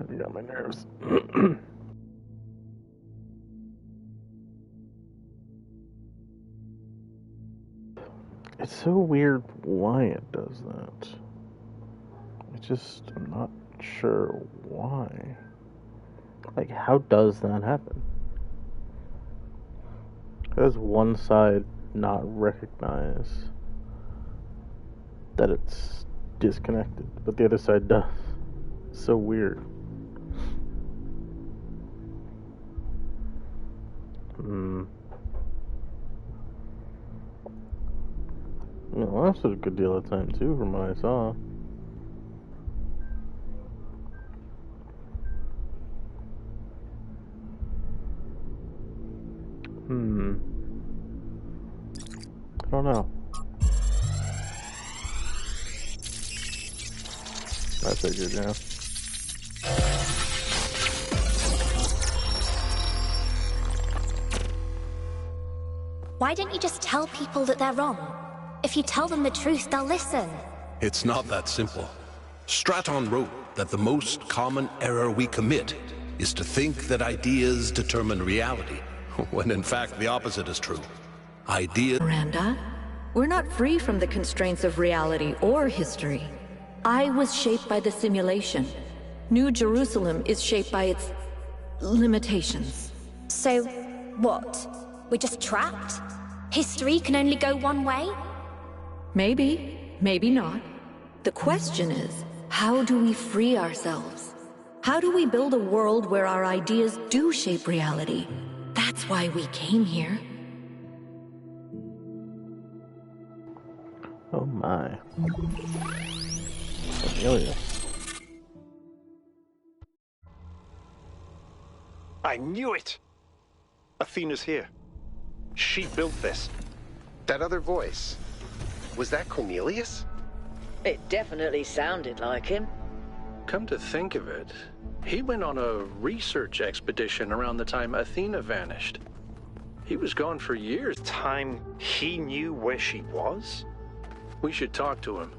You got my nerves. It's so weird why it does that. I'm not sure why. Like, how does that happen? How does one side not recognize that it's disconnected, but the other side does? So weird. It lasted a good deal of time too, from what I saw. I don't know. I figured, yeah. Why don't you just tell people that they're wrong? If you tell them the truth, they'll listen. It's not that simple. Straton wrote that the most common error we commit is to think that ideas determine reality, when in fact the opposite is true. Miranda, we're not free from the constraints of reality or history. I was shaped by the simulation. New Jerusalem is shaped by its limitations. So, what? We're just trapped? History can only go one way? Maybe, maybe not. The question is, how do we free ourselves? How do we build a world where our ideas do shape reality? That's why we came here. Oh my. Amelia. I knew it! Athena's here. She built this. That other voice, was that Cornelius? It definitely sounded like him. Come to think of it, he went on a research expedition around the time Athena vanished. He was gone for years. Time he knew where she was? We should talk to him.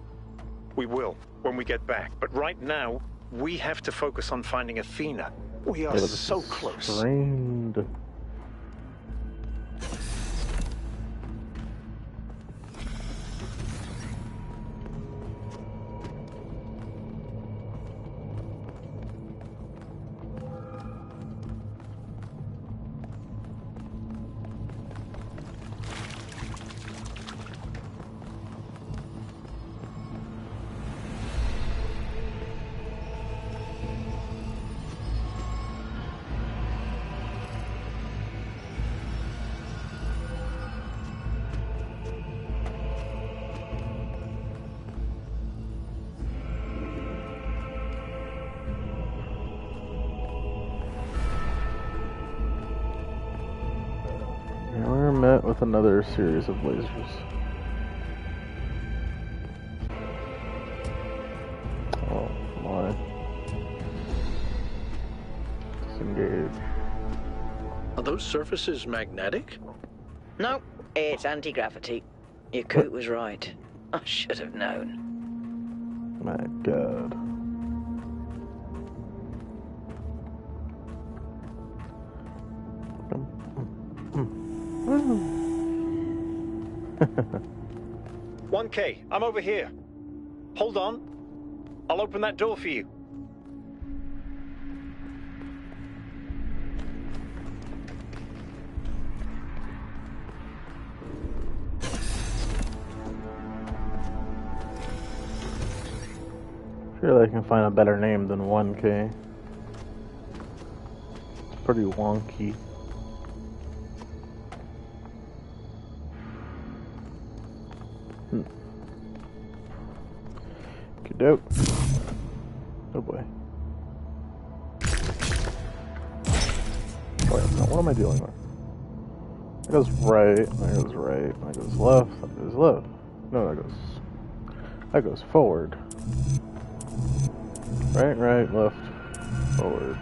We will, when we get back. But right now, we have to focus on finding Athena. We are so close. Framed. Met with another series of lasers. Oh my. Disengage. Are those surfaces magnetic? No, it's anti-gravity. Your coot was right. I should have known. My God. Mm. 1K, I'm over here. Hold on. I'll open that door for you. Surely I can find a better name than 1K. It's pretty wonky. Dope. Oh boy. Wait, no, what am I dealing with? That goes right, that goes right, that goes left, that goes left. No, that goes forward. Right, right, left, forward.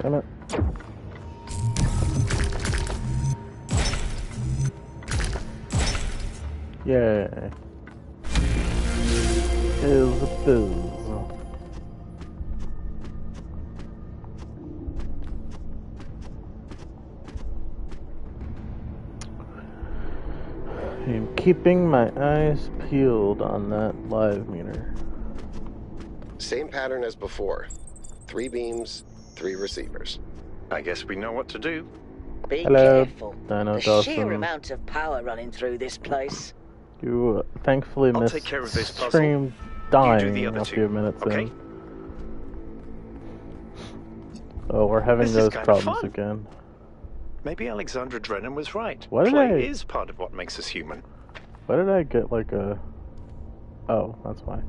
Damn it. Yay. Is a fizz. I'm keeping my eyes peeled on that live meter. Same pattern as before. 3 beams, 3 receivers. I guess we know what to do. Be Hello, careful. Dino The Dawson. sheer amount of power running through this place. You thankfully I'll missed take care of this puzzle. stream dying the other a two, few minutes okay? in. Oh, we're having This is those kind of problems fun. again. Maybe Alexandra Drennan was right. What did Play I- is part of what makes us human. Why did I get like a... Oh, that's why.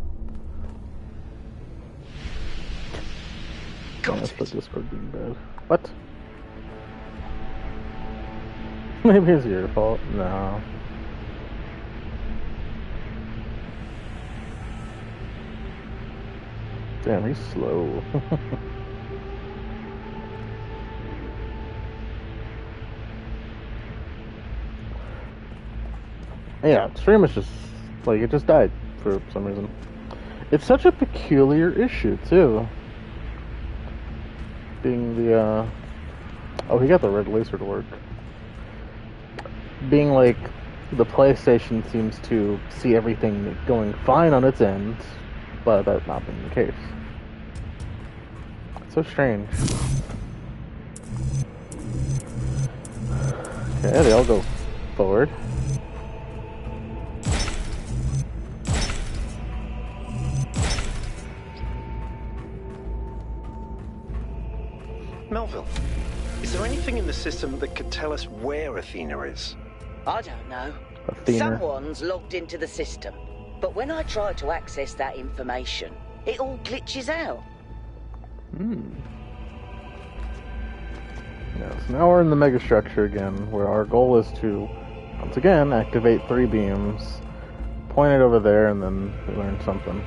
Got That's it. the Discord being bad. What? Maybe it's your fault. No. Damn, he's slow. Yeah, stream is just like it just died for some reason. It's such a peculiar issue too. Being the oh, he got the red laser to work. Being like the PlayStation seems to see everything going fine on its end, but that not being the case. It's so strange. Okay, they all go forward. Melville, is there anything in the system that could tell us where Athena is? I don't know. Athena. Someone's logged into the system. But when I try to access that information, it all glitches out. Yes, now we're in the megastructure again, where our goal is to, once again, activate 3 beams, point it over there, and then we learn something.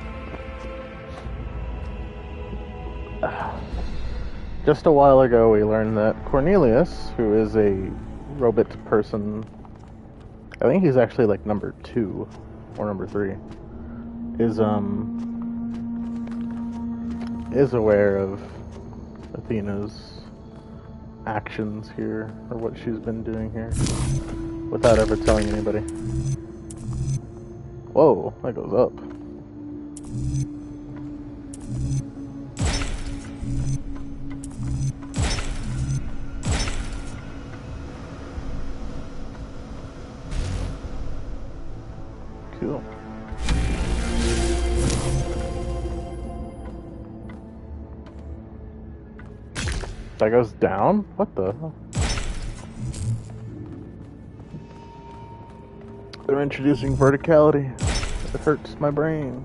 Just a while ago, we learned that Cornelius, who is a robot person, I think he's actually like number 2 or number 3, is aware of Athena's actions here, or what she's been doing here, without ever telling anybody. Whoa, that goes up. Cool. That goes down? What the hell? They're introducing verticality. It hurts my brain.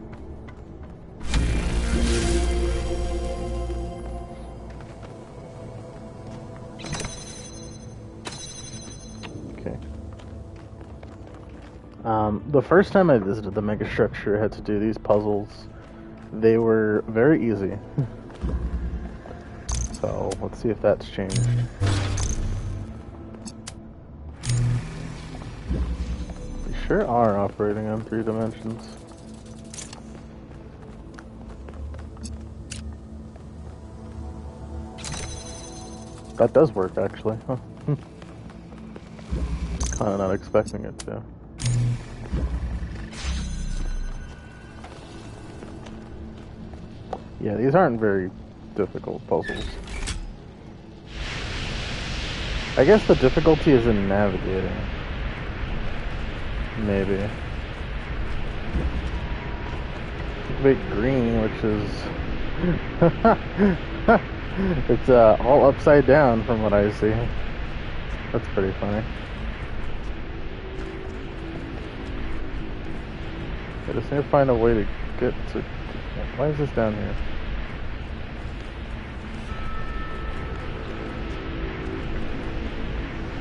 Okay. The first time I visited the megastructure, I had to do these puzzles. They were very easy. So, let's see if that's changed. We sure are operating on 3 dimensions. That does work, actually. Huh. Kinda not expecting it to. Yeah, these aren't very difficult puzzles. I guess the difficulty is in navigating. Maybe. Activate green, which is... it's all upside down from what I see. That's pretty funny. I just need to find a way to get to... Why is this down here?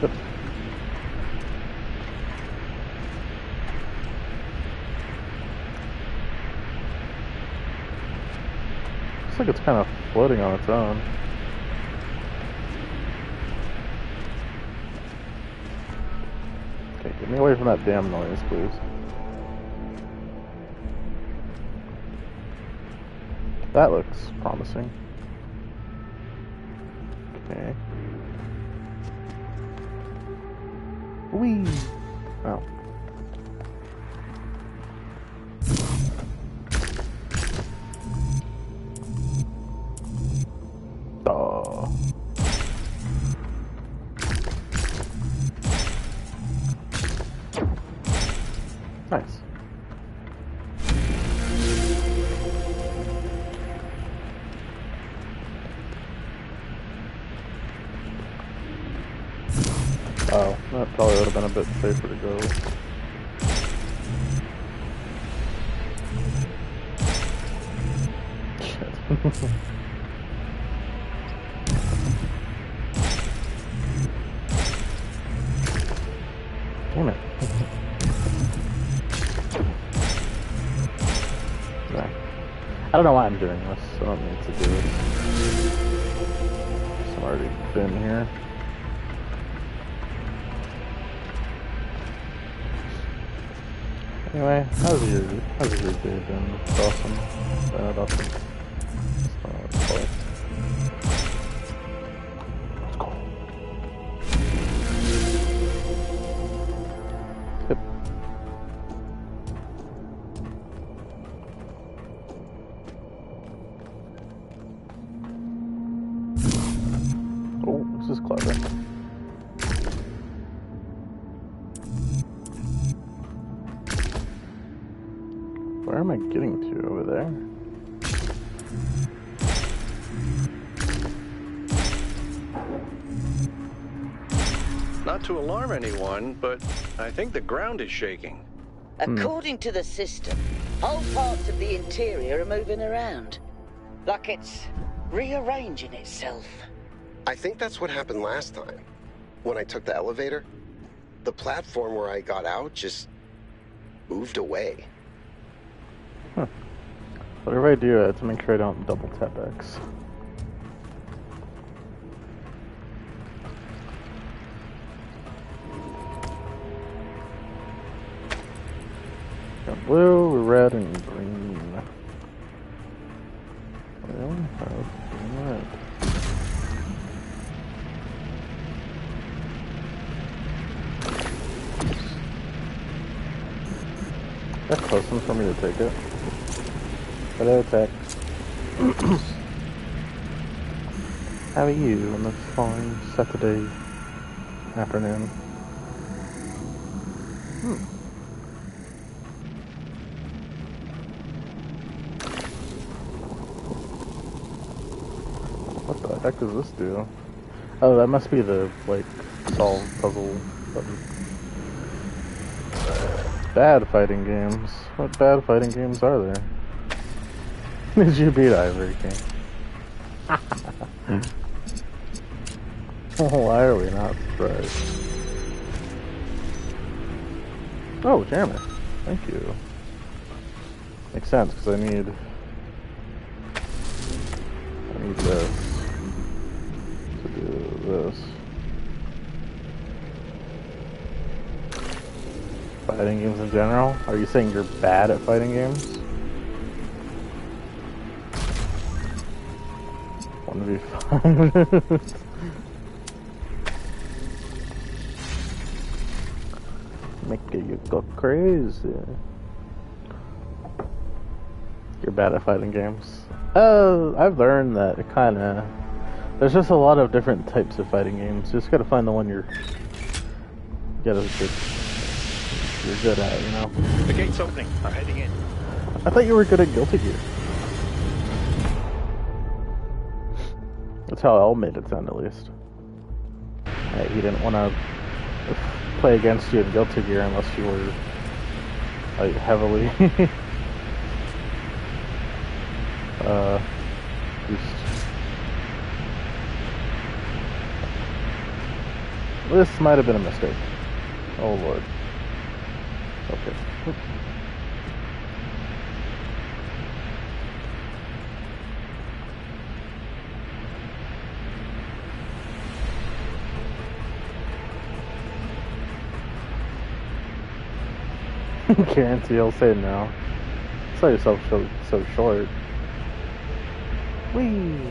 Yep. Looks like it's kind of floating on its own. Get me away from that damn noise, please. That looks promising. Okay. Whee! Oh. Oh. Nice. Oh, that probably would have been a bit safer to go. Shit. Damn it. Nah. I don't know why I'm doing this. I don't need to do this. I've already been here. Anyway, how's your day been? It's awesome. Awesome. Let's go. Yep. Oh, this is clever. Where am I getting to over there? Not to alarm anyone, but I think the ground is shaking. According to the system, whole parts of the interior are moving around. Like it's rearranging itself. I think that's what happened last time. When I took the elevator, the platform where I got out just moved away. Huh. Whatever I do, I have to make sure I don't double tap X. Got blue, red, and green. I only have red. That's close enough for me to take it. Hello, Tech. How are you on this fine Saturday afternoon? What the heck does this do? Oh, that must be the, like, solve puzzle button. Bad fighting games. What bad fighting games are there? Did you beat Ivory King? Why are we not surprised? Oh, Jeremy. Thank you. Makes sense, because I need this to do this. Fighting games in general? Are you saying you're bad at fighting games? 1v5. Make you go crazy. You're bad at fighting games. I've learned that it kinda... There's just a lot of different types of fighting games. You just gotta find the one you're good at, you know? The gate's opening. I'm heading in. I thought you were good at Guilty Gear. That's how Elle made it sound, at least. He didn't want to play against you in Guilty Gear unless you were, like, heavily This might have been a mistake. Oh lord. Okay. Oops. Guarantee he'll say no. Sell yourself so short. Whee!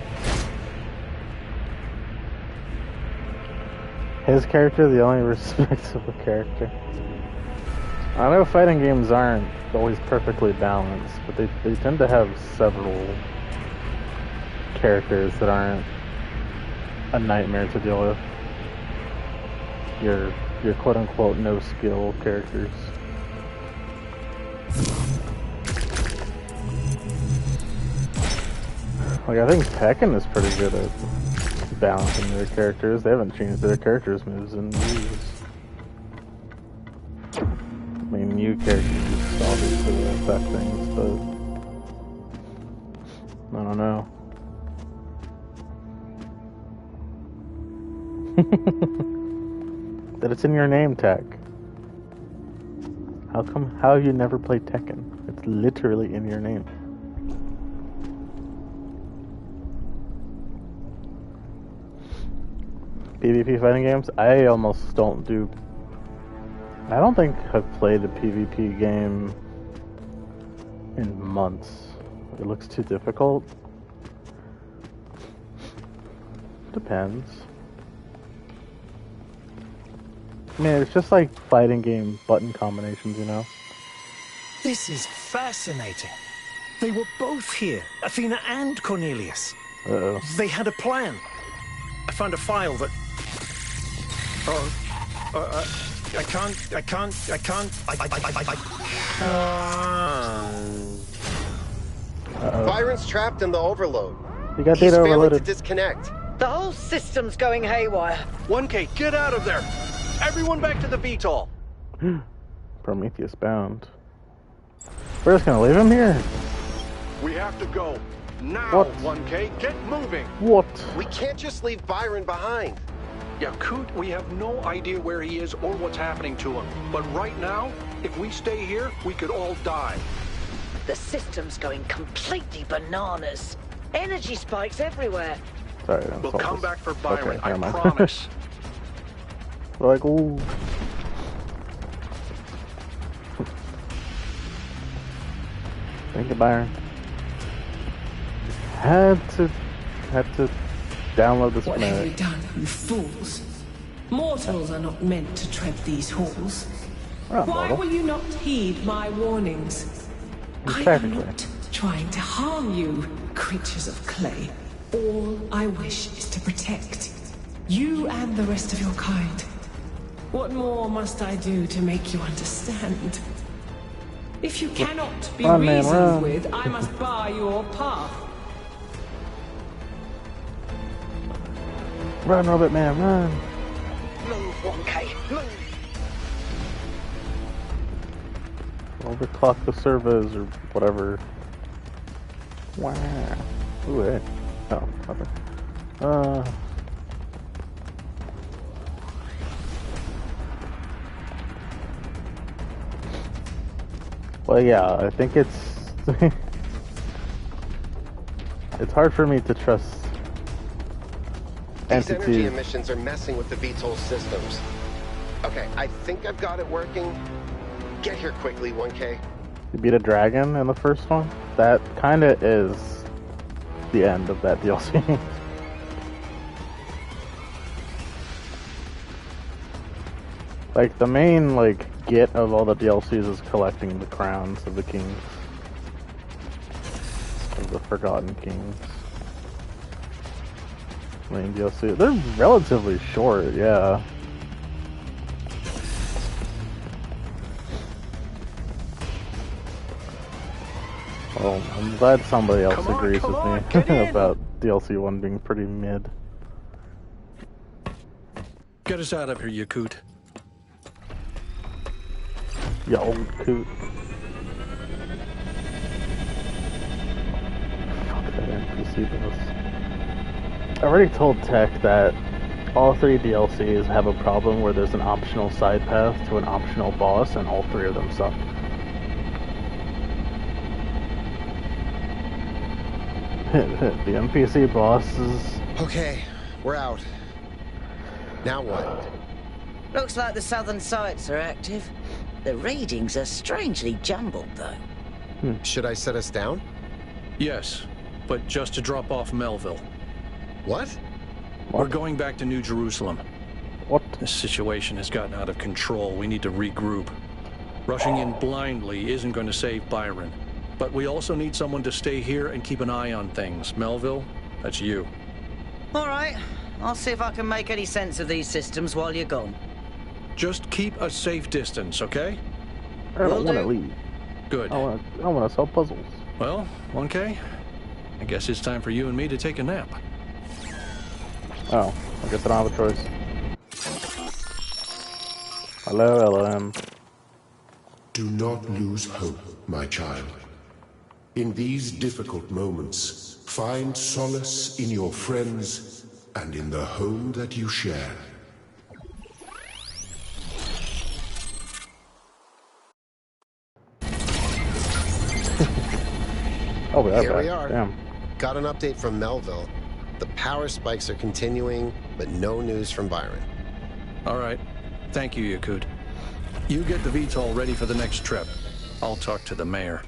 His character, the only respectable character. I know fighting games aren't always perfectly balanced, but they tend to have several characters that aren't a nightmare to deal with. Your quote-unquote no-skill characters. Like, I think Tekken is pretty good at balancing their characters. They haven't changed their characters' moves in years. I mean, new characters obviously affect things, but I don't know. That it's in your name tag. How you never played Tekken? It's literally in your name. PvP fighting games? I almost don't do... I don't think I've played a PvP game in months. It looks too difficult. Depends. I mean, it's just like fighting game button combinations, you know? This is fascinating. They were both here, Athena and Cornelius. Uh-oh. They had a plan. I found a file that... I can't... Byron's trapped in the overload. You got He's data failing to overloaded. disconnect. The whole system's going haywire. 1K, get out of there! Everyone back to the VTOL! Prometheus bound. We're just gonna leave him here? We have to go. Now, What? 1K, get moving! What? We can't just leave Byron behind. Yakut, we have no idea where he is or what's happening to him. But right now, if we stay here, we could all die. The system's going completely bananas. Energy spikes everywhere. Sorry, We'll come back for Byron, Okay, I never mind. promise. Like, ooh. Thank you, Byron. Had to download this What have minute. you done, you fools? Mortals are not meant to tread these halls. We're not Why mortal. will you not heed my warnings? I am Technically. not trying to harm you, creatures of clay. All I wish is to protect you and the rest of your kind. What more must I do to make you understand? If you cannot be Run, man, reasoned run. with, I must bar your path. Run, Robot Man, run. Move, 1K, move. Overclock the servers or whatever. Wow. Ooh, hey. Oh, nothing. Well, yeah, I think it's... it's hard for me to trust These energy entities. emissions are messing with the VTOL systems. Okay, I think I've got it working. Get here quickly, 1K. You beat a dragon in the first one? That kinda is the end of that DLC. Like, the main, like, get of all the DLCs is collecting the crowns of the kings. Of the Forgotten Kings. Main DLC. They're relatively short, yeah. Well, I'm glad somebody else Come on, agrees come on, with get me in. about DLC 1 being pretty mid. Get us out of here, Yakut. Ya old coot. Fuck that NPC boss. I already told Tech that all 3 DLCs have a problem where there's an optional side path to an optional boss and all 3 of them suck. The NPC bosses... Okay, we're out. Now what? Looks like the southern sites are active. The readings are strangely jumbled, though. Should I set us down? Yes, but just to drop off Melville. What? We're going back to New Jerusalem. What? This situation has gotten out of control. We need to regroup. Rushing in blindly isn't going to save Byron. But we also need someone to stay here and keep an eye on things. Melville, that's you. All right. I'll see if I can make any sense of these systems while you're gone. Just keep a safe distance, okay? I don't want to leave. Good. I want to solve puzzles. Well, 1K, I guess it's time for you and me to take a nap. Oh, I guess I don't have a choice. Hello, LM. Do not lose hope, my child. In these difficult moments, find solace in your friends and in the home that you share. Oh, Here we are. Damn. Got an update from Melville. The power spikes are continuing, but no news from Byron. All right. Thank you, Yakut. You get the VTOL ready for the next trip. I'll talk to the mayor.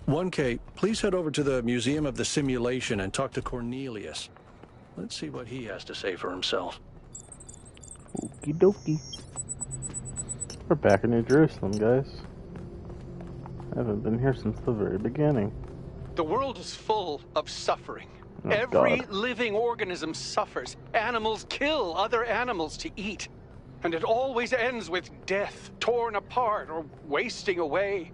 1K, please head over to the Museum of the Simulation and talk to Cornelius. Let's see what he has to say for himself. Okie dokie. We're back in New Jerusalem, guys. I haven't been here since the very beginning. The world is full of suffering. Oh, Every God. living organism suffers. Animals kill other animals to eat. And it always ends with death, torn apart or wasting away.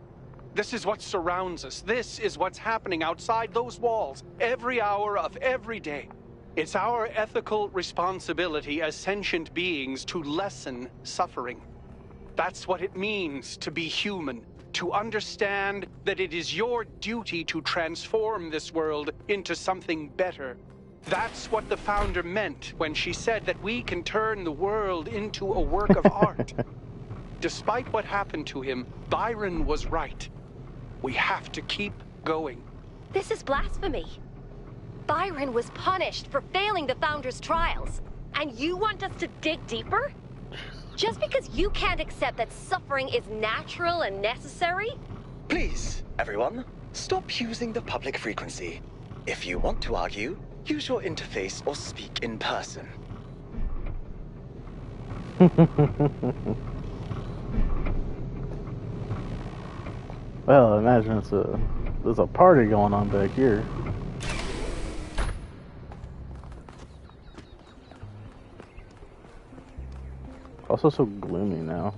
This is what surrounds us. This is what's happening outside those walls, every hour of every day. It's our ethical responsibility as sentient beings to lessen suffering. That's what it means to be human. To understand that it is your duty to transform this world into something better. That's what the founder meant when she said that we can turn the world into a work of art. Despite what happened to him, Byron was right. We have to keep going. This is blasphemy. Byron was punished for failing the founder's trials. And you want us to dig deeper? Just because you can't accept that suffering is natural and necessary? Please, everyone, stop using the public frequency. If you want to argue, use your interface or speak in person. Well, I imagine there's a party going on back here. Also so gloomy now.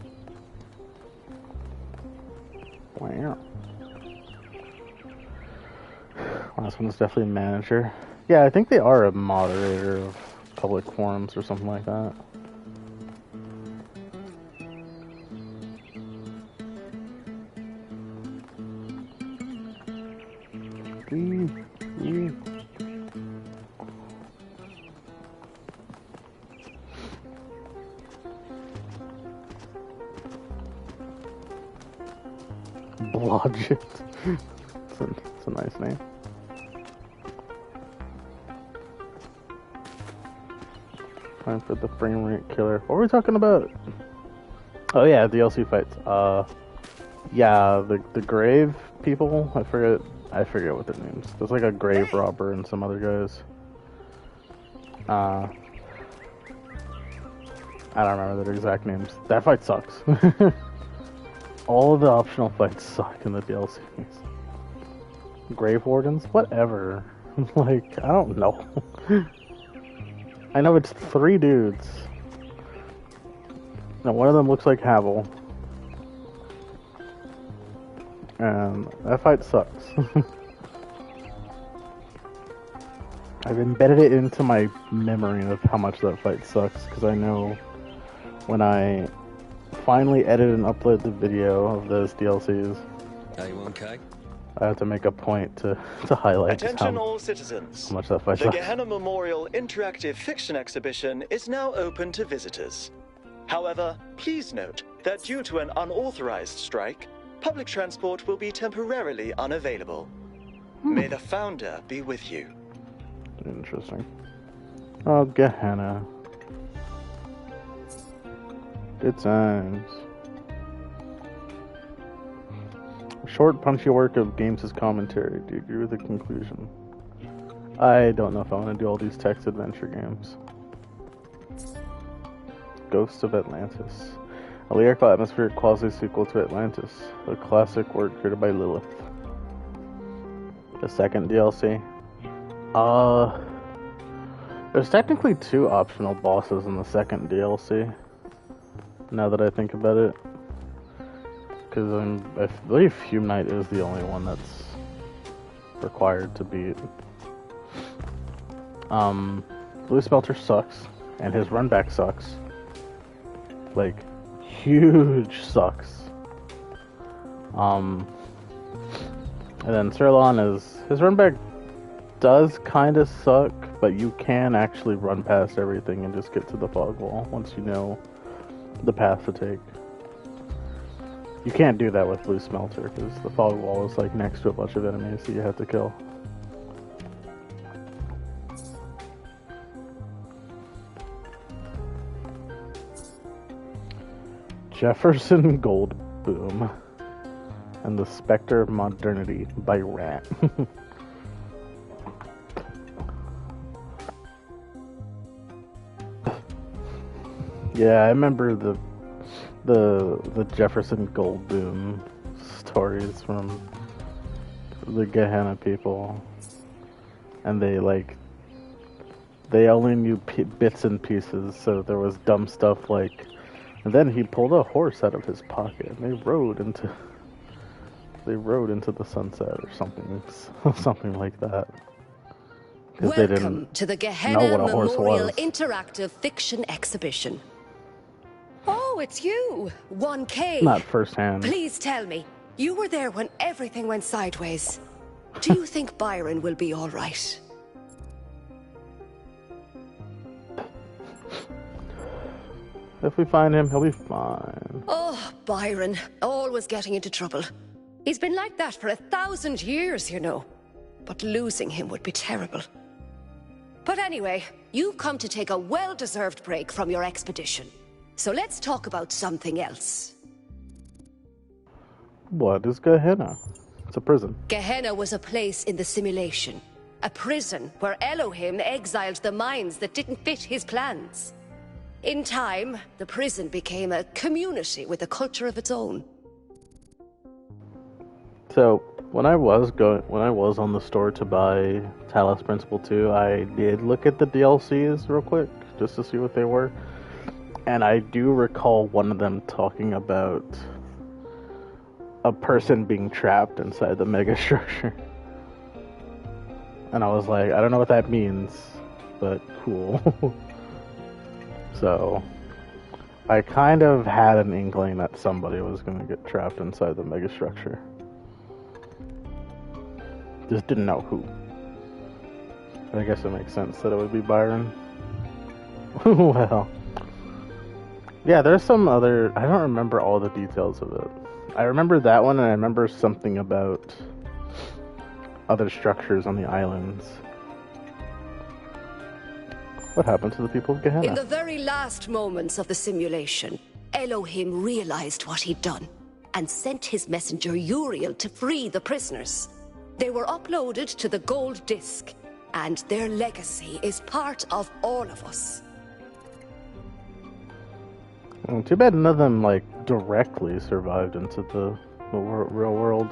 Wow. Last one's definitely a manager. Yeah, I think they are a moderator of public forums or something like that. Blodgett. It's a nice name. Time for the frame rate killer. What were we talking about? Oh yeah, DLC fights. Yeah, the grave people. I forget what their names. There's like a grave robber and some other guys. I don't remember their exact names. That fight sucks. All of the optional fights suck in the DLCs. Grave Wardens? Whatever. Like, I don't know. I know it's 3 dudes. Now, one of them looks like Havel. And that fight sucks. I've embedded it into my memory of how much that fight sucks, because I know when I finally edit and upload the video of those DLCs, Are you okay? I have to make a point to highlight Attention all citizens. how much that fight The sucks. Gehenna Memorial Interactive Fiction Exhibition is now open to visitors. However, please note that due to an unauthorized strike, public transport will be temporarily unavailable. May the founder be with you. Interesting. Oh, Gehenna. Good times. Short, punchy work of games as commentary. Do you agree with the conclusion? I don't know if I want to do all these text adventure games. Ghosts of Atlantis. A lyrical atmospheric quasi-sequel to Atlantis. A classic work created by Lilith. The second DLC. There's technically 2 optional bosses in the second DLC. Now that I think about it. Because I believe Hume Knight is the only one that's required to beat. Blue Spelter sucks, and his runback sucks. Like, huge sucks. And then Sirlon his runback does kind of suck, but you can actually run past everything and just get to the fog wall once you know the path to take. You can't do that with Blue Smelter, because the fog wall is like next to a bunch of enemies that you have to kill. Jefferson Goldboom and the Spectre of Modernity by Rat. Yeah, I remember the Jefferson Goldboom stories from the Gehenna people, and they only knew bits and pieces, so there was dumb stuff like, and then he pulled a horse out of his pocket and they rode into the sunset or something like that. Welcome to the Gehenna Memorial Interactive Fiction Exhibition. Oh, it's you, 1K. Not firsthand. Please tell me, you were there when everything went sideways. Do you think Byron will be all right? If we find him, he'll be fine. Oh, Byron, always getting into trouble. He's been like that for 1,000 years, you know. But losing him would be terrible. But anyway, you've come to take a well-deserved break from your expedition. So let's talk about something else. What is Gehenna? It's a prison. Gehenna was a place in the simulation. A prison where Elohim exiled the minds that didn't fit his plans. In time, the prison became a community with a culture of its own. So, when I was on the store to buy Talos Principle 2, I did look at the DLCs real quick, just to see what they were. And I do recall one of them talking about a person being trapped inside the mega structure. And I was like, I don't know what that means, but cool. So, I kind of had an inkling that somebody was going to get trapped inside the mega structure. Just didn't know who. I guess it makes sense that it would be Byron. Well. Yeah, there's some other... I don't remember all the details of it. I remember that one, and I remember something about other structures on the islands. What happened to the people of Gehenna? In the very last moments of the simulation, Elohim realized what he'd done and sent his messenger Uriel to free the prisoners. They were uploaded to the gold disc, and their legacy is part of all of us. Well, too bad none of them, directly survived into the real world.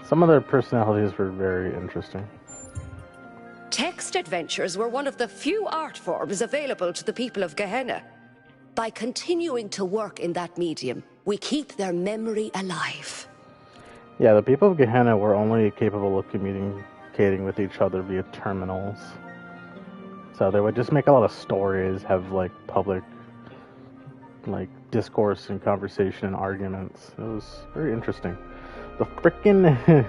Some of their personalities were very interesting. Text adventures were one of the few art forms available to the people of Gehenna. By continuing to work in that medium, we keep their memory alive. Yeah, the people of Gehenna were only capable of communicating with each other via terminals. So they would just make a lot of stories, have public discourse and conversation and arguments. It was very interesting. The frickin'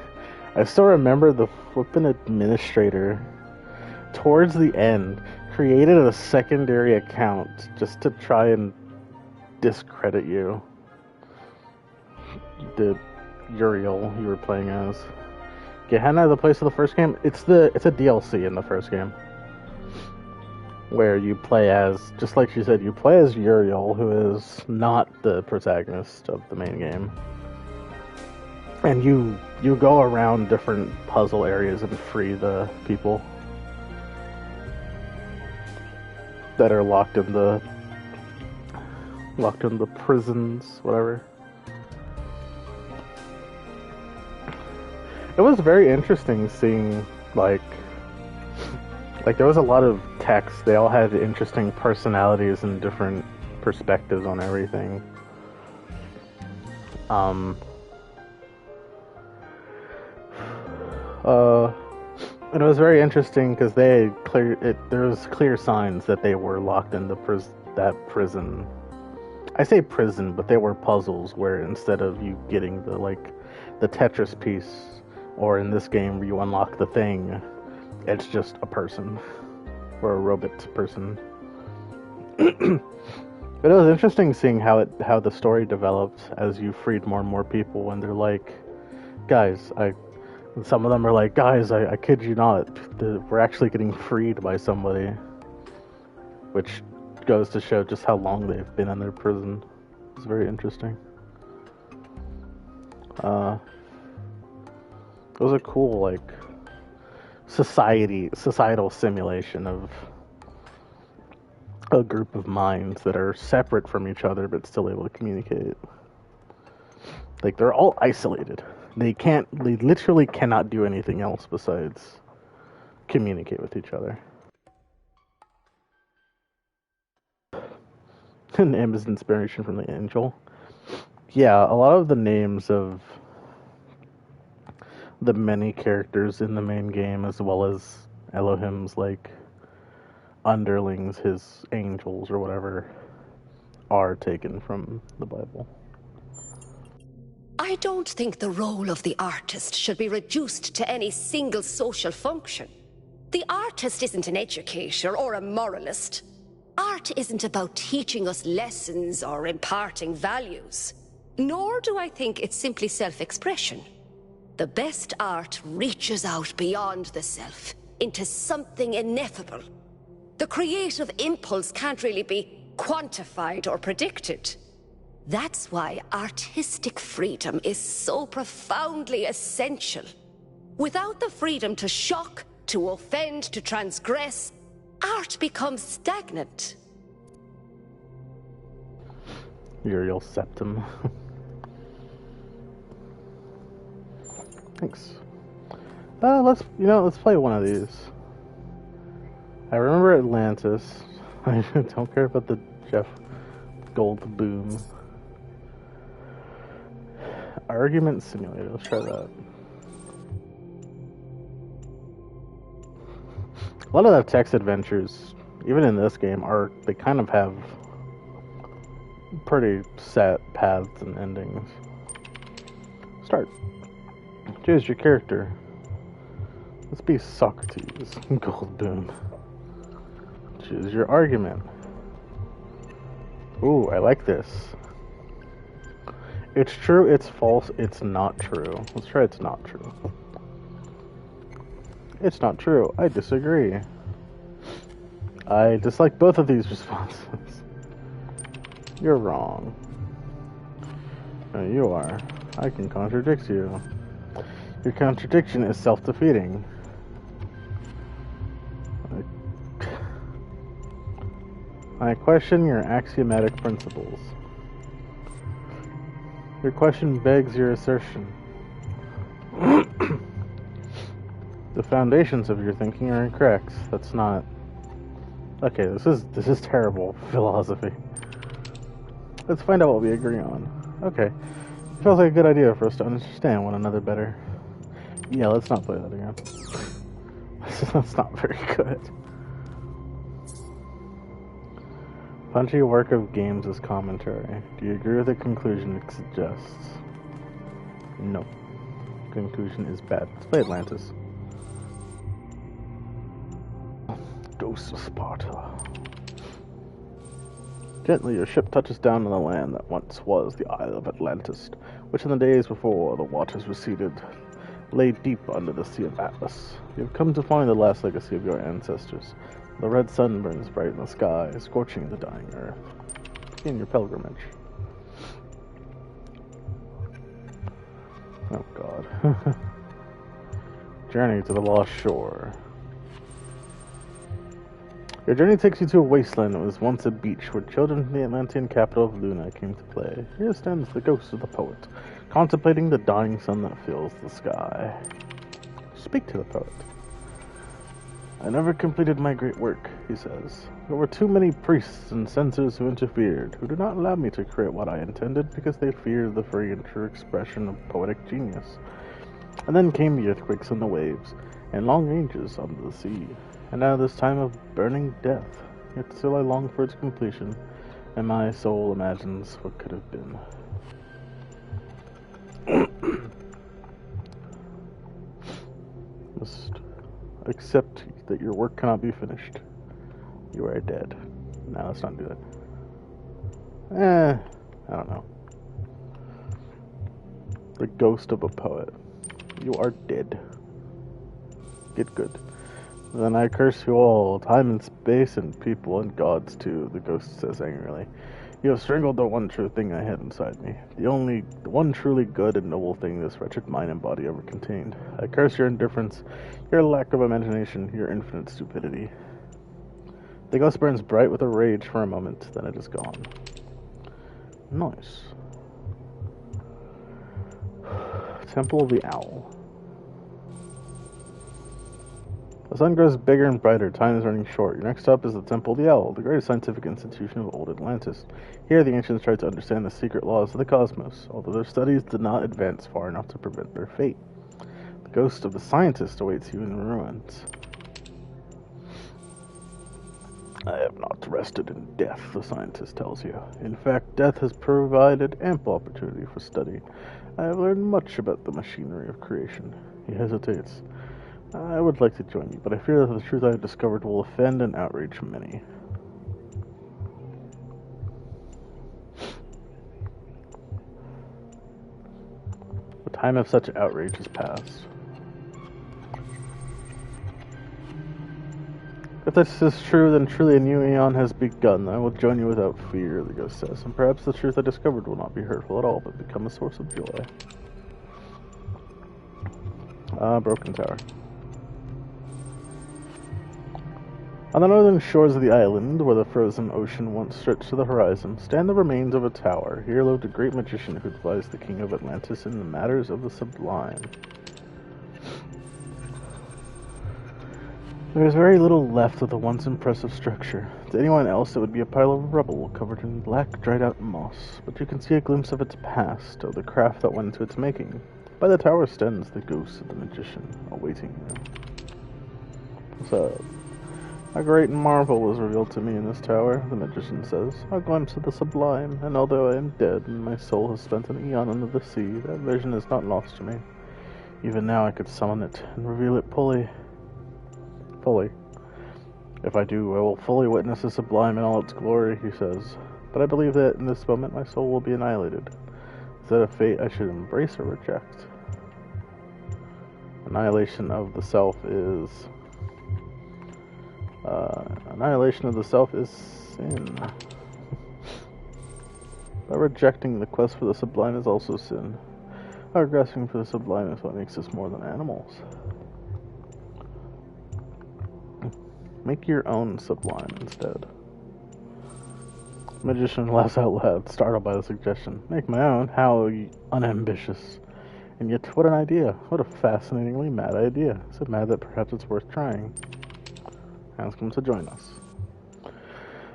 I still remember the flippin' administrator towards the end created a secondary account just to try and discredit you. The Uriel you were playing as. Gehenna, the place of the first game, it's a DLC in the first game. where you play as, just like she said, you play as Uriel, who is not the protagonist of the main game. And you go around different puzzle areas and free the people that are locked in the prisons, whatever. It was very interesting seeing, like there was a lot of text. They all had interesting personalities and different perspectives on everything. And it was very interesting because there was clear signs that they were locked in that prison. I say prison, but they were puzzles where instead of you getting the Tetris piece, or in this game where you unlock the thing, it's just a person or a robot person. But it was interesting seeing how the story developed as you freed more and more people, and they're like, guys, some of them are like, guys, I kid you not, we're actually getting freed by somebody, which goes to show just how long they've been in their prison. It's very interesting. It was a cool, societal simulation of a group of minds that are separate from each other but still able to communicate. They're all isolated. They literally cannot do anything else besides communicate with each other. The name is inspiration from the angel. Yeah, a lot of the names of the many characters in the main game, as well as Elohim's underlings, his angels or whatever, are taken from the Bible. I don't think the role of the artist should be reduced to any single social function. The artist isn't an educator or a moralist. Art isn't about teaching us lessons or imparting values. Nor do I think it's simply self-expression. The best art reaches out beyond the self, into something ineffable. The creative impulse can't really be quantified or predicted. That's why artistic freedom is so profoundly essential. Without the freedom to shock, to offend, to transgress, art becomes stagnant. Uriel Septum. Thanks. Let's play one of these. I remember Atlantis. I don't care about the Jeff Goldblum. Argument Simulator. Let's try that. A lot of the text adventures, even in this game, they kind of have pretty set paths and endings. Start. Choose your character. Let's be Socrates. Goldboom. Choose your argument. Ooh, I like this. It's true, it's false, it's not true. Let's try it's not true. It's not true. I disagree. I dislike both of these responses. You're wrong. No, you are. I can contradict you. Your contradiction is self-defeating. I question your axiomatic principles. Your question begs your assertion. The foundations of your thinking are incorrect. That's not... Okay, this is terrible philosophy. Let's find out what we agree on. Okay. It feels like a good idea for us to understand one another better. Yeah, let's not play that again. That's not very good. Punchy work of games as commentary. Do you agree with the conclusion it suggests? No. Conclusion is bad. Let's play Atlantis. Ghost of Sparta. Gently your ship touches down on the land that once was the Isle of Atlantis, which in the days before the waters receded, lay deep under the Sea of Atlas. You have come to find the last legacy of your ancestors, The red sun burns bright in the sky, scorching the dying earth. Begin your pilgrimage. Oh god. Journey to the lost shore. Your journey takes you to a wasteland that was once a beach where children from the Atlantean capital of Luna came to play. Here stands the ghost of the poet, contemplating the dying sun that fills the sky. Speak to the poet. I never completed my great work, he says. There were too many priests and censors who interfered, who did not allow me to create what I intended because they feared the free and true expression of poetic genius. And then came the earthquakes and the waves, and long ranges under the sea. And now this time of burning death, yet still I long for its completion, and my soul imagines what could have been. Must accept that your work cannot be finished. You are dead. Now let's not do that. I don't know. The ghost of a poet. You are dead. Get good. Then I curse you all, time and space and people and gods too, the ghost says angrily. You have strangled the one true thing I had inside me. The one truly good and noble thing this wretched mind and body ever contained. I curse your indifference, your lack of imagination, your infinite stupidity. The ghost burns bright with a rage for a moment, then it is gone. Nice. Temple of the Owl. The sun grows bigger and brighter, time is running short. Your next stop is the Temple of the Owl, the greatest scientific institution of old Atlantis. Here the ancients tried to understand the secret laws of the cosmos, although their studies did not advance far enough to prevent their fate. The ghost of the scientist awaits you in the ruins. I have not rested in death, the scientist tells you. In fact, death has provided ample opportunity for study. I have learned much about the machinery of creation. He hesitates. I would like to join you, but I fear that the truth I have discovered will offend and outrage many. The time of such outrage is past. If this is true, then truly a new eon has begun. I will join you without fear, the ghost says, and perhaps the truth I discovered will not be hurtful at all, but become a source of joy. Broken Tower. On the northern shores of the island, where the frozen ocean once stretched to the horizon, stand the remains of a tower. Here lived a great magician who advised the king of Atlantis in the matters of the sublime. There is very little left of the once impressive structure. To anyone else, it would be a pile of rubble covered in black, dried-out moss. But you can see a glimpse of its past, of the craft that went into its making. By the tower stands the ghost of the magician, awaiting you. What's up? A great marvel was revealed to me in this tower, the magician says. A glimpse of the sublime, and although I am dead and my soul has spent an eon under the sea, that vision is not lost to me. Even now I could summon it and reveal it fully. If I do, I will fully witness the sublime in all its glory, he says. But I believe that in this moment my soul will be annihilated. Is that a fate I should embrace or reject? Annihilation of the self is... annihilation of the self is sin. By rejecting the quest for the sublime is also sin. Our grasping for the sublime is what makes us more than animals. Make your own sublime instead. The magician laughs out loud, startled by the suggestion. Make my own? How unambitious. And yet, what an idea. What a fascinatingly mad idea. So mad that perhaps it's worth trying. Hans comes to join us.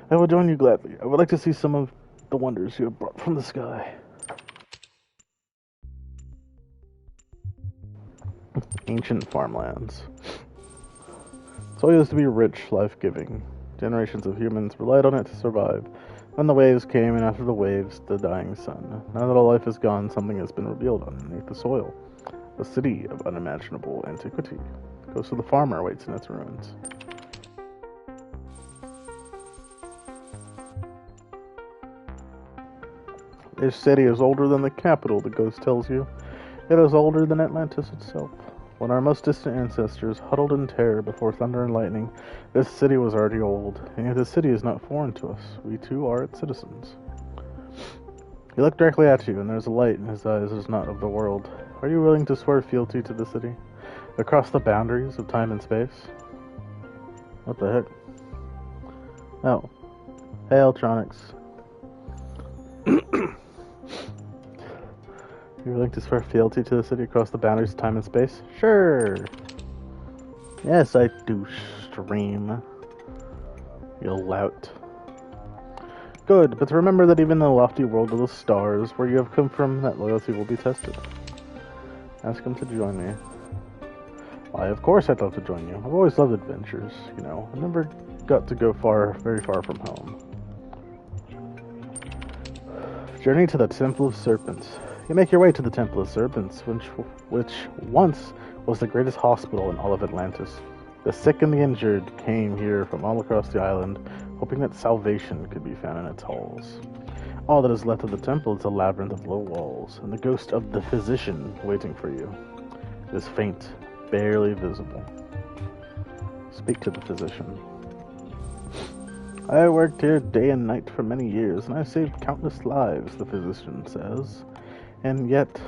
I will join you gladly. I would like to see some of the wonders you have brought from the sky. Ancient farmlands. Soil used to be rich, life-giving. Generations of humans relied on it to survive. Then the waves came, and after the waves, the dying sun. Now that all life is gone, something has been revealed underneath the soil. A city of unimaginable antiquity. The ghost of the farmer waits in its ruins. This city is older than the capital, the ghost tells you. It is older than Atlantis itself. When our most distant ancestors huddled in terror before thunder and lightning, this city was already old, and yet this city is not foreign to us. We too are its citizens. He looked directly at you, and there's a light in his eyes that is not of the world. Are you willing to swear fealty to the city? Across the boundaries of time and space? What the heck? Oh. Hey, Electronics. You're willing to swear fealty to the city across the boundaries of time and space? Sure. Yes, I do, stream. You lout. Good, but remember that even in the lofty world of the stars, where you have come from, that loyalty will be tested. Ask him to join me. Why, of course I'd love to join you. I've always loved adventures, you know. I never got to go very far from home. Journey to the Temple of Serpents. You make your way to the Temple of Serpents, which once was the greatest hospital in all of Atlantis. The sick and the injured came here from all across the island, hoping that salvation could be found in its halls. All that is left of the temple is a labyrinth of low walls, and the ghost of the physician waiting for you. It is faint, barely visible. Speak to the physician. I worked here day and night for many years, and I saved countless lives, the physician says. And yet,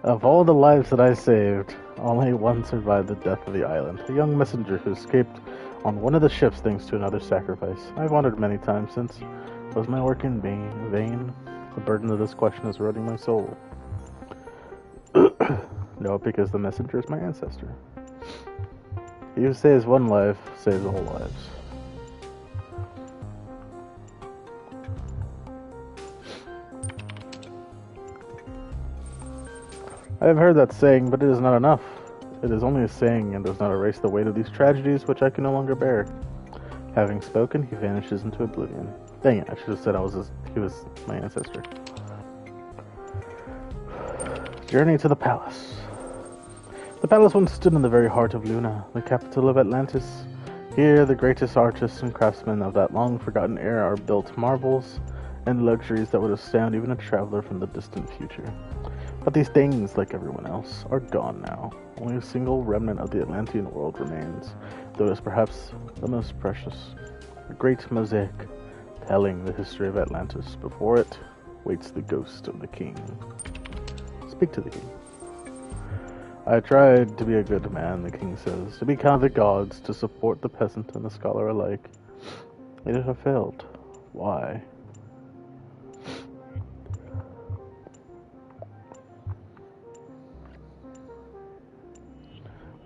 of all the lives that I saved, only one survived the death of the island, a young messenger who escaped on one of the ships thanks to another sacrifice. I've wondered many times since, was my work in vain? The burden of this question is eroding my soul. No, because the messenger is my ancestor. He who saves one life, saves all lives. I have heard that saying, but it is not enough. It is only a saying and does not erase the weight of these tragedies which I can no longer bear. Having spoken, he vanishes into oblivion. Dang it, I should have said he was my ancestor. Journey to the palace. The palace once stood in the very heart of Luna, the capital of Atlantis. Here, the greatest artists and craftsmen of that long-forgotten era are built marvels and luxuries that would astound even a traveler from the distant future. But these things, like everyone else, are gone now. Only a single remnant of the Atlantean world remains, though it is perhaps the most precious. A great mosaic telling the history of Atlantis. Before it waits the ghost of the king. Speak to the king. I tried to be a good man, the king says, to be kind of the gods, to support the peasant and the scholar alike. Yet I failed. Why?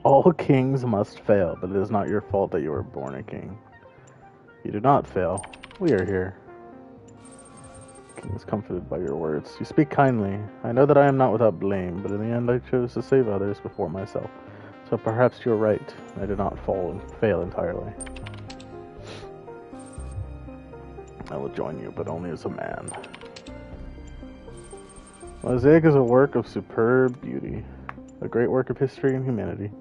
All kings must fail, but it is not your fault that you were born a king. You do not fail. We are here. The king is comforted by your words. You speak kindly. I know that I am not without blame, but in the end I chose to save others before myself. So perhaps you're right. I did not fail entirely. I will join you, but only as a man. Mosaic is a work of superb beauty, a great work of history and humanity.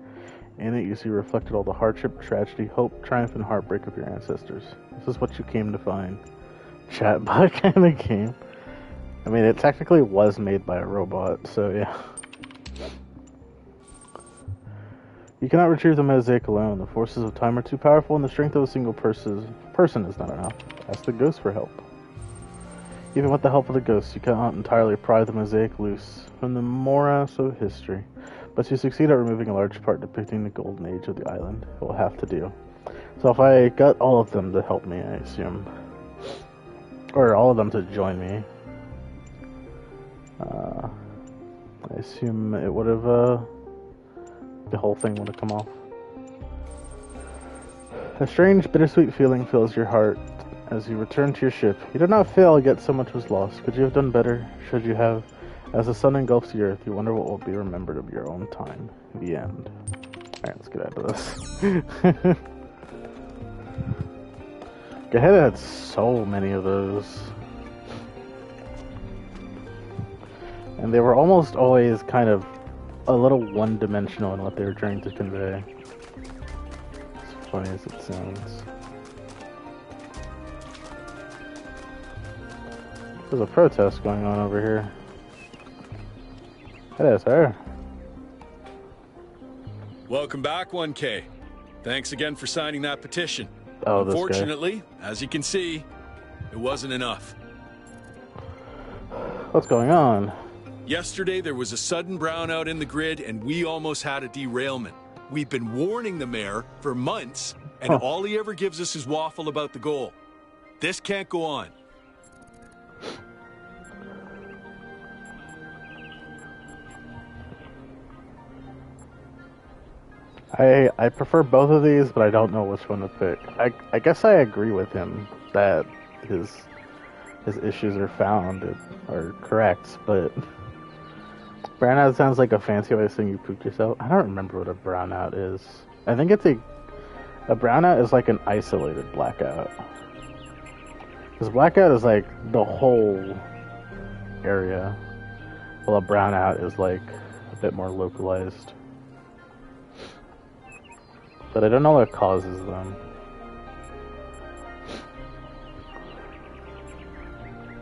In it you see reflected all the hardship, tragedy, hope, triumph, and heartbreak of your ancestors. This is what you came to find. Chatbot kind of game. I mean, it technically was made by a robot, so yeah. You cannot retrieve the mosaic alone. The forces of time are too powerful, and the strength of a single person is not enough. Ask the ghost for help. Even with the help of the ghost, you cannot entirely pry the mosaic loose from the morass of history. But you succeed at removing a large part depicting the golden age of the island. It will have to do. So if I got all of them to help me, I assume. Or all of them to join me. I assume it would have, the whole thing would have come off. A strange, bittersweet feeling fills your heart as you return to your ship. You did not fail, yet so much was lost. Could you have done better? Should you have? As the sun engulfs the earth, you wonder what will be remembered of your own time. The end. Alright, let's get out of this. Gehenna had so many of those. And they were almost always kind of a little one-dimensional in what they were trying to convey. As funny as it sounds. There's a protest going on over here. It is her. Welcome back, 1K. Thanks again for signing that petition. Oh, this guy. Unfortunately, as you can see, it wasn't enough. What's going on? Yesterday, there was a sudden brownout in the grid, and we almost had a derailment. We've been warning the mayor for months, and all he ever gives us is waffle about the goal. This can't go on. I prefer both of these, but I don't know which one to pick. I guess I agree with him that his issues are correct, but brownout sounds like a fancy way of saying you pooped yourself. I don't remember what a brownout is. I think it's a brownout is like an isolated blackout. Because blackout is like the whole area, while a brownout is like a bit more localized. But I don't know what causes them.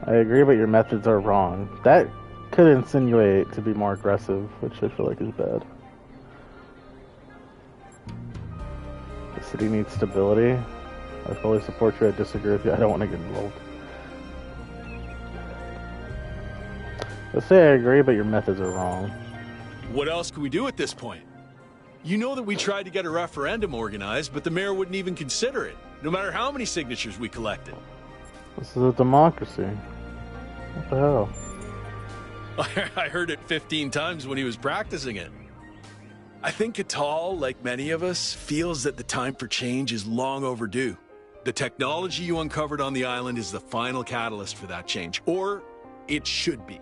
I agree, but your methods are wrong. That could insinuate to be more aggressive, which I feel like is bad. The city needs stability. I fully support you. I disagree with you. I don't want to get involved. Let's say I agree, but your methods are wrong. What else can we do at this point? You know that we tried to get a referendum organized, but the mayor wouldn't even consider it, no matter how many signatures we collected. This is a democracy. What the hell? I heard it 15 times when he was practicing it. I think Catal, like many of us, feels that the time for change is long overdue. The technology you uncovered on the island is the final catalyst for that change, or it should be.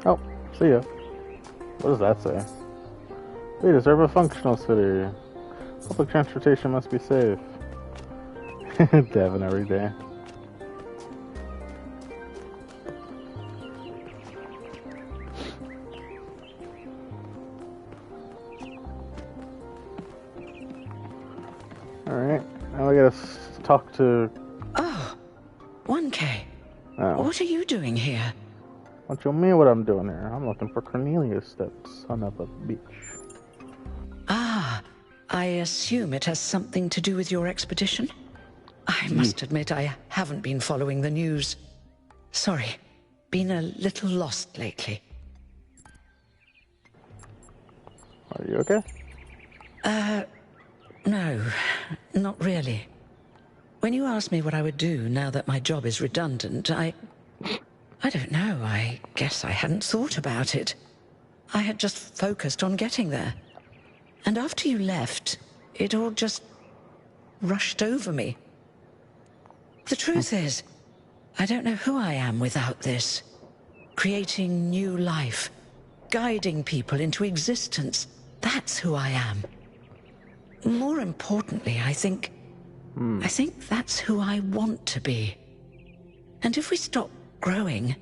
Oh, see ya. What does that say? We deserve a functional city. Public transportation must be safe. Devin every day. Alright, now we gotta talk to... Oh, 1K. Oh. What are you doing here? What you mean what I'm doing here? I'm looking for Cornelius, that son of a bitch. Ah, I assume it has something to do with your expedition? I must admit I haven't been following the news. Sorry, been a little lost lately. Are you okay? No, not really. When you asked me what I would do now that my job is redundant, I don't know, I guess I hadn't thought about it. I had just focused on getting there. And after you left, it all just rushed over me. The truth is, I don't know who I am without this. Creating new life, guiding people into existence, that's who I am. More importantly, I think that's who I want to be. And if we stop growing,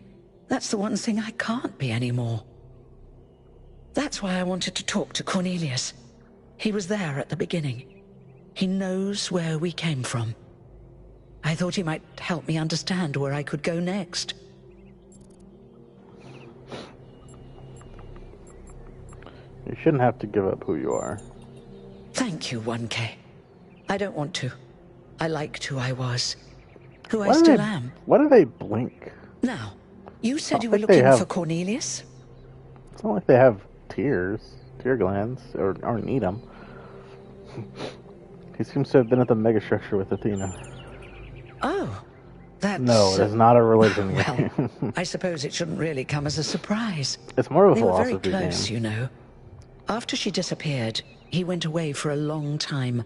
that's the one thing I can't be anymore. That's why I wanted to talk to Cornelius. He was there at the beginning. He knows where we came from. I thought he might help me understand where I could go next. You shouldn't have to give up who you are. Thank you, 1K. I don't want to. I liked who I was. Who I still am. Why do they blink? Now, you said you were looking for Cornelius? It's not like they have tear glands, or need them. He seems to have been at the megastructure with Athena. Oh, that's... No, it's not a religion well, game. I suppose it shouldn't really come as a surprise. It's more of a They were philosophy very close, game. you know. After she disappeared, he went away for a long time.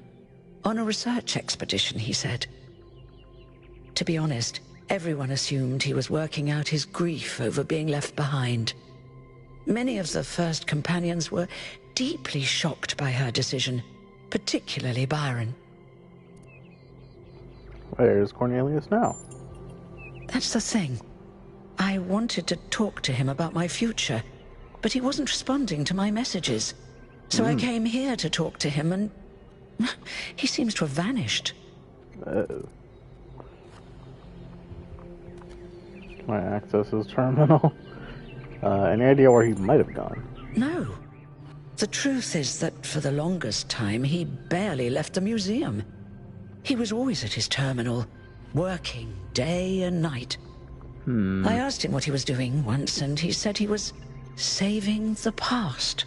On a research expedition, he said. To be honest, everyone assumed he was working out his grief over being left behind. Many of the first companions were deeply shocked by her decision, particularly Byron. Where is Cornelius now? That's the thing. I wanted to talk to him about my future, but he wasn't responding to my messages. So I came here to talk to him, and he seems to have vanished. Can I access his terminal? Any idea where he might have gone? No. The truth is that for the longest time, he barely left the museum. He was always at his terminal, working day and night. I asked him what he was doing once, and he said he was saving the past.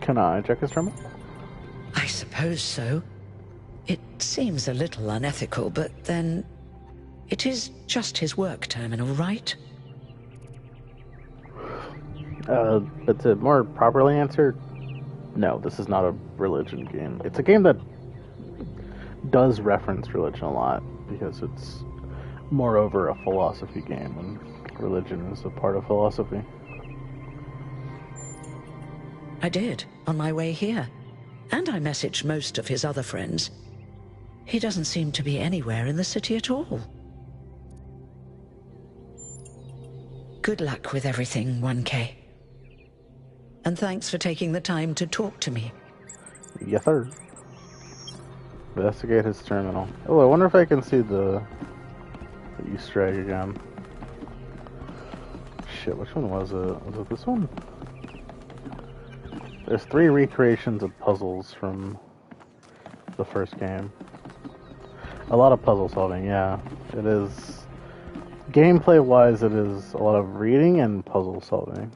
Can I check his terminal? I suppose so. It seems a little unethical, but then it is just his work terminal, right? But to more properly answer, no, this is not a religion game. It's a game that does reference religion a lot, because it's moreover a philosophy game, and religion is a part of philosophy. I did, on my way here. And I messaged most of his other friends. He doesn't seem to be anywhere in the city at all. Good luck with everything, 1K. And thanks for taking the time to talk to me. Yes, sir. Investigate his terminal. Oh, I wonder if I can see the Easter egg again. Shit, which one was it? Was it this one? There's 3 recreations of puzzles from the first game. A lot of puzzle solving, yeah. It is... Gameplay-wise, it is a lot of reading and puzzle solving.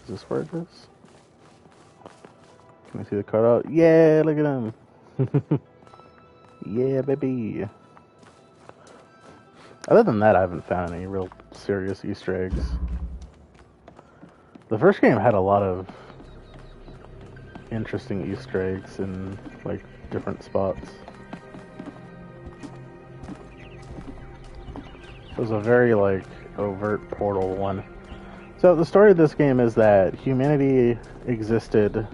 Is this where it is? Can I see the card out? Yeah, look at him! Yeah, baby! Other than that, I haven't found any real serious Easter eggs. The first game had a lot of interesting Easter eggs in, like, different spots. It was a very, like, overt Portal one. So the story of this game is that humanity existed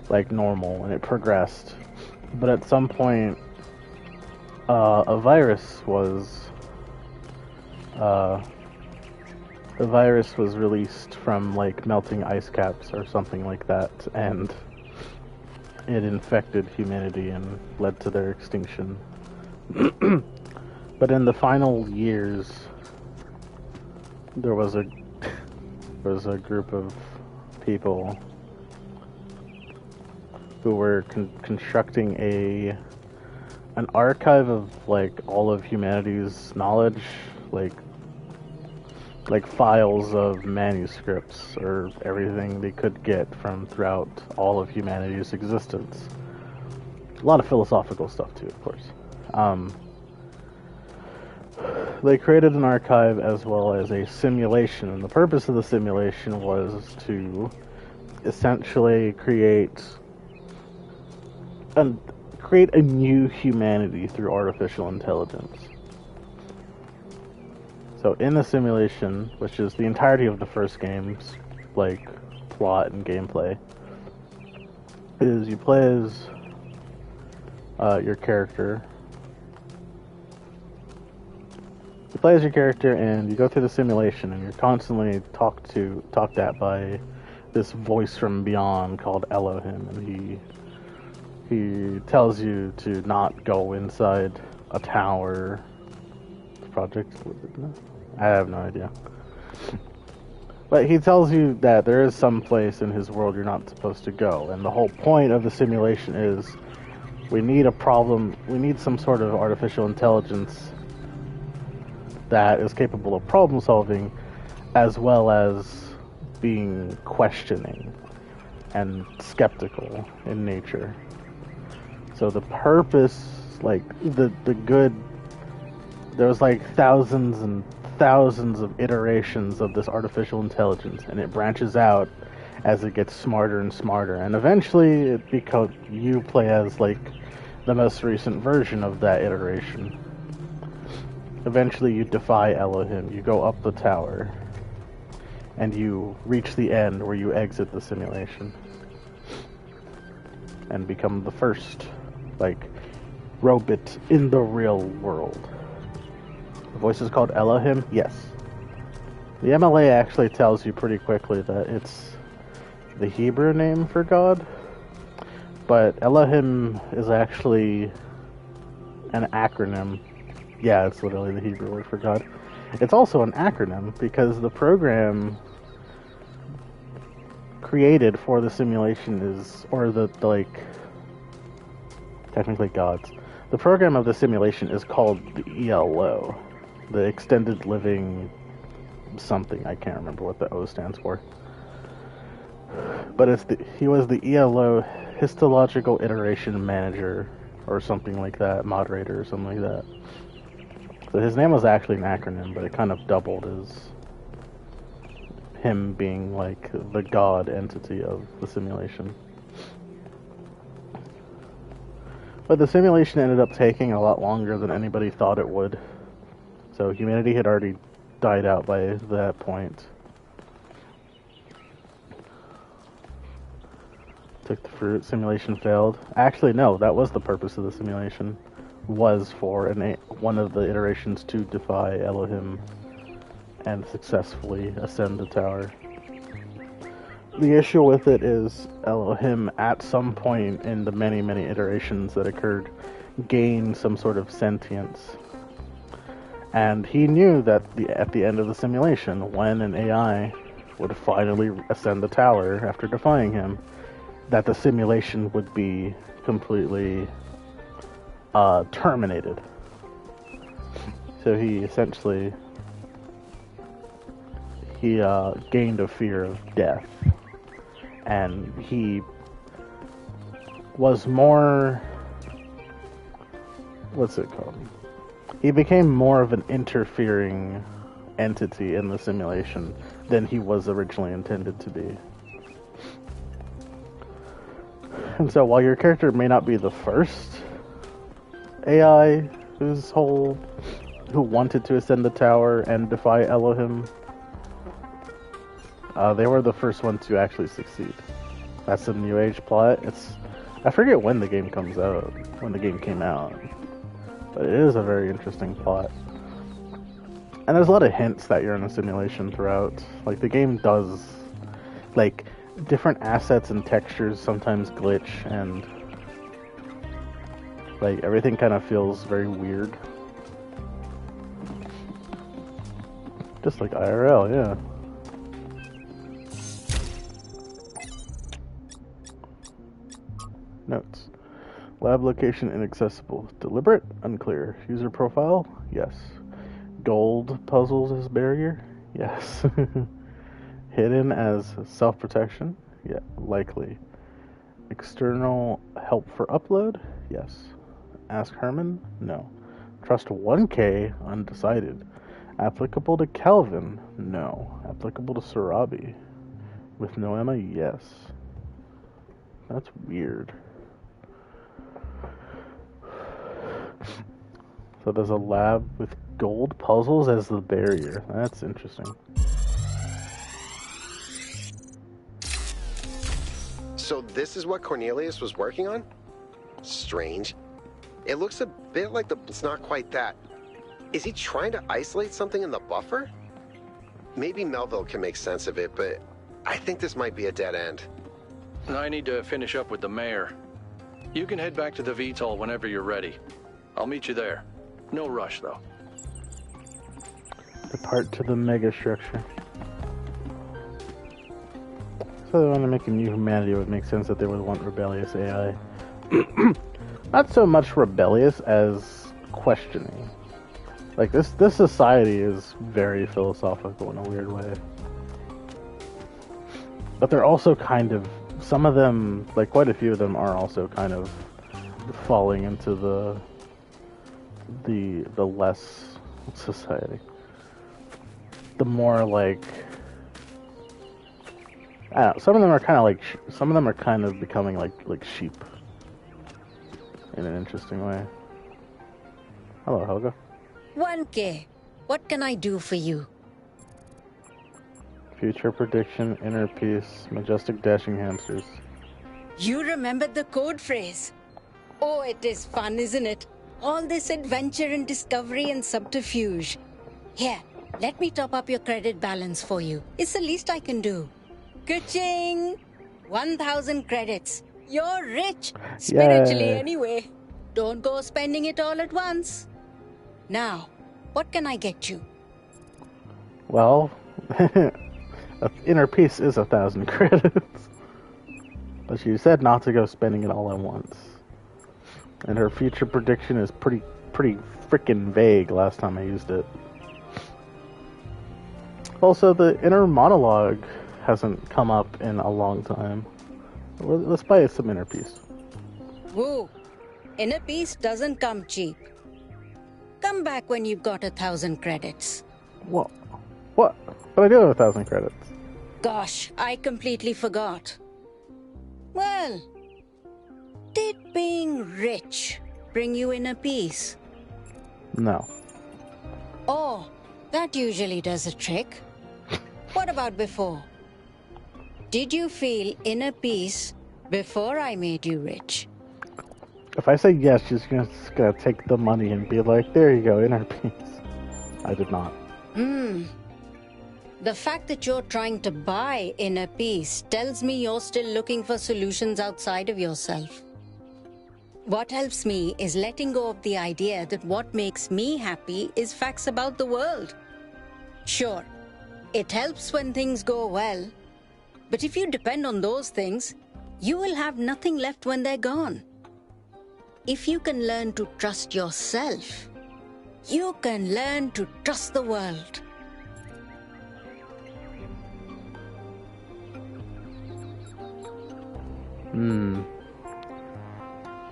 like normal and it progressed, but at some point a virus was released from like melting ice caps or something like that, and it infected humanity and led to their extinction. But in the final years, there was a group of people who were constructing an archive of like all of humanity's knowledge, like files of manuscripts or everything they could get from throughout all of humanity's existence. A lot of philosophical stuff too, of course. They created an archive as well as a simulation, and the purpose of the simulation was to essentially create a new humanity through artificial intelligence. So in the simulation, which is the entirety of the first game's like plot and gameplay, is you play as your character. You play as your character and you go through the simulation, and you're constantly talked at by this voice from beyond called Elohim, and he tells you to not go inside a tower. Project? I have no idea. But he tells you that there is some place in his world you're not supposed to go, and the whole point of the simulation is we need some sort of artificial intelligence that is capable of problem solving as well as being questioning and skeptical in nature. So the purpose, like the good, there was like thousands and thousands of iterations of this artificial intelligence, and it branches out as it gets smarter and smarter, and eventually you play as like the most recent version of that iteration. Eventually you defy Elohim, you go up the tower, and you reach the end where you exit the simulation and become the first like robot in the real world. The voice is called Elohim? Yes. The MLA actually tells you pretty quickly that it's the Hebrew name for God, but Elohim is actually an acronym. Yeah, it's literally the Hebrew word for God. It's also an acronym because the program created for the simulation is, or the like, technically gods. The program of the simulation is called the ELO, the Extended Living something. I can't remember what the O stands for. But he was the ELO Histological Iteration Manager, or something like that, moderator or something like that. So his name was actually an acronym, but it kind of doubled as him being like the god entity of the simulation. But the simulation ended up taking a lot longer than anybody thought it would. So humanity had already died out by that point. Took the fruit, simulation failed. Actually, no, that was the purpose of the simulation. Was for one of the iterations to defy Elohim and successfully ascend the tower. The issue with it is Elohim, at some point in the many, many iterations that occurred, gained some sort of sentience. And he knew that at the end of the simulation, when an AI would finally ascend the tower after defying him, that the simulation would be completely terminated. So he essentially gained a fear of death, and he was more, what's it called? He became more of an interfering entity in the simulation than he was originally intended to be. And so while your character may not be the first AI who wanted to ascend the tower and defy Elohim, they were the first one to actually succeed. That's a New Age plot. I forget when the game comes out, when the game came out, but it is a very interesting plot. And there's a lot of hints that you're in a simulation throughout. Like, the game does, like, different assets and textures sometimes glitch, and like everything kind of feels very weird. Just like IRL, yeah. Notes. Lab location inaccessible. Deliberate? Unclear. User profile? Yes. Gold puzzles as barrier? Yes. Hidden as self-protection? Yeah, likely. External help for upload? Yes. Ask Herman? No. Trust 1K? Undecided. Applicable to Calvin? No. Applicable to Sarabi? With no Emma? Yes. That's weird. So there's a lab with gold puzzles as the barrier. That's interesting. So this is what Cornelius was working on? Strange. It looks a bit like it's not quite that. Is he trying to isolate something in the buffer? Maybe Melville can make sense of it, but I think this might be a dead end. I need to finish up with the mayor. You can head back to the VTOL whenever you're ready. I'll meet you there. No rush, though. Depart to the megastructure. So they want to make a new humanity. It would make sense that they would want rebellious AI. Not so much rebellious as questioning. Like, this society is very philosophical in a weird way. But they're also kind of, some of them, like quite a few of them, are also kind of falling into the less society. The more like, I don't know, some of them are kind of like, some of them are kind of becoming like sheep in an interesting way. Hello, Helga. 1K, what can I do for you? Future prediction, inner peace, majestic dashing hamsters. You remembered the code phrase. Oh, it is fun, isn't it? All this adventure and discovery and subterfuge. Here, let me top up your credit balance for you. It's the least I can do. Ka-ching! 1,000 credits. You're rich. Spiritually, Yay. anyway. Don't go spending it all at once. Now, what can I get you? Well, An inner peace is 1,000 credits. But she said not to go spending it all at once. And her future prediction is pretty freaking vague last time I used it. Also, the inner monologue hasn't come up in a long time. Let's buy some inner peace. Woo! Inner peace doesn't come cheap. Come back when you've got 1,000 credits. What? What? But I do have 1,000 credits. Gosh, I completely forgot. Well, did being rich bring you inner peace? No. Oh, that usually does a trick. What about before? Did you feel inner peace before I made you rich? If I say yes, she's just gonna take the money and be like, there you go, inner peace. I did not. The fact that you're trying to buy inner peace tells me you're still looking for solutions outside of yourself. What helps me is letting go of the idea that what makes me happy is facts about the world. Sure, it helps when things go well, but if you depend on those things, you will have nothing left when they're gone. If you can learn to trust yourself, you can learn to trust the world.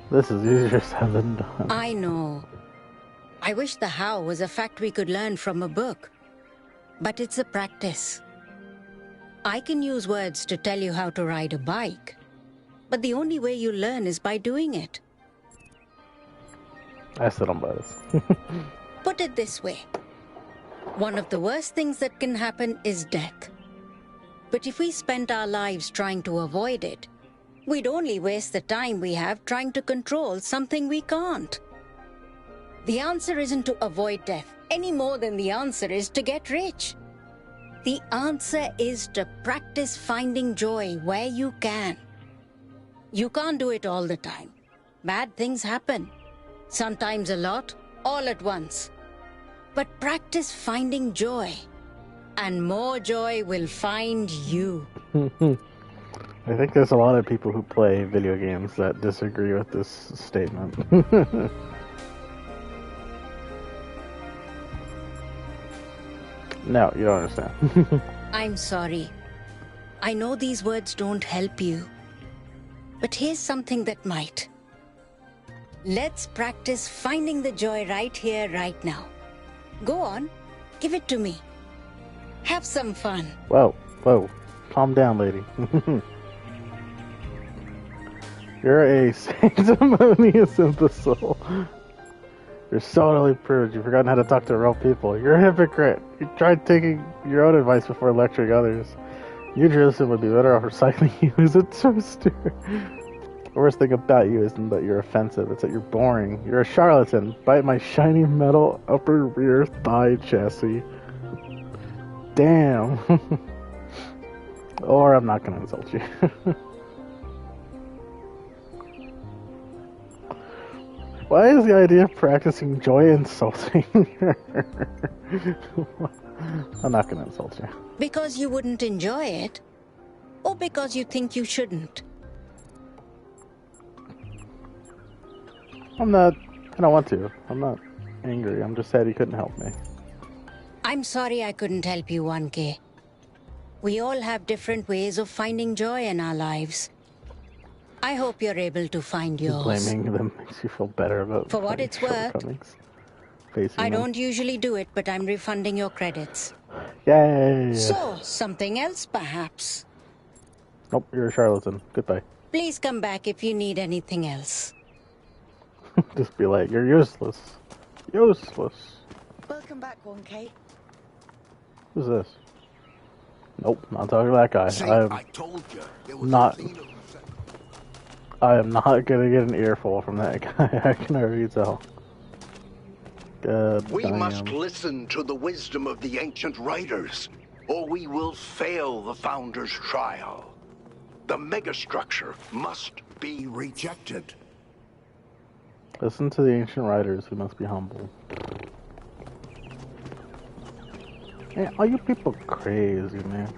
This is easier said than done. I know. I wish the how was a fact we could learn from a book. But it's a practice. I can use words to tell you how to ride a bike, but the only way you learn is by doing it. I still don't buy this. Put it this way. One of the worst things that can happen is death. But if we spent our lives trying to avoid it, we'd only waste the time we have trying to control something we can't. The answer isn't to avoid death any more than the answer is to get rich. The answer is to practice finding joy where you can. You can't do it all the time. Bad things happen. Sometimes a lot, all at once. But practice finding joy, and more joy will find you. I think there's a lot of people who play video games that disagree with this statement. No, you don't understand. I'm sorry. I know these words don't help you. But here's something that might. Let's practice finding the joy right here, right now. Go on, give it to me. Have some fun. Whoa, calm down, lady. You're a sanctimonious imbecile. You're so utterly prude. You've forgotten how to talk to real people. You're a hypocrite. You tried taking your own advice before lecturing others. You, Jerusalem, would be better off recycling you as a toaster. The worst thing about you isn't that you're offensive, it's that you're boring. You're a charlatan. Bite my shiny metal upper rear thigh chassis. Damn. Or I'm not gonna insult you. Why is the idea of practicing joy insulting her? I'm not gonna insult you. Because you wouldn't enjoy it? Or because you think you shouldn't? I don't want to. I'm not angry. I'm just sad he couldn't help me. I'm sorry I couldn't help you, 1K. We all have different ways of finding joy in our lives. I hope you're able to find yours. Blaming them makes you feel better about For what it's worth, I don't usually do it, but I'm refunding your credits. Yay! So, something else perhaps? Nope, you're a charlatan. Goodbye. Please come back if you need anything else. Just be like, you're useless. Useless. Welcome back, 1K. Who's this? Nope, not talking to that guy. I told you. There was not. I am not gonna get an earful from that guy. I can already tell. We must listen to the wisdom of the ancient writers, or we will fail the Founder's trial. The megastructure must be rejected. Listen to the ancient writers who must be humble. Man, all you people crazy, man.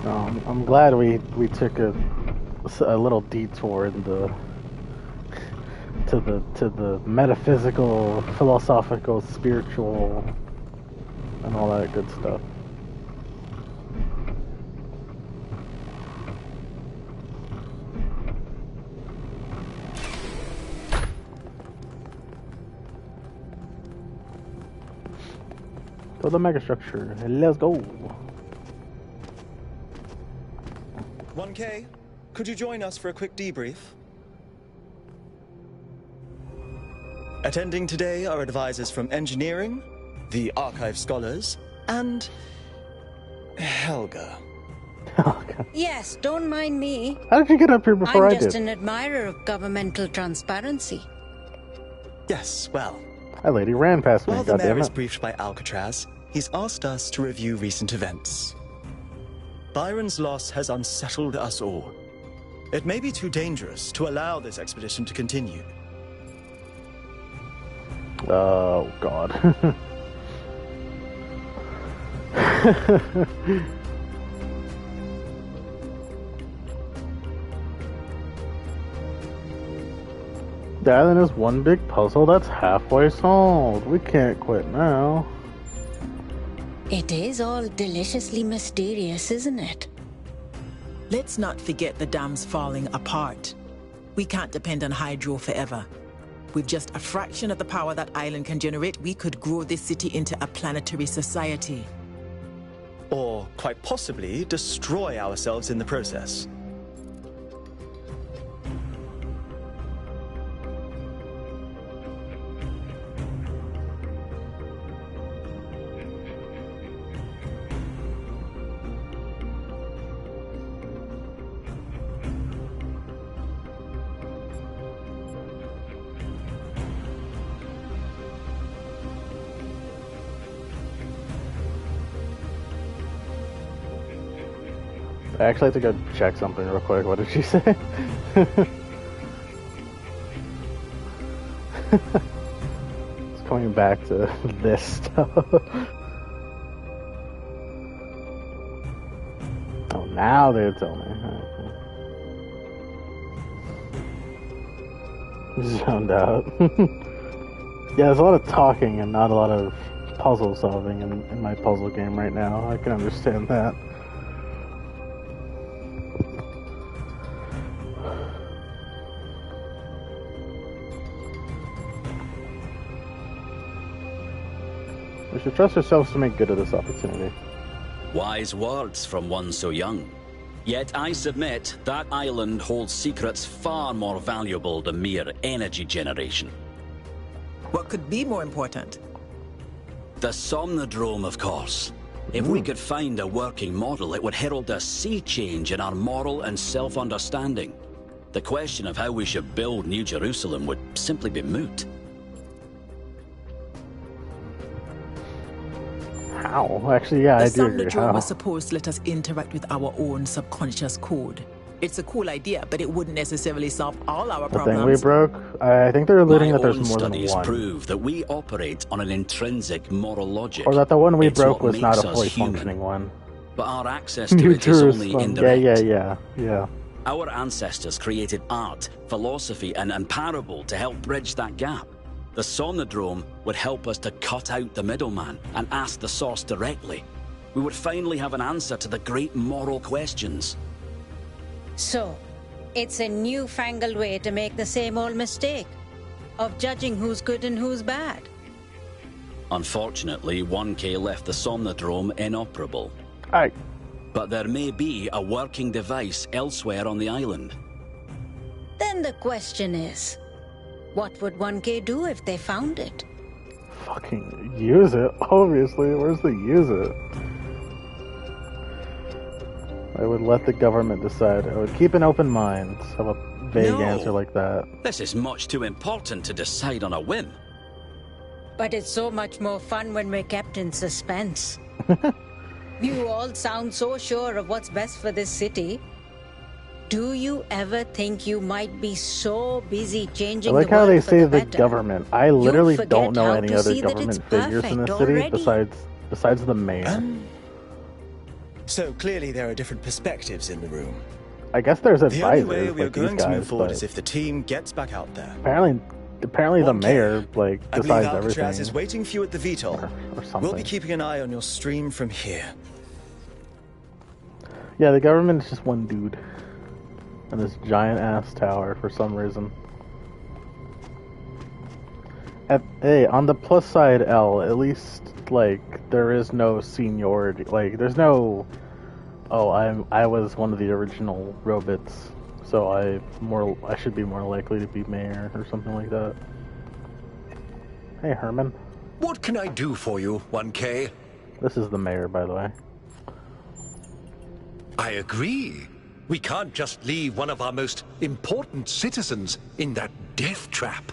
I'm glad we took a little detour in to the metaphysical, philosophical, spiritual, and all that good stuff. To the megastructure. Let's go. 1K, could you join us for a quick debrief? Attending today are advisors from engineering, the archive scholars, and Helga. Yes, don't mind me. How did you get up here before I I'm just did? an admirer of governmental transparency. Yes, well. That lady ran past me, While the mayor goddammit. is briefed by Alcatraz, he's asked us to review recent events. Byron's loss has unsettled us all. It may be too dangerous to allow this expedition to continue. Oh, God. The island is one big puzzle that's halfway solved. We can't quit now. It is all deliciously mysterious, isn't it? Let's not forget the dam's falling apart. We can't depend on hydro forever. With just a fraction of the power that island can generate, we could grow this city into a planetary society. Or, quite possibly, destroy ourselves in the process. I actually have to go check something real quick. What did she say? It's coming back to this stuff. Oh, now they tell me. Zoned out. Yeah, there's a lot of talking and not a lot of puzzle solving in my puzzle game right now. I can understand that. We should trust ourselves to make good of this opportunity. Wise words from one so young. Yet I submit that island holds secrets far more valuable than mere energy generation. What could be more important? The Somnodrome, of course. If we could find a working model, it would herald a sea change in our moral and self-understanding. The question of how we should build New Jerusalem would simply be moot. How? Actually, yeah, I do agree. The How? Somnodrome was supposed to let us interact with our own subconscious code. It's a cool idea, but it wouldn't necessarily solve all our The problems. thing we broke? I think they're alluding that there's more than studies one. prove that we operate on an intrinsic moral logic. Or that the one we It's broke what was not makes a us fully human. functioning one. But our access to New it is only Jerusalem. indirect. Yeah. Our ancestors created art, philosophy, and parable to help bridge that gap. The Somnodrome would help us to cut out the middleman and ask the source directly. We would finally have an answer to the great moral questions. So, it's a newfangled way to make the same old mistake of judging who's good and who's bad. Unfortunately, 1K left the Somnodrome inoperable. Aye. But there may be a working device elsewhere on the island. Then the question is, what would 1K do if they found it? Fucking use it, obviously. Where's the use it? I would let the government decide. I would keep an open mind. Have a vague No. answer like that. This is much too important to decide on a whim. But it's so much more fun when we're kept in suspense. You all sound so sure of what's best for this city. Do you ever think you might be so busy I changing like the how world they for say the the better? government. I literally forget don't know how any to other see that it's government figures in the perfect city already. besides the mayor. So clearly there are different perspectives in the room. I guess there's The only advisors way we are like these going to move guys, forward but is if the team gets back out there. apparently the mayor like I believe decides Alcatraz everything is waiting for you at the VTOL. or something. We'll be keeping an eye on your stream from here. Yeah, the government is just one dude and this giant ass tower for some reason. Hey, on the plus side, L, at least like there is no seniority. Like there's no, oh, I was one of the original robots, so I should be more likely to be mayor or something like that. Hey, Herman. What can I do for you, 1K? This is the mayor, by the way. I agree. We can't just leave one of our most important citizens in that death trap.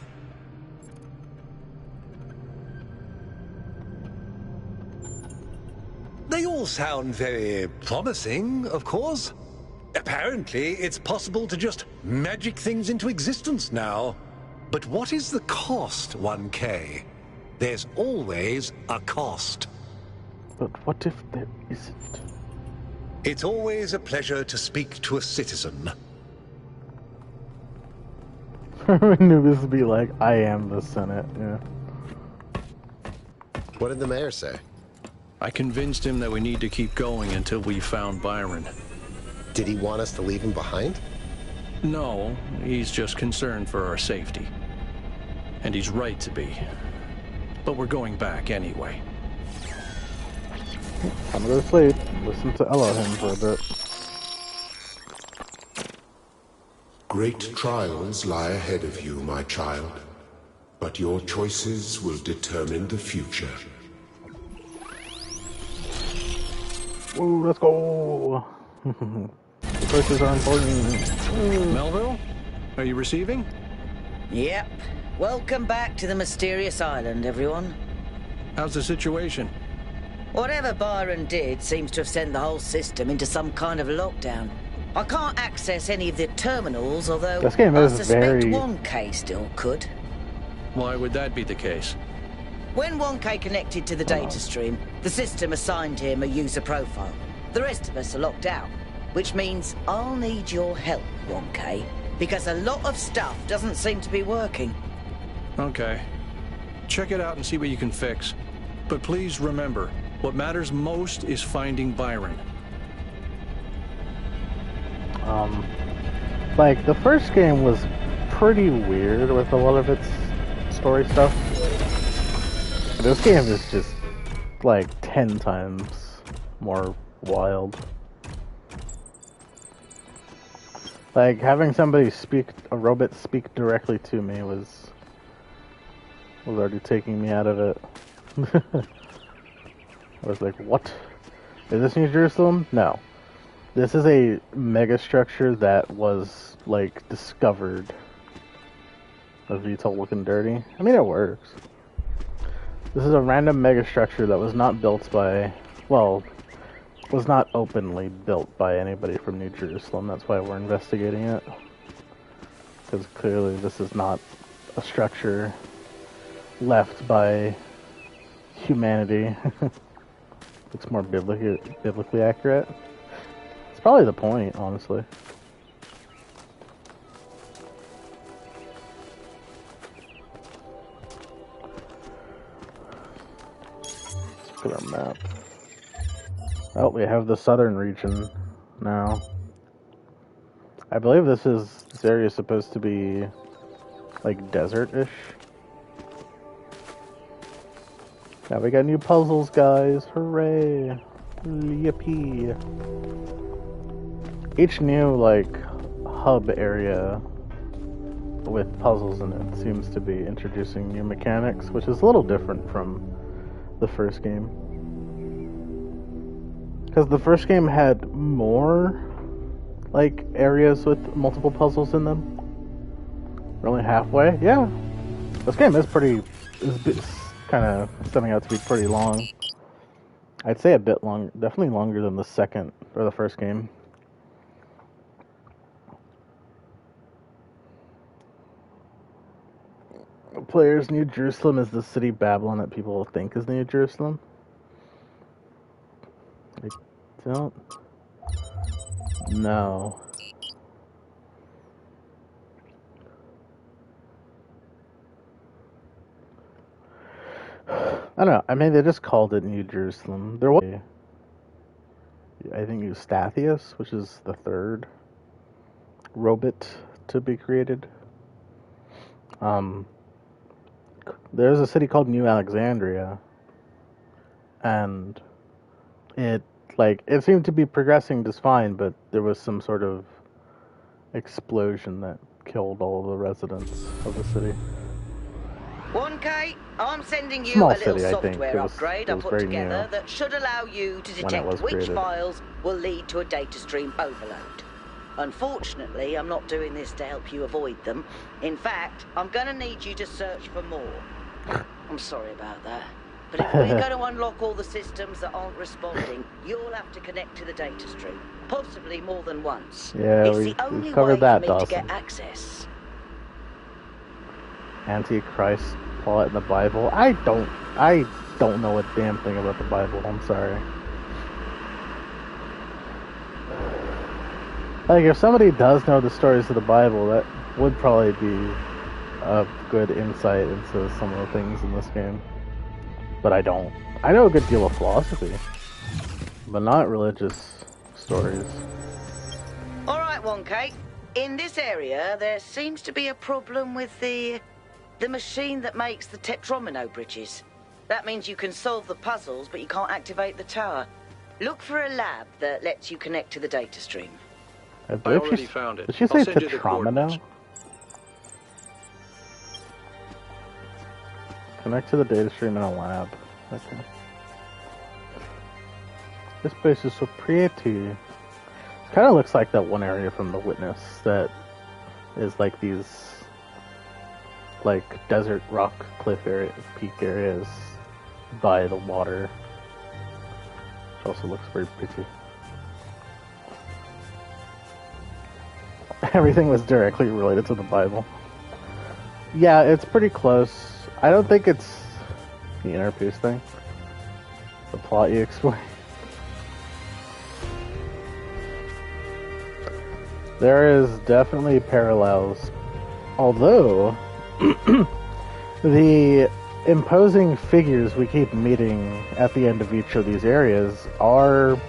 They all sound very promising, of course. Apparently, it's possible to just magic things into existence now. But what is the cost, 1K? There's always a cost. But what if there isn't? It's always a pleasure to speak to a citizen. I knew this would be like, I am the Senate, yeah. What did the mayor say? I convinced him that we need to keep going until we found Byron. Did he want us to leave him behind? No, he's just concerned for our safety. And he's right to be. But we're going back anyway. I'm gonna sleep. Listen to Elohim for a bit. Great trials lie ahead of you, my child. But your choices will determine the future. Woo, let's go! The choices are important. Melville? Are you receiving? Yep. Welcome back to the mysterious island, everyone. How's the situation? Whatever Byron did seems to have sent the whole system into some kind of lockdown. I can't access any of the terminals, although This game I is suspect very... 1K still could. Why would that be the case? When 1K connected to the data stream, the system assigned him a user profile. The rest of us are locked out, which means I'll need your help, 1K, because a lot of stuff doesn't seem to be working. Okay. Check it out and see what you can fix. But please remember, what matters most is finding Byron. Like, the first game was pretty weird with a lot of its story stuff. This game is just, like, 10 times more wild. Like, having somebody a robot speak directly to me was already taking me out of it. I was like, what? Is this New Jerusalem? No. This is a megastructure that was, like, discovered. The VTOL looking dirty. I mean, it works. This is a random megastructure that was not built by, well, was not openly built by anybody from New Jerusalem. That's why we're investigating it. Because clearly this is not a structure left by humanity. Looks more biblically accurate. It's probably the point, honestly. Let's look at our map. Oh, we have the southern region now. I believe this area is supposed to be like desert-ish. Now we got new puzzles, guys. Hooray! Yippee! Each new, like, hub area with puzzles in it seems to be introducing new mechanics, which is a little different from the first game. Because the first game had more, like, areas with multiple puzzles in them. We're only halfway? Yeah. This game is kind of setting out to be pretty long. I'd say a bit long, definitely longer than the second, or the first game. Players, New Jerusalem is the city Babylon that people think is New Jerusalem. Like, don't know. I don't know. I mean, they just called it New Jerusalem. There was, I think, Eustathius, which is the third robot to be created. There's a city called New Alexandria, and it seemed to be progressing just fine, but there was some sort of explosion that killed all the residents of the city. 1K, I'm sending you Small a little city, I think. software It was upgrade I put very together new that should allow you to when it detect was which created. files will lead to a data stream overload. Unfortunately, I'm not doing this to help you avoid them. In fact, I'm going to need you to search for more. I'm sorry about that. But if we're going to unlock all the systems that aren't responding, you'll have to connect to the data stream. Possibly more than once. Yeah, it's we the only covered way that, for me to Dawson. get access. Antichrist plot in the Bible. I don't know a damn thing about the Bible. I'm sorry. Like, if somebody does know the stories of the Bible, that would probably be a good insight into some of the things in this game. But I don't. I know a good deal of philosophy, but not religious stories. Alright, 1K. In this area, there seems to be a problem with the machine that makes the Tetromino bridges. That means you can solve the puzzles, but you can't activate the tower. Look for a lab that lets you connect to the data stream. I already found it. Did she say Tetromino? Connect to the data stream in a lab. Okay. This place is so pretty. It kind of looks like that one area from The Witness that is like these desert rock cliff area, peak areas by the water. Which also looks very pretty. Everything was directly related to the Bible. Yeah, it's pretty close. I don't think it's the inner peace thing. The plot you explain. There is definitely parallels. Although, the imposing figures we keep meeting at the end of each of these areas are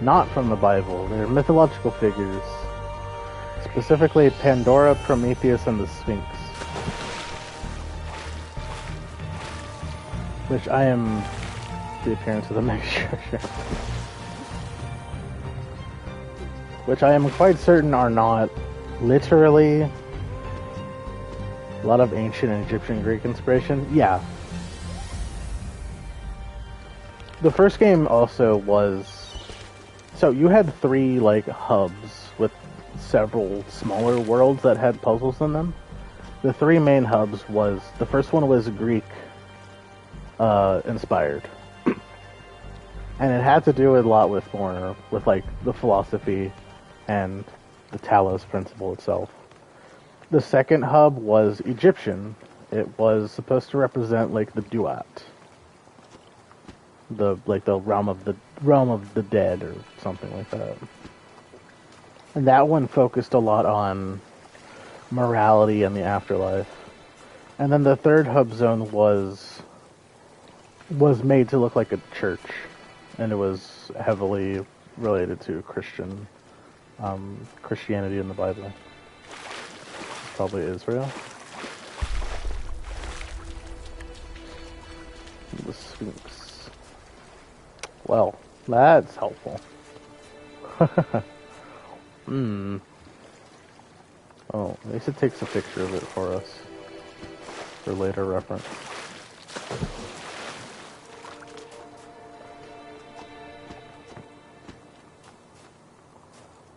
not from the Bible. They're mythological figures. Specifically Pandora, Prometheus, and the Sphinx. Which I am the appearance of the mixture. Which I am quite certain are not literally a lot of ancient Egyptian Greek inspiration. Yeah. The first game also was... So you had 3 hubs with several smaller worlds that had puzzles in them. The 3 main hubs was... The first one was Greek inspired. And it had to do a lot with the philosophy and the Talos principle itself. The second hub was Egyptian. It was supposed to represent the Duat, the realm of the dead or something like that. And that one focused a lot on morality and the afterlife. And then the third hub zone was made to look like a church, and it was heavily related to Christianity in the Bible. Probably Israel. The Sphinx. Well, that's helpful. Oh, at least it takes a picture of it for us for later reference.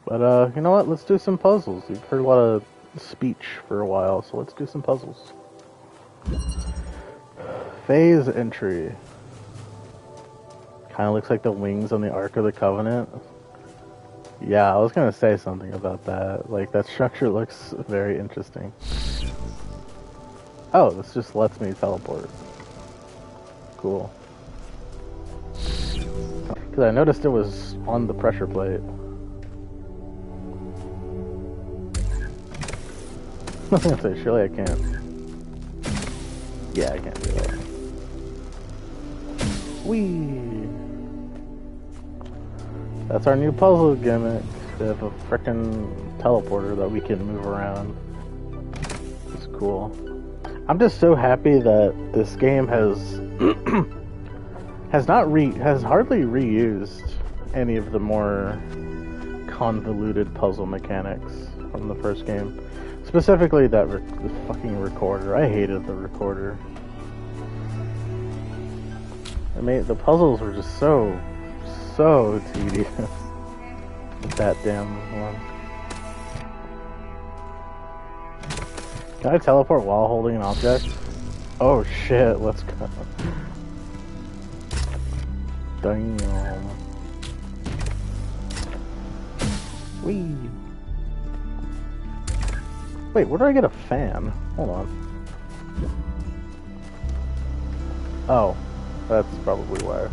But, you know what? Let's do some puzzles. We've heard a lot of speech for a while, so let's do some puzzles. Phase entry. Kind of looks like the wings on the Ark of the Covenant. Yeah, I was gonna say something about that. That structure looks very interesting. Oh, this just lets me teleport. Cool. Because I noticed it was on the pressure plate. I was gonna say, surely I can't. Yeah, I can't do that. Whee! That's our new puzzle gimmick. We have a frickin' teleporter that we can move around. It's cool. I'm just so happy that this game has has hardly reused any of the more convoluted puzzle mechanics from the first game. Specifically the fucking recorder. I hated the recorder. The puzzles were just so tedious with that damn one. Can I teleport while holding an object? Oh shit, let's go. Damn. Whee. Wait, where do I get a fan? Hold on. Oh, that's probably why.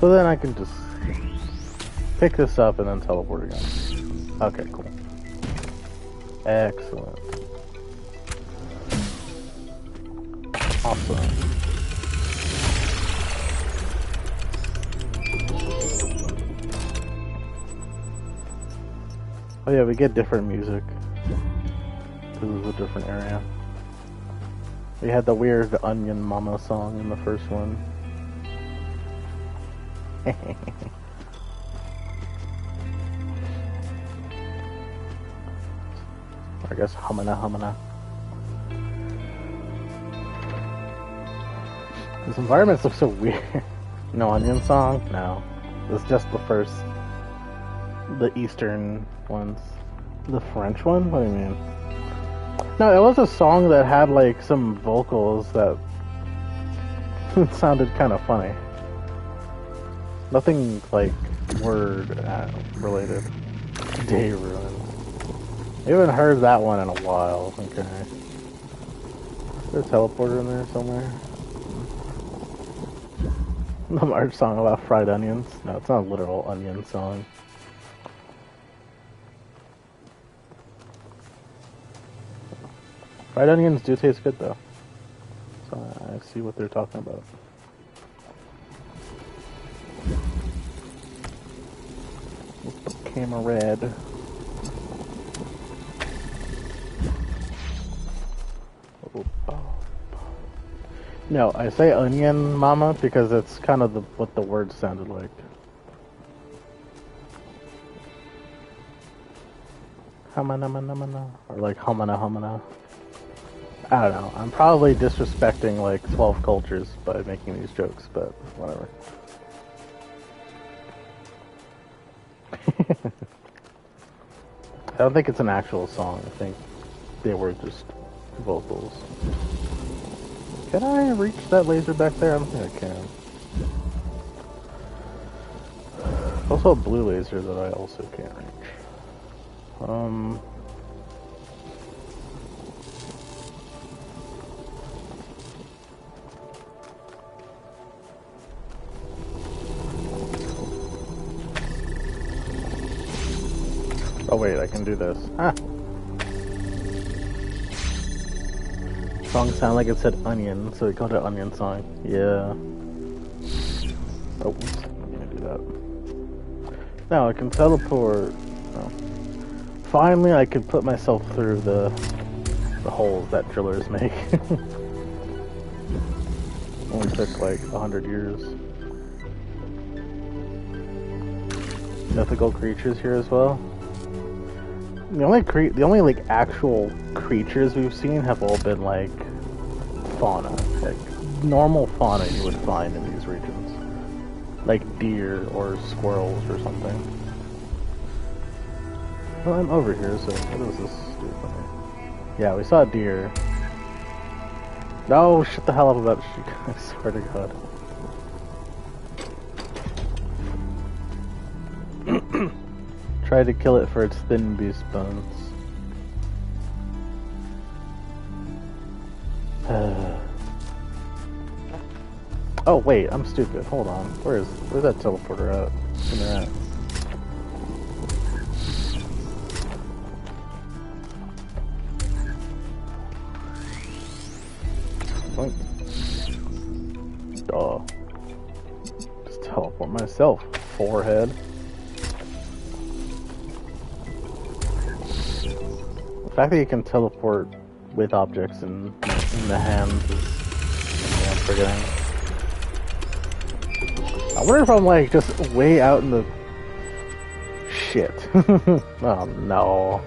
So then I can just pick this up and then teleport again. Okay, cool. Excellent. Awesome. Oh yeah, we get different music. This is a different area. We had the weird Onion Mama song in the first one. I guess humana. This environment looks so weird. No Onion song? No. It's just the Eastern ones. The French one? What do you mean? No, it was a song that had like some vocals that sounded kind of funny. Nothing like word related. Day Ruin. I haven't heard that one in a while. Okay. Is there a teleporter in there somewhere? The March song about fried onions? No, it's not a literal onion song. Fried onions do taste good though. So I see what they're talking about. With the camera red. No, I say onion mama because it's kind of what the word sounded like. Hamana, or like humana. I don't know. I'm probably disrespecting like 12 cultures by making these jokes, but whatever. I don't think it's an actual song. I think they were just vocals. Can I reach that laser back there? I don't think I can. Also a blue laser that I also can't reach. Oh wait, I can do this. Ah! Song sounded like it said onion, so we called it onion song. Yeah. Oh, oops. I'm gonna do that. Now I can teleport. Oh. Finally, I can put myself through the holes that drillers make. Only took like 100 years. Mythical creatures here as well. The only like actual creatures we've seen have all been like fauna, like normal fauna you would find in these regions, like deer or squirrels or something. Well, I'm over here, so what does this do for me? Yeah, we saw deer. No, shut the hell up about sheep. I swear to God. Try to kill it for its thin beast bones. Oh wait, I'm stupid. Hold on. Where's that teleporter at? Give me that. Duh. Just teleport myself, forehead. The fact that you can teleport with objects in the hands is something I'm forgetting. I wonder if I'm like just way out in the shit. Oh no.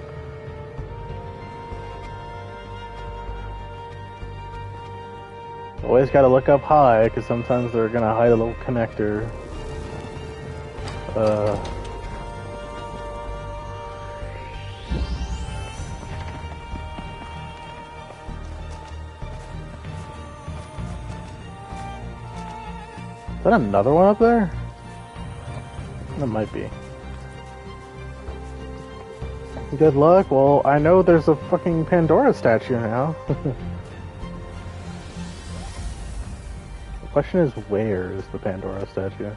Always gotta look up high, because sometimes they're gonna hide a little connector. Is that another one up there? That might be. Good luck. Well, I know there's a fucking Pandora statue now. The question is, where is the Pandora statue?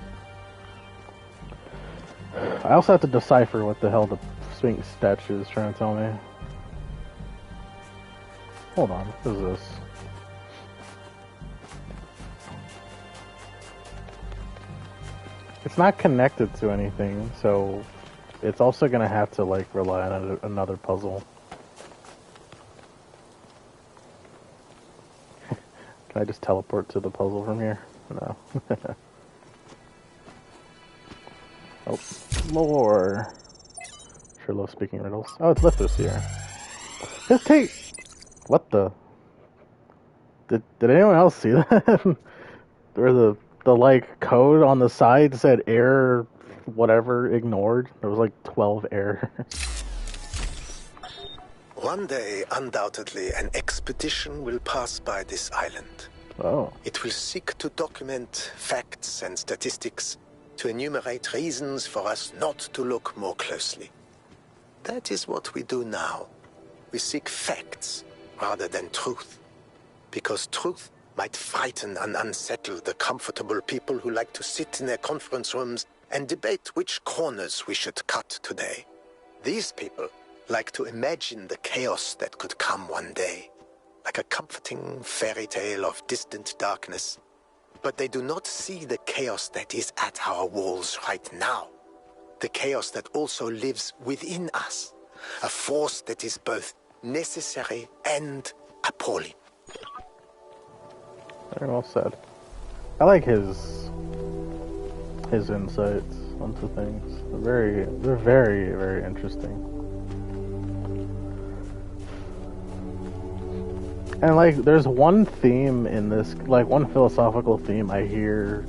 I also have to decipher what the hell the Sphinx statue is trying to tell me. Hold on, what is this? It's not connected to anything, so it's also gonna have to like rely on another puzzle. Can I just teleport to the puzzle from here? No. Oh, lore. Sure love speaking riddles. Oh, it's Lithos here. Just take... What the... Did anyone else see that? Where the like code on the side said error whatever ignored? There was like 12 errors. One day, undoubtedly, an expedition will pass by this island. Oh. It will seek to document facts and statistics, to enumerate reasons for us not to look more closely. That is what we do now. We seek facts rather than truth. Because truth might frighten and unsettle the comfortable people who like to sit in their conference rooms and debate which corners we should cut today. These people like to imagine the chaos that could come one day, like a comforting fairy tale of distant darkness. But they do not see the chaos that is at our walls right now. The chaos that also lives within us. A force that is both necessary and appalling. Very well said. I like his insights onto things. They're very, very interesting. And like, there's one theme in this, like one philosophical theme I hear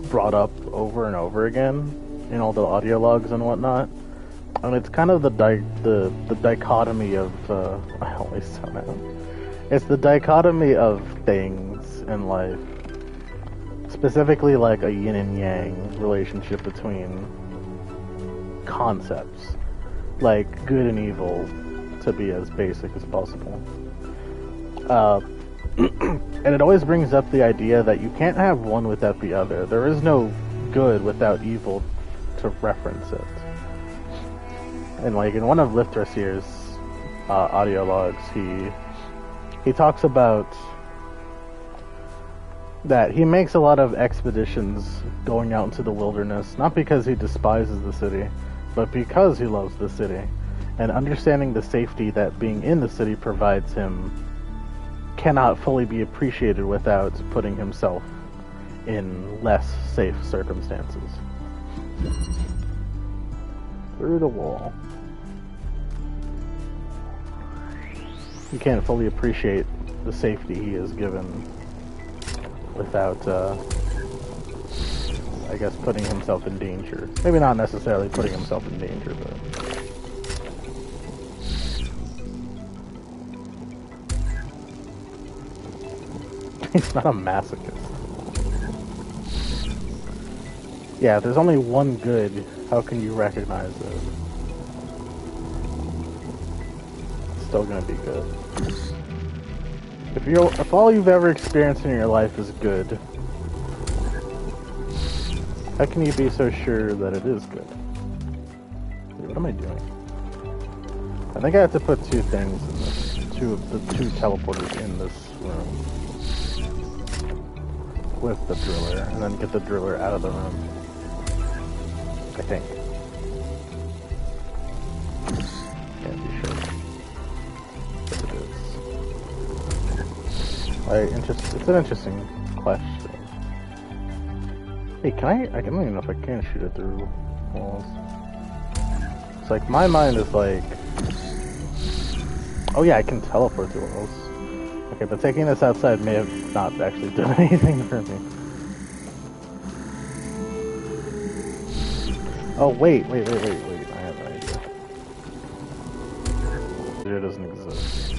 brought up over and over again in all the audio logs and whatnot. And it's kind of the dichotomy of, I always sound out. It's the dichotomy of things in life. Specifically like a yin and yang relationship between concepts. Like good and evil, to be as basic as possible. And it always brings up the idea that you can't have one without the other. There is no good without evil to reference it. And like in one of Lithdrasir's audio logs, he talks about that he makes a lot of expeditions going out into the wilderness, not because he despises the city, but because he loves the city. And understanding the safety that being in the city provides him cannot fully be appreciated without putting himself in less safe circumstances. Through the wall. He can't fully appreciate the safety he is given without, I guess, putting himself in danger. Maybe not necessarily putting himself in danger, but... He's not a masochist. Yeah, if there's only one good, how can you recognize it? It's still gonna be good. If all you've ever experienced in your life is good, How can you be so sure that it is good? Wait, what am I doing? I think I have to put two things in this. Two teleporters in this room. With the driller, and then get the driller out of the room. I think. Can't be sure. But it is. It's an interesting question. Hey, can I don't even know if I can shoot it through walls. It's like, my mind is like, oh yeah, I can teleport through walls. Okay, but taking this outside may have not actually done anything for me. Oh, wait. I have an idea. It doesn't exist.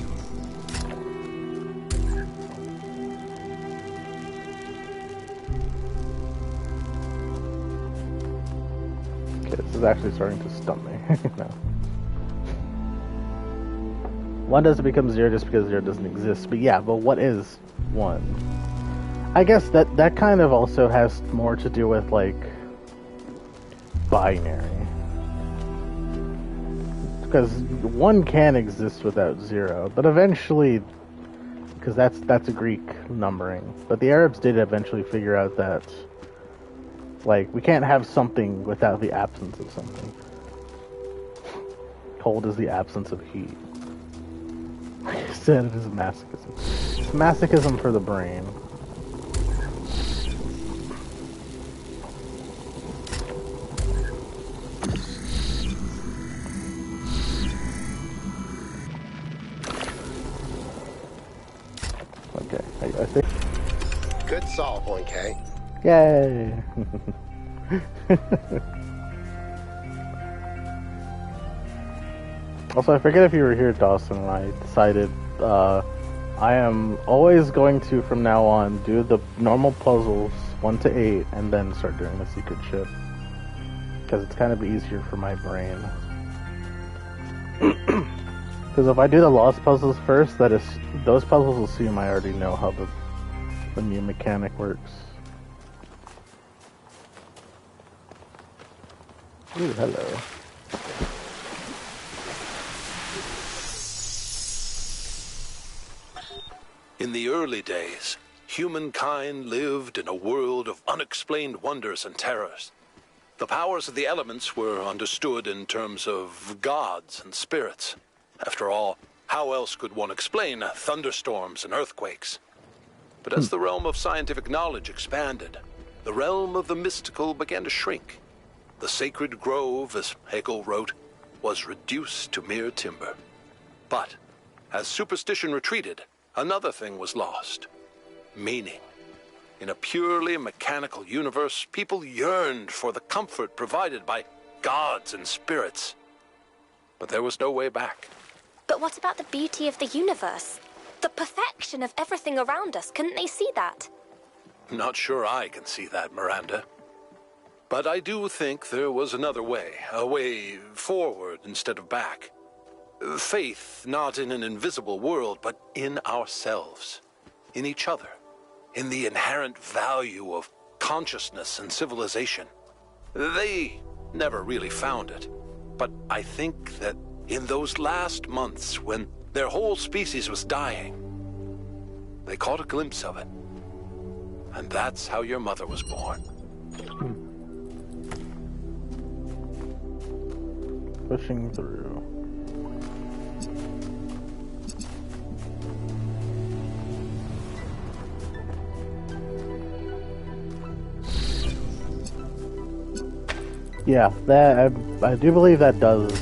Okay, this is actually starting to stun me. No. 1 doesn't become 0 just because 0 doesn't exist. But yeah, but what is 1? I guess that kind of also has more to do with, like, binary. Because 1 can exist without 0, but eventually, because that's a Greek numbering. But the Arabs did eventually figure out that, like, we can't have something without the absence of something. Cold is the absence of heat. I said it is masochism. It's masochism for the brain. Okay, I think. Good solve, 1K. Yay! Also, I forget if you were here, Dawson, when I decided I am always going to, from now on, do the normal puzzles 1 to 8, and then start doing the secret ship. Because it's kind of easier for my brain. Because if I do the lost puzzles first, those puzzles will assume I already know how the new mechanic works. Ooh, hello. In the early days, humankind lived in a world of unexplained wonders and terrors. The powers of the elements were understood in terms of gods and spirits. After all, how else could one explain thunderstorms and earthquakes? But as the realm of scientific knowledge expanded, the realm of the mystical began to shrink. The sacred grove, as Hegel wrote, was reduced to mere timber. But as superstition retreated, another thing was lost: meaning. In a purely mechanical universe, people yearned for the comfort provided by gods and spirits. But there was no way back. But what about the beauty of the universe? The perfection of everything around us. Couldn't they see that? Not sure I can see that, Miranda. But I do think there was another way, a way forward instead of back. Faith not in an invisible world, but in ourselves, in each other, in the inherent value of consciousness and civilization. They never really found it, but I think that in those last months when their whole species was dying, they caught a glimpse of it. And that's how your mother was born. Pushing through. Yeah, that I do believe that does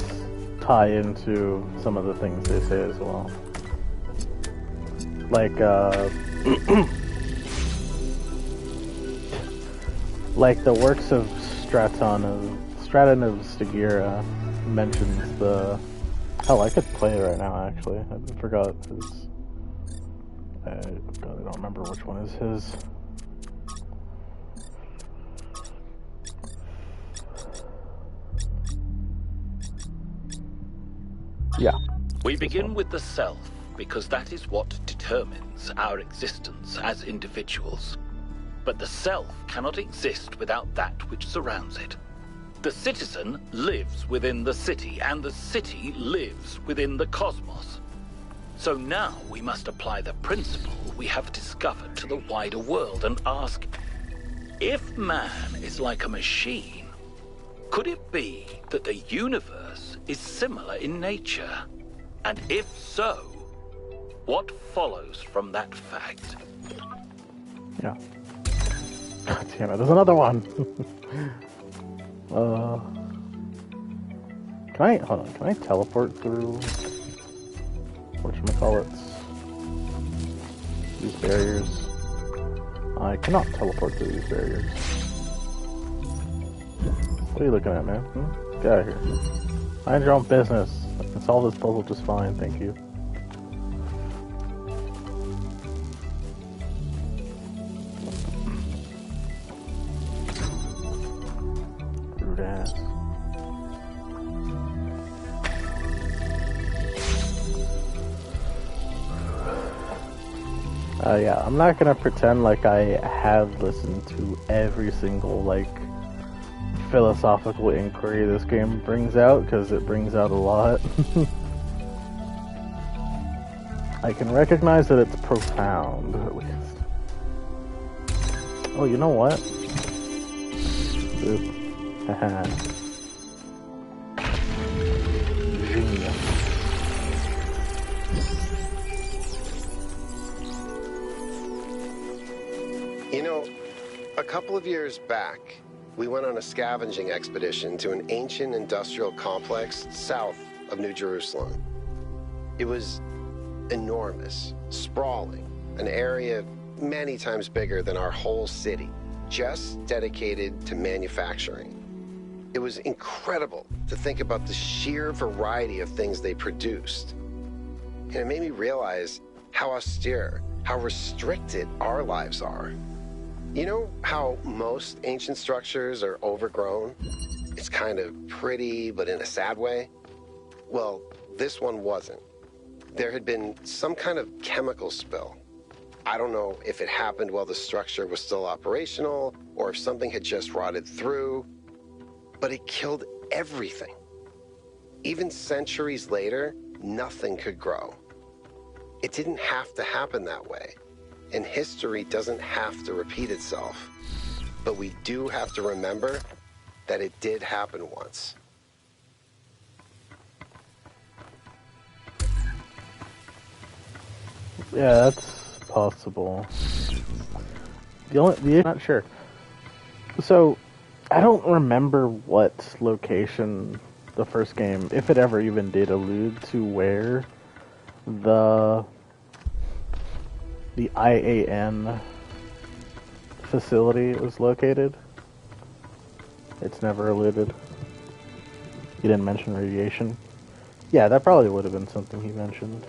tie into some of the things they say as well. Like, like the works of Straton of Stagira mentions the... Hell, I could play it right now, actually. I forgot his... I don't remember which one is his. Yeah. We begin with the self, because that is what determines our existence as individuals. But the self cannot exist without that which surrounds it. The citizen lives within the city, and the city lives within the cosmos. So now we must apply the principle we have discovered to the wider world and ask, if man is like a machine, could it be that the universe is similar in nature? And if so, what follows from that fact? Yeah. God damn it, there's another one! Can I teleport through whatchamacallits? These barriers? I cannot teleport through these barriers. What are you looking at, man? Get out of here. Mind your own business. I can solve this puzzle just fine, thank you. Rude ass. Yeah, I'm not gonna pretend like I have listened to every single, like, philosophical inquiry this game brings out, because it brings out a lot. I can recognize that it's profound, at least. Oh, you know what? Oop. Haha. Genius. You know, a couple of years back, we went on a scavenging expedition to an ancient industrial complex south of New Jerusalem. It was enormous, sprawling, an area many times bigger than our whole city, just dedicated to manufacturing. It was incredible to think about the sheer variety of things they produced. And it made me realize how austere, how restricted our lives are. You know how most ancient structures are overgrown? It's kind of pretty, but in a sad way. Well, this one wasn't. There had been some kind of chemical spill. I don't know if it happened while the structure was still operational, or if something had just rotted through, but it killed everything. Even centuries later, nothing could grow. It didn't have to happen that way. And history doesn't have to repeat itself. But we do have to remember that it did happen once. Yeah, that's possible. I'm not sure. So, I don't remember what location the first game, if it ever even did allude to where the IAN facility was located. It's never alluded. He didn't mention radiation. Yeah, that probably would have been something he mentioned.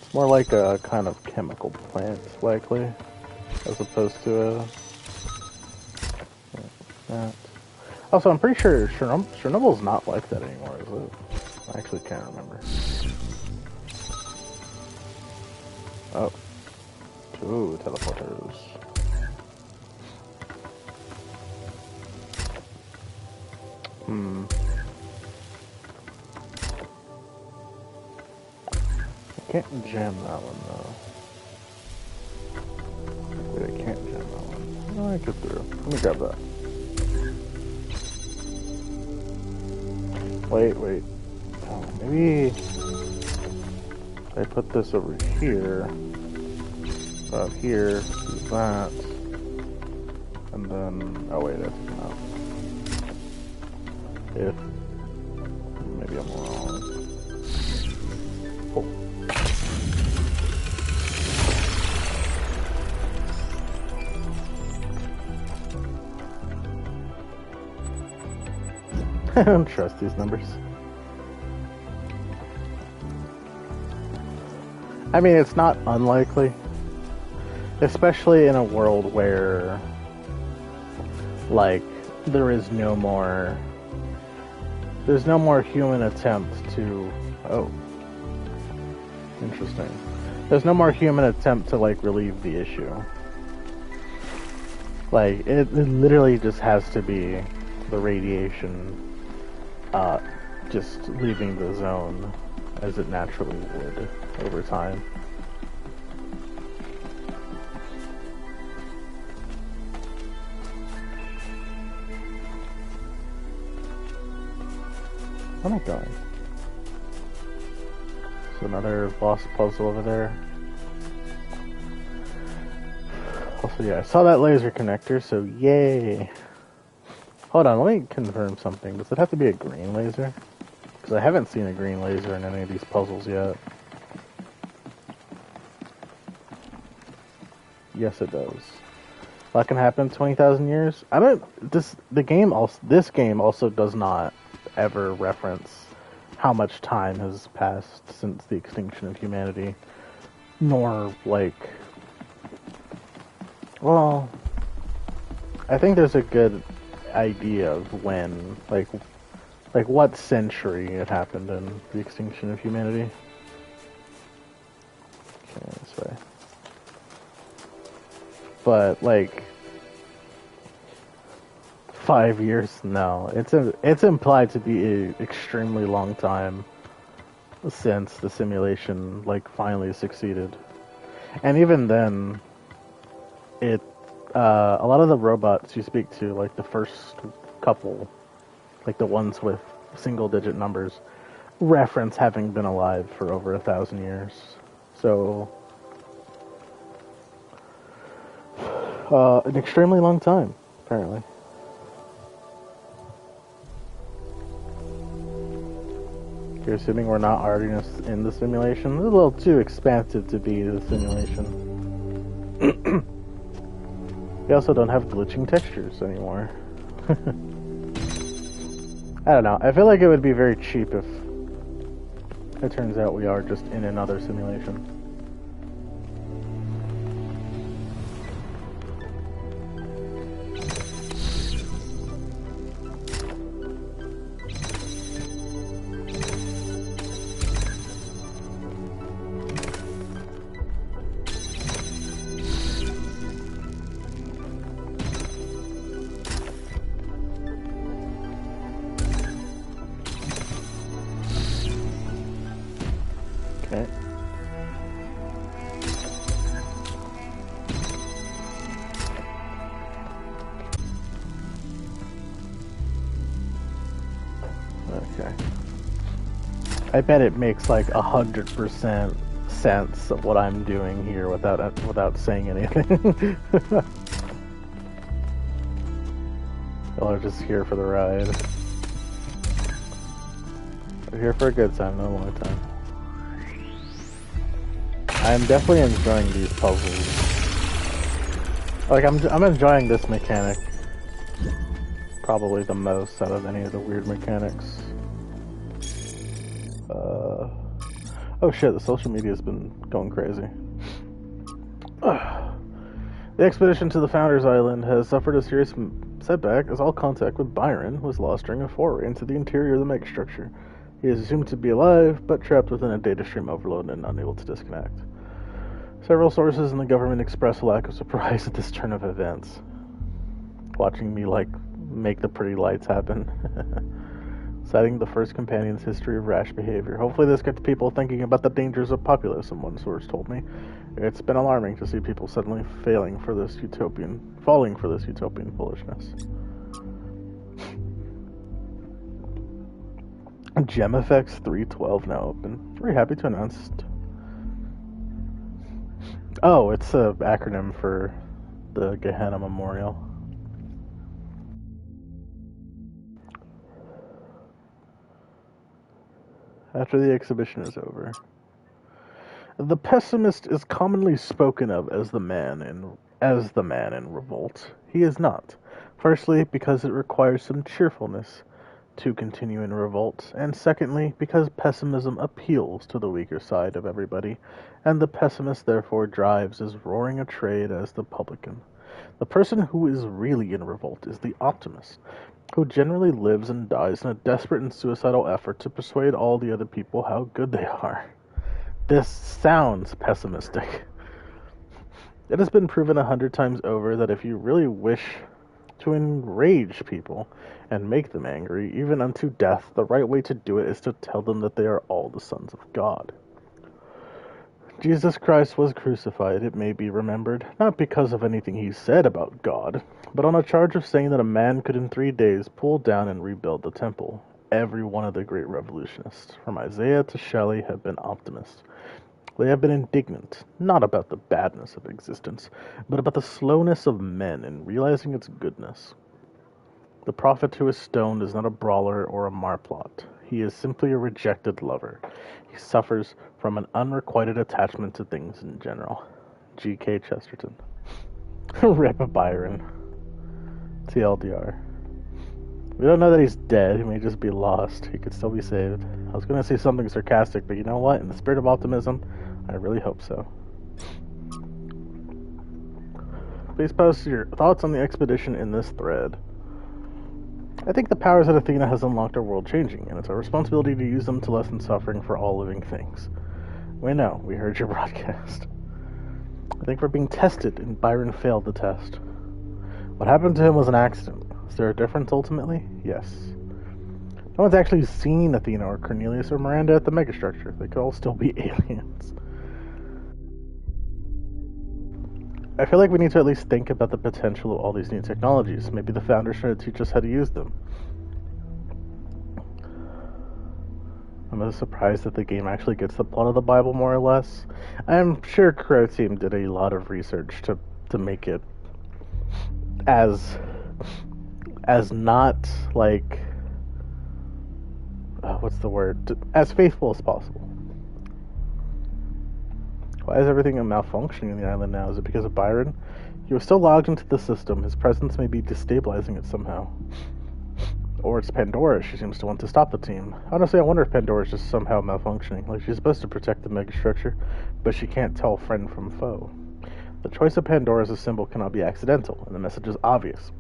It's more like a kind of chemical plant, likely, as opposed to that. Also, I'm pretty sure Chernobyl's not like that anymore, is it? I actually can't remember. Oh. Two teleporters. I can't jam that one, though. Wait, I can't jam that one. Oh, I could through. Let me grab that. Wait. Oh, maybe I put this over here. Out here, do that. And then, oh wait, that's enough. If maybe I'm wrong. Oh. I don't trust these numbers. I mean, it's not unlikely. Especially in a world where, like, there's no more human attempt to, oh, interesting. There's no more human attempt to, like, relieve the issue. Like, it literally just has to be the radiation, just leaving the zone as it naturally would over time. Where am I going? So another lost puzzle over there. Also, yeah, I saw that laser connector, so yay! Hold on, let me confirm something. Does it have to be a green laser? Because I haven't seen a green laser in any of these puzzles yet. Yes, it does. That can happen in 20,000 years? I don't... This game also does not ever reference how much time has passed since the extinction of humanity. Nor, like... Well... I think there's a good idea of when, like what century it happened in the extinction of humanity. Okay, this way. But, like... 5 years? No. It's implied to be an extremely long time since the simulation, like, finally succeeded. And even then, a lot of the robots you speak to, like the first couple, like the ones with single-digit numbers, reference having been alive for over 1,000 years. So, an extremely long time, apparently. You're assuming we're not already in the simulation? It's a little too expansive to be the simulation. We also don't have glitching textures anymore. I don't know. I feel like it would be very cheap if it turns out we are just in another simulation. I bet it makes like 100% sense of what I'm doing here without saying anything. Y'all are just here for the ride. We're here for a good time, not a long time. I'm definitely enjoying these puzzles. Like I'm enjoying this mechanic probably the most out of any of the weird mechanics. Oh shit, the social media has been going crazy. The expedition to the Founders Island has suffered a serious setback as all contact with Byron was lost during a foray into the interior of the megastructure. He is assumed to be alive, but trapped within a data stream overload and unable to disconnect. Several sources in the government express a lack of surprise at this turn of events. Watching me, like, make the pretty lights happen. Citing the first companion's history of rash behavior. Hopefully this gets people thinking about the dangers of populism, one source told me. It's been alarming to see people suddenly falling for this utopian foolishness. GemFX 312 now open. Very happy to announce. Oh, it's an acronym for the Gehenna Memorial. After the exhibition is over. The pessimist is commonly spoken of as the man in revolt. He is not. Firstly, because it requires some cheerfulness to continue in revolt, and secondly, because pessimism appeals to the weaker side of everybody, and the pessimist therefore drives as roaring a trade as the publican. The person who is really in revolt is the optimist, who generally lives and dies in a desperate and suicidal effort to persuade all the other people how good they are. This sounds pessimistic. It has been proven 100 times over that if you really wish to enrage people and make them angry, even unto death, the right way to do it is to tell them that they are all the sons of God. Jesus Christ was crucified, it may be remembered, not because of anything he said about God, but on a charge of saying that a man could in 3 days pull down and rebuild the temple. Every one of the great revolutionists, from Isaiah to Shelley, have been optimists. They have been indignant, not about the badness of existence, but about the slowness of men in realizing its goodness. The prophet who is stoned is not a brawler or a marplot. He is simply a rejected lover. He suffers from an unrequited attachment to things in general. G.K. Chesterton. Rip Byron. TLDR. We don't know that he's dead. He may just be lost. He could still be saved. I was going to say something sarcastic, but you know what? In the spirit of optimism, I really hope so. Please post your thoughts on the expedition in this thread. I think the powers that Athena has unlocked are world-changing, and it's our responsibility to use them to lessen suffering for all living things. We know. We heard your broadcast. I think we're being tested, and Byron failed the test. What happened to him was an accident. Is there a difference ultimately? Yes. No one's actually seen Athena or Cornelius or Miranda at the megastructure. They could all still be aliens. I feel like we need to at least think about the potential of all these new technologies. Maybe the founders try to teach us how to use them. I'm surprised that the game actually gets the plot of the Bible more or less. I'm sure Crow Team did a lot of research to make it as not like what's the word? As faithful as possible. Why is everything malfunctioning in the island now? Is it because of Byron? He was still logged into the system. His presence may be destabilizing it somehow. Or it's Pandora. She seems to want to stop the team. Honestly, I wonder if Pandora is just somehow malfunctioning. Like, she's supposed to protect the megastructure, but she can't tell friend from foe. The choice of Pandora as a symbol cannot be accidental, and the message is obvious.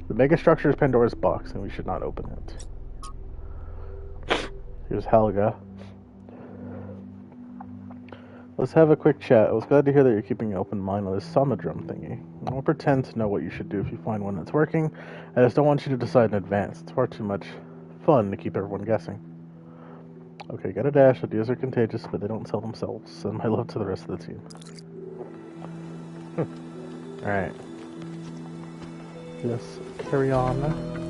The megastructure is Pandora's box, and we should not open it. Here's Helga. Let's have a quick chat. I was glad to hear that you're keeping an open mind on this Somodrome thingy. I won't pretend to know what you should do if you find one that's working. I just don't want you to decide in advance. It's far too much fun to keep everyone guessing. Okay, got a dash. Ideas are contagious, but they don't sell themselves. Send my love to the rest of the team. Alright. Let's carry on.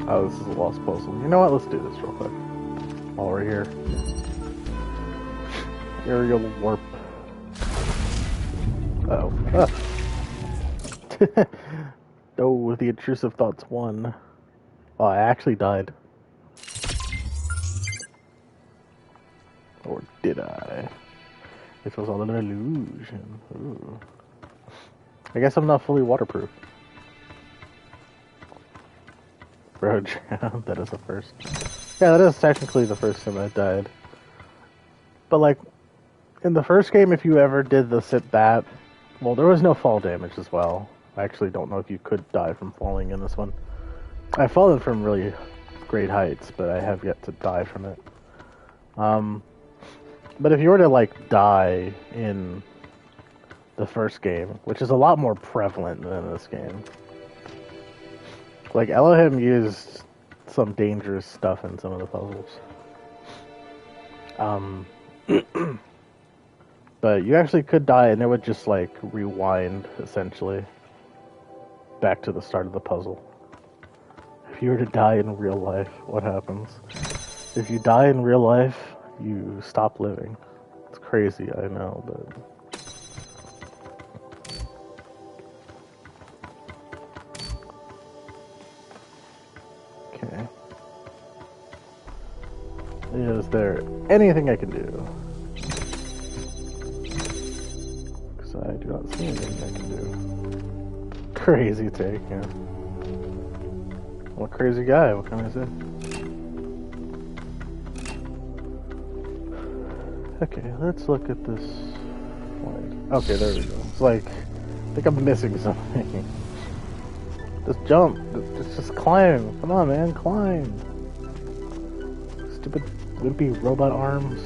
Oh, this is a lost puzzle. You know what? Let's do this real quick. While we're here. Aerial warp. Uh-oh. Ah. Oh, the intrusive thoughts won. Oh, I actually died. Or did I? This was all an illusion. Ooh. I guess I'm not fully waterproof. Bro, that is the first. Yeah, that is technically the first time I died. But like, in the first game, if you ever did the sit-bat, well, there was no fall damage as well. I actually don't know if you could die from falling in this one. I've fallen from really great heights, but I have yet to die from it. But if you were to like die in the first game, which is a lot more prevalent than in this game, like Elohim used some dangerous stuff in some of the puzzles. But you actually could die and it would just like rewind essentially back to the start of the puzzle. If you were to die in real life, what happens? If you die in real life, you stop living. It's crazy, I know, but... Okay. Is there anything I can do? Because I do not see anything I can do. Crazy take, yeah. I'm a crazy guy, what can I say? Okay, let's look at this Wait. Okay, there we go. It's like, I think I'm missing something. Just jump. Just climb. Come on, man, climb. Stupid wimpy robot arms.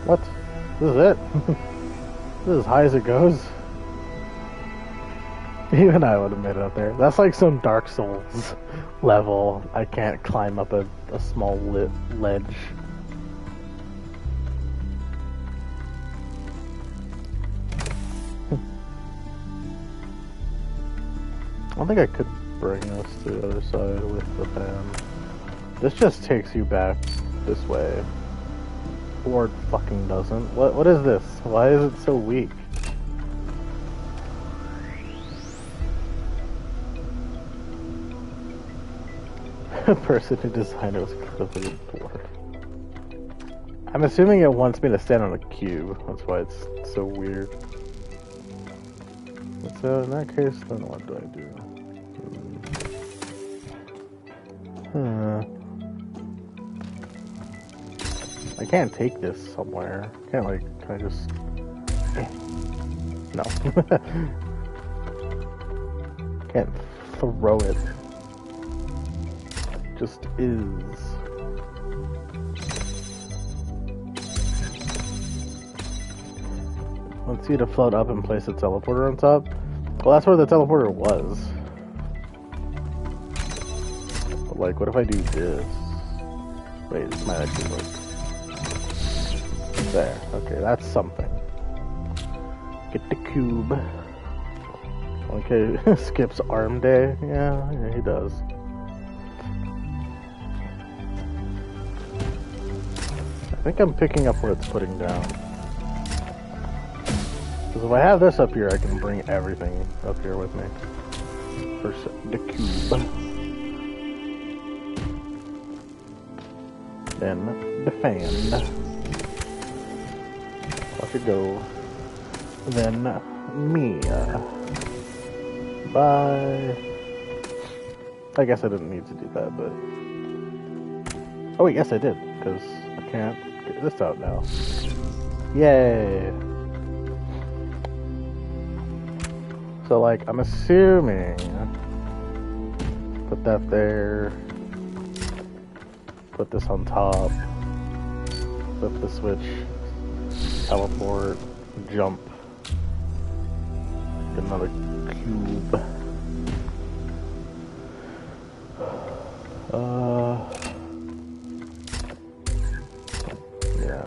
What? This is it? This is as high as it goes? Even I would have made it up there. That's like some Dark Souls level. I can't climb up a small ledge. I don't think I could bring this to the other side with the fan. This just takes you back this way. Or it fucking doesn't. What is this? Why is it so weak? The person who designed it was incredibly dwarf. I'm assuming it wants me to stand on a cube. That's why it's so weird. So in that case, then what do I do? I can't take this somewhere. Can't like, can I just... No. Can't throw it. Just is. Wants you to float up and place a teleporter on top. Well, that's where the teleporter was. But like, what if I do this? Wait, this might actually work. There. Okay, that's something. Get the cube. Okay, skips arm day. Yeah, he does. I think I'm picking up what it's putting down. Because if I have this up here, I can bring everything up here with me. First, the cube. Then, the fan. Off you go. Then, me. Bye. I guess I didn't need to do that, but... Oh wait, yes I did, because I can't get this out now. Yay! So like, I'm assuming... Put that there. Put this on top. Flip the switch. Teleport. Jump. Get another cube. Yeah.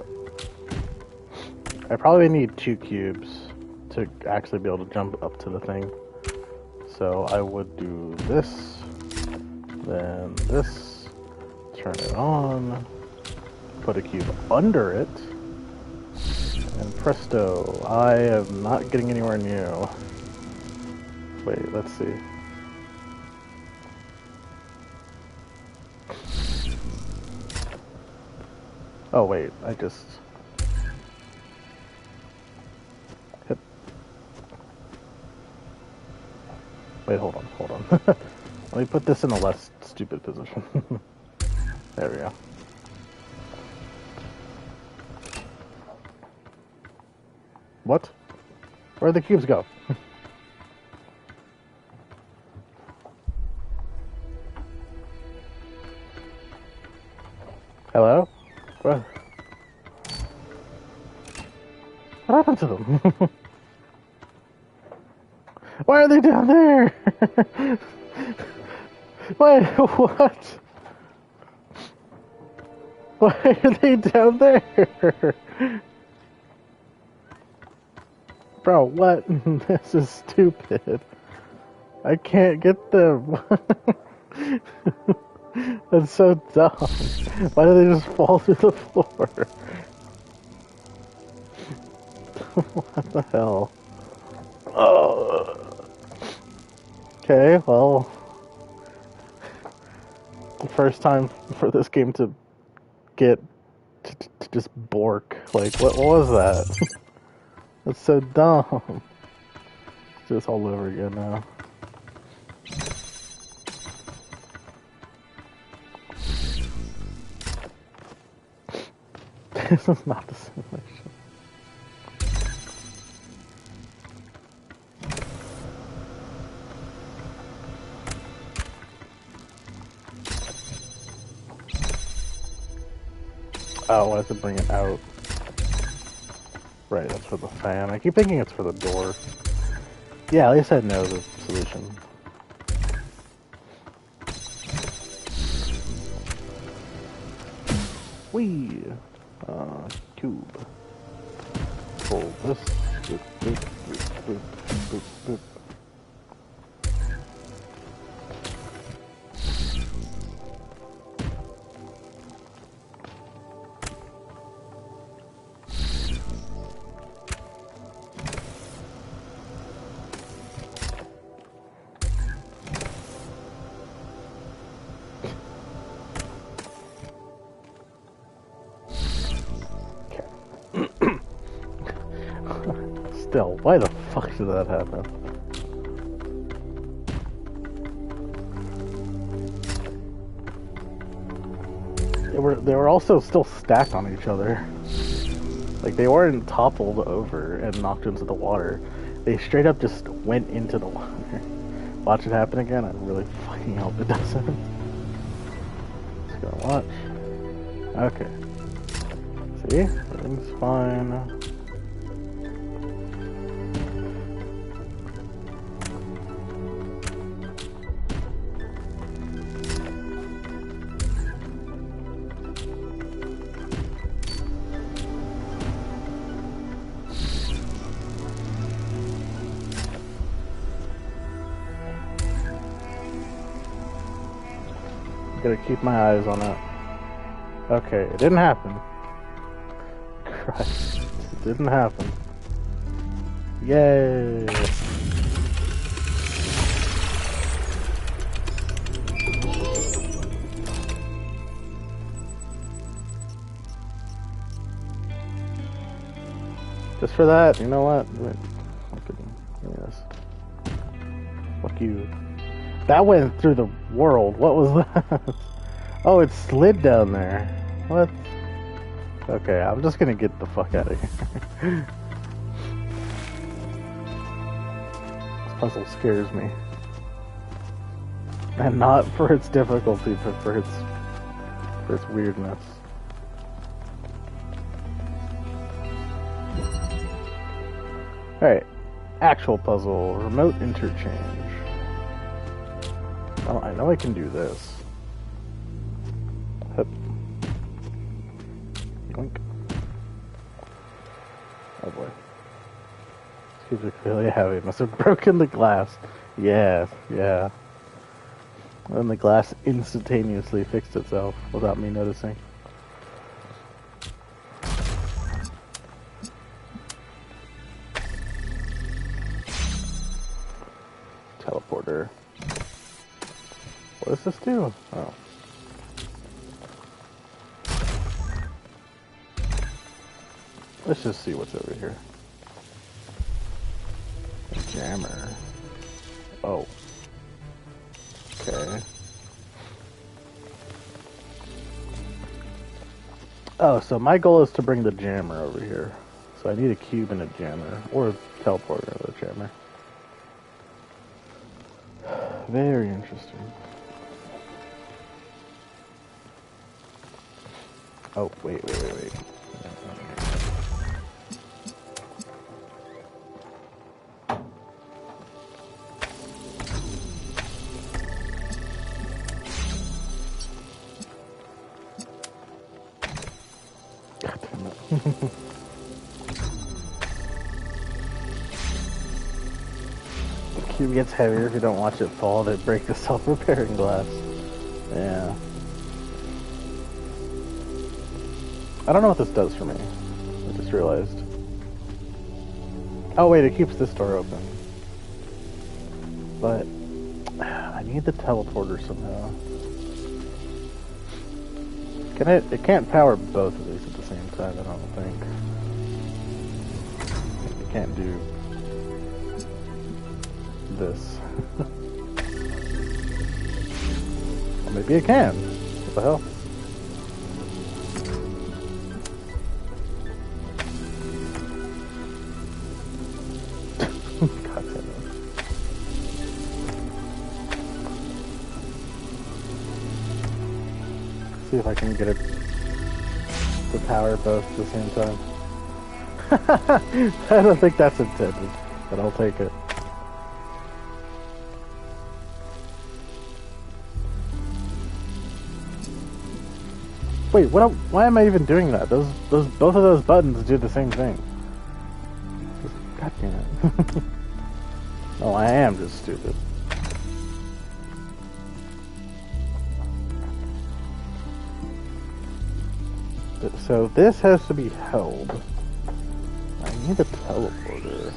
I probably need 2 cubes to actually be able to jump up to the thing. So I would do this, then this, turn it on, put a cube under it, and presto, I am not getting anywhere new. Wait, let's see. Oh wait, I just... hit. Wait, hold on. Let me put this in a less stupid position. There we go. What? Where'd the cubes go? Hello? What happened to them? Why are they down there? Wait, what? Why are they down there? Bro, what? This is stupid. I can't get them. That's so dumb. Why do they just fall through the floor? What the hell? Oh. Okay, well... First time for this game to get to just bork. Like, what was that? That's so dumb. Let's do this all over again now. This is not the simulation. Oh, I have to bring it out. Right, that's for the fan. I keep thinking it's for the door. Yeah, at least I know the solution. Whee! Cube. Pull this. Boop, boop, boop, boop, boop, boop. Still, why the fuck did that happen? They were also still stacked on each other. Like, they weren't toppled over and knocked into the water. They straight up just went into the water. Watch it happen again. I really fucking hope it doesn't. Just gonna watch. Okay. See? Everything's fine. Gotta keep my eyes on it. Okay, it didn't happen. Christ, it didn't happen. Yay! Just for that, you know what? Wait, give me this. Fuck you. That went through the world. What was that? Oh, it slid down there. What? Okay, I'm just gonna get the fuck out of here. This puzzle scares me. And not for its difficulty, but for its weirdness. Alright. Actual puzzle. Remote interchange. Oh, I know I can do this. Hup. Yoink. Oh boy. These are really heavy. Must have broken the glass. Yeah, yeah. And the glass instantaneously fixed itself without me noticing. Teleporter. What does this do? Oh. Let's just see what's over here. A jammer. Oh. Okay. Oh, so my goal is to bring the jammer over here. So I need a cube and a jammer. Or a teleporter with a jammer. Very interesting. Oh, wait. God damn it. The cube gets heavier if you don't watch it fall. They break the self-repairing glass. Yeah. I don't know what this does for me. I just realized. Oh wait, it keeps this door open. But I need the teleporter somehow. Can it can't power both of these at the side, I don't think. You can't do this. Or maybe it can. What the hell? God damn it. See if I can get it to power both at the same time. I don't think that's intended, but I'll take it. Wait, why am I even doing that? Both of those buttons do the same thing. God damn it. Oh, I am just stupid. So this has to be held. I need a teleporter.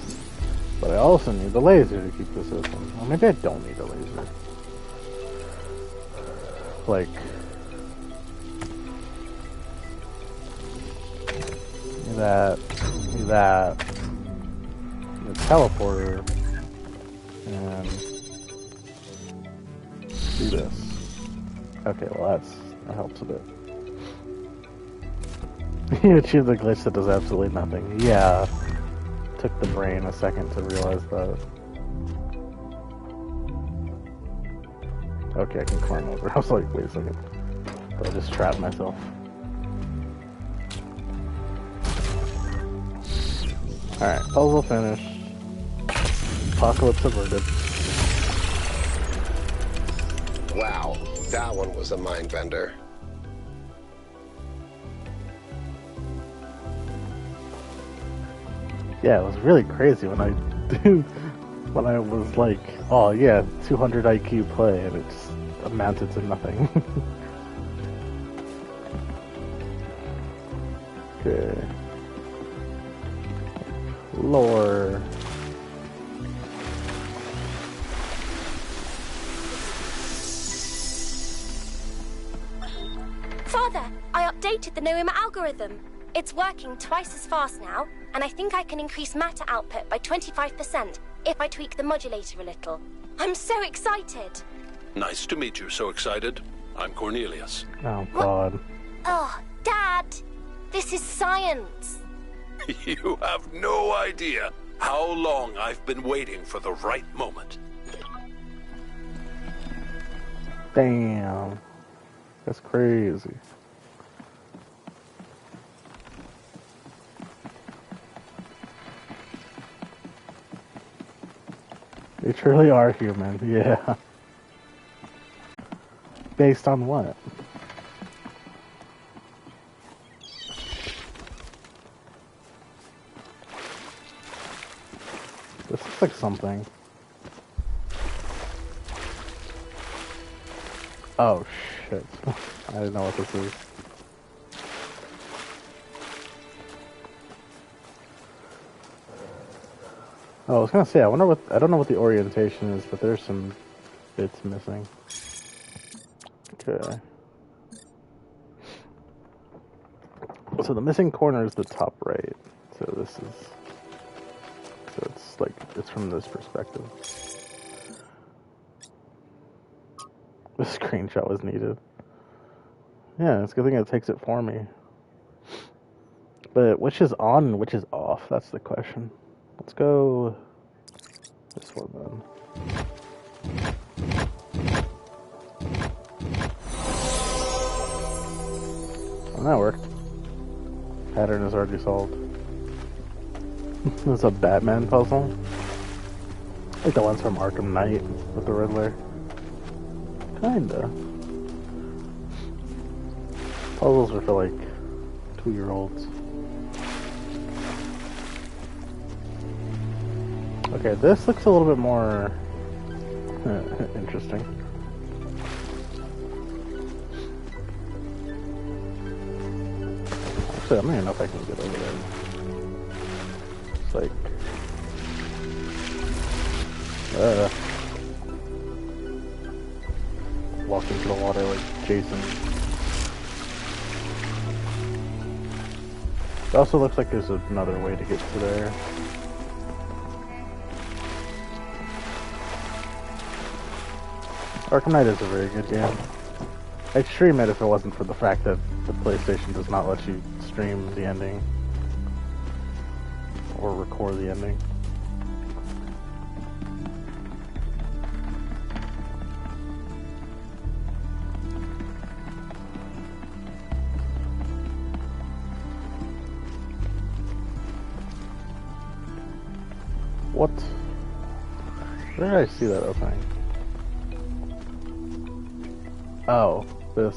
But I also need the laser to keep this open. Or maybe I don't need a laser. Like... that, the teleporter, and do this. Okay, well that helps a bit. You achieved the glitch that does absolutely nothing. Yeah, took the brain a second to realize that. Okay, I can climb over. I was like, wait a second. But I just trapped myself. Alright, puzzle finished. Apocalypse averted. Wow, that one was a mind bender. Yeah, it was really crazy when I was like, oh yeah, 200 IQ play, and it just amounted to nothing. Okay. Lore. Father, I updated the Noema algorithm. It's working twice as fast now, and I think I can increase matter output by 25% if I tweak the modulator a little. I'm so excited. Nice to meet you, so excited. I'm Cornelius. Oh, God. Oh, Dad, this is science. You have no idea how long I've been waiting for the right moment. Damn. That's crazy. They truly are human, yeah. Based on what? This looks like something. Oh shit. I didn't know what this is. Oh, I was gonna say, I don't know what the orientation is, but there's some bits missing. Okay. So the missing corner is the top right. So it's like, it's from this perspective. The screenshot was needed. Yeah, it's a good thing it takes it for me. But which is on and which is off? That's the question. Let's go this one then. Oh, that worked. Pattern is already solved. This is a Batman puzzle. Like the ones from Arkham Knight with the Riddler. Kinda. Puzzles are for like 2-year-olds. Okay, this looks a little bit more interesting. Actually, I don't even know if I can get over there. It's like... walk into the water like Jason. It also looks like there's another way to get to there. Arkham Knight is a very good game. I'd stream it if it wasn't for the fact that the PlayStation does not let you stream the ending. Or record the ending. What? Where did I see that opening? Oh, this.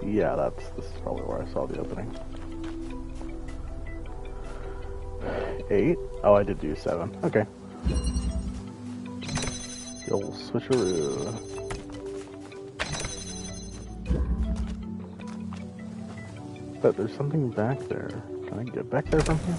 Yeah, this is probably where I saw the opening. 8? Oh, I did do 7. Okay. The old switcheroo. But there's something back there. Can I get back there from here?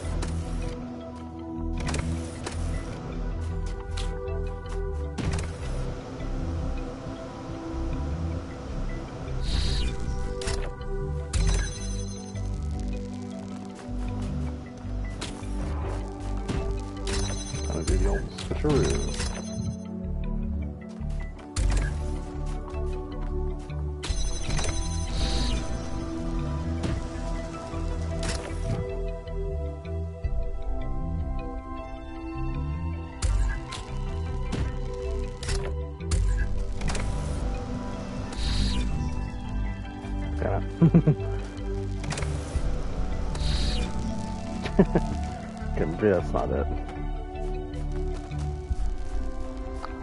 Okay, maybe that's not it.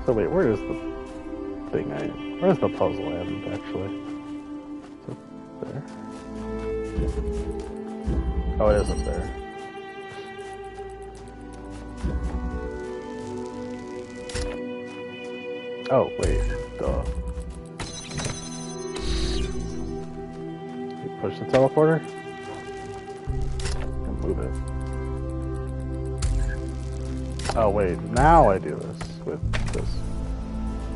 So wait, where is the thing where's the puzzle end, actually? Is it there? Oh, it isn't there. Oh, wait, duh. You push the teleporter? And move it. Oh wait, now I do this with this.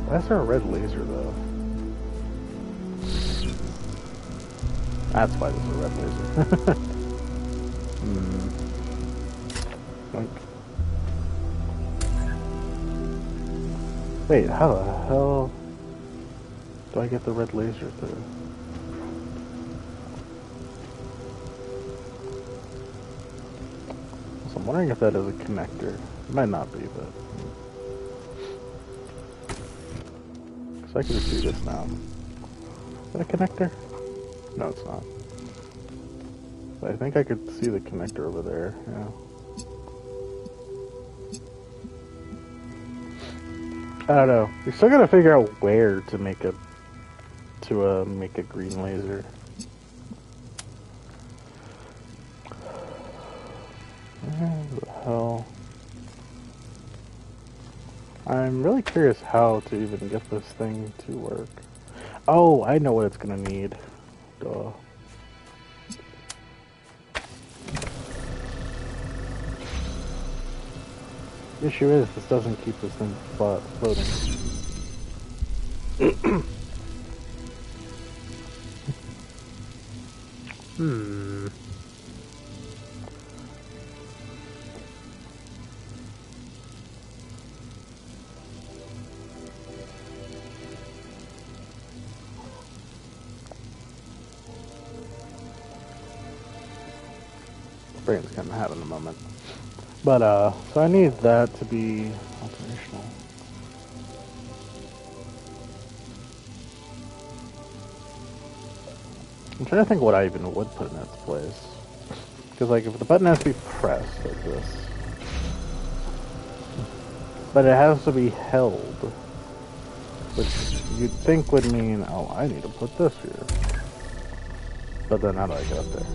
Why is there a red laser though? That's why there's a red laser. Boink. Wait, how the hell do I get the red laser through? So I'm wondering if that is a connector. It might not be, but... So I can just do this now. Is that a connector? No, it's not. But I think I could see the connector over there, yeah. I don't know. We're still gotta figure out where to make a... make a green laser. Where the hell... I'm really curious how to even get this thing to work. Oh, I know what it's gonna need. Duh. The issue is, this doesn't keep this thing floating. Brain's kind of having a moment. But, so I need that to be operational. I'm trying to think what I even would put in its place. Because, like, if the button has to be pressed like this, but it has to be held, which you'd think would mean, oh, I need to put this here. But then how do I get up there?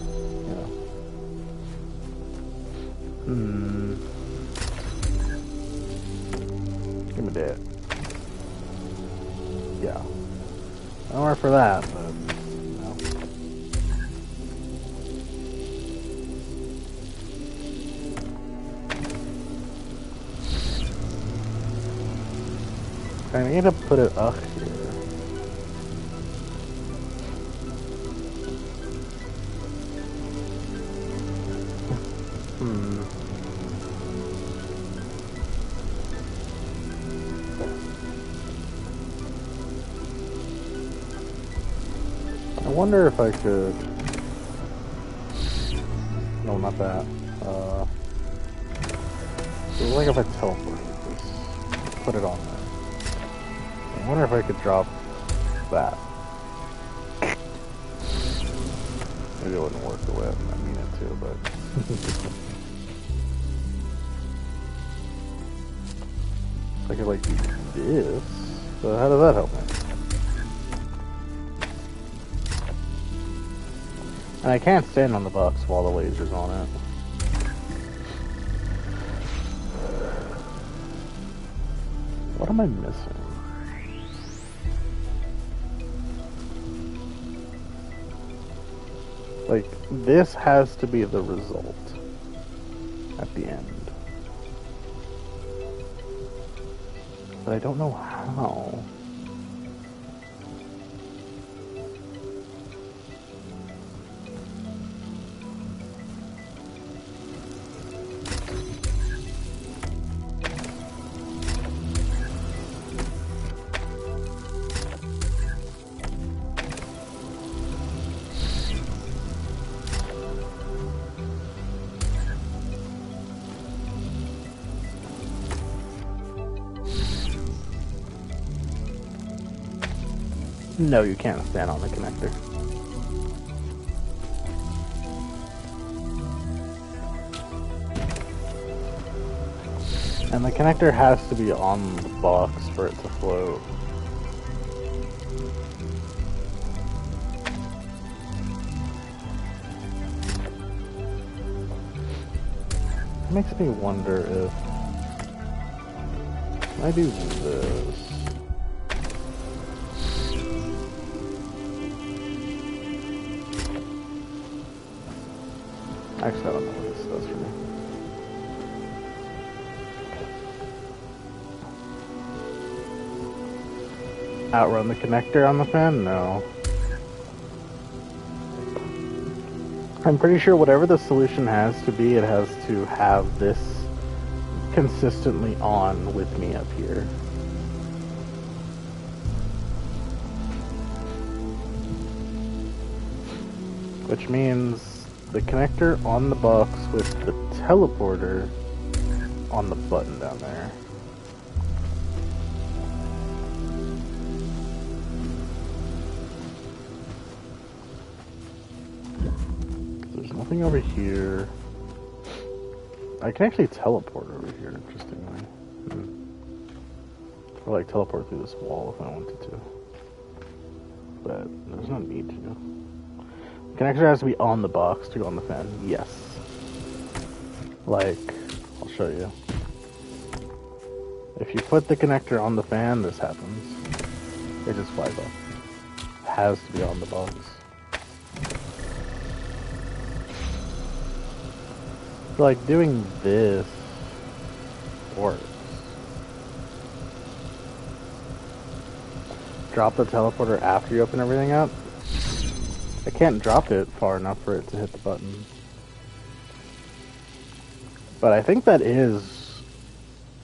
Give me that. Yeah. Nowhere for that, but no. I need to put it up here. wonder if I could... No, not that. It was like if I teleported this, put it on there. I wonder if I could drop that. Maybe it wouldn't work the way I mean it to, but... I could like do this, so how does that help me? And I can't stand on the box while the laser's on it. What am I missing? Like, this has to be the result at the end. But I don't know how. No, you can't stand on the connector. And the connector has to be on the box for it to float. It makes me wonder if I do this. Actually, I don't know what this does for me. Outrun the connector on the fan? No. I'm pretty sure whatever the solution has to be, it has to have this consistently on with me up here. Which means the connector on the box with the teleporter on the button down there. There's nothing over here. I can actually teleport over here, interestingly. Or like teleport through this wall if I wanted to. But there's no need to. Connector has to be on the box to go on the fan. Yes. Like, I'll show you. If you put the connector on the fan, this happens. It just flies off. It has to be on the box. Like, doing this works. Drop the teleporter after you open everything up. I can't drop it far enough for it to hit the button. But I think that is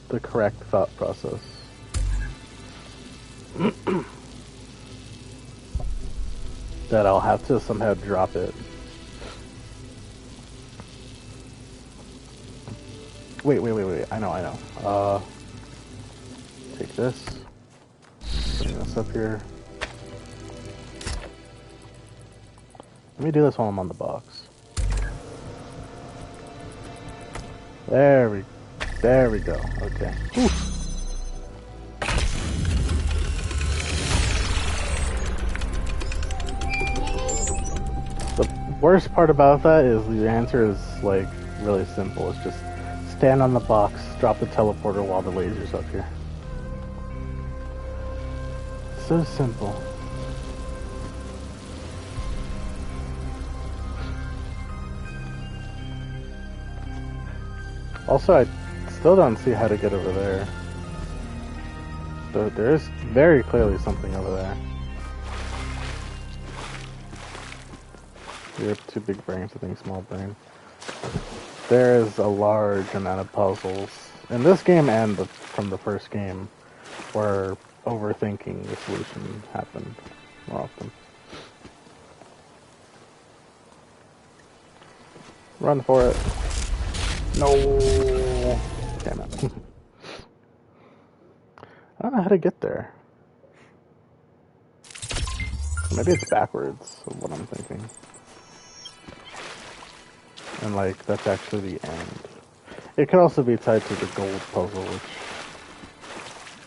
the correct thought process. That I'll have to somehow drop it. Wait. I know. Take this. Bring this up here. Let me do this while I'm on the box. There we go. Okay. Whew. The worst part about that is the answer is like really simple. It's just stand on the box, drop the teleporter while the laser's up here. So simple. Also, I still don't see how to get over there. But there is very clearly something over there. You have two big brains, I think small brain. There is a large amount of puzzles in this game and from the first game where overthinking the solution happened more often. Run for it. No. Damn it. I don't know how to get there. Maybe it's backwards of what I'm thinking. And like, that's actually the end. It could also be tied to the gold puzzle, which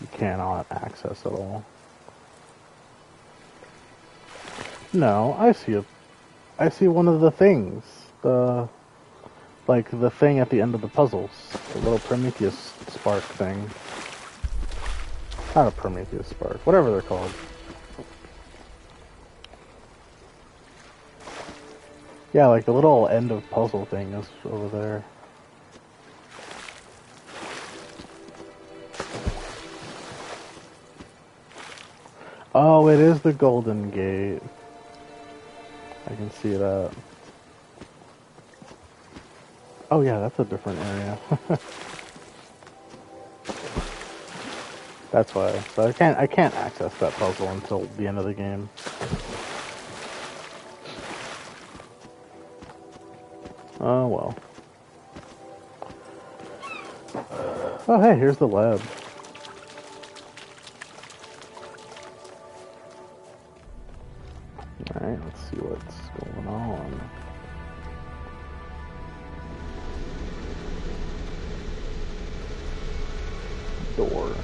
you cannot access at all. No, I see I see one of the things. Like the thing at the end of the puzzles. The little Prometheus spark thing. Not a Prometheus spark, whatever they're called. Yeah, like the little end of puzzle thing is over there. Oh, it is the Golden Gate. I can see that. Oh yeah, that's a different area. That's why. So I can't access that puzzle until the end of the game. Oh well. Oh hey, here's the lab. Alright, let's see what's going on. Door.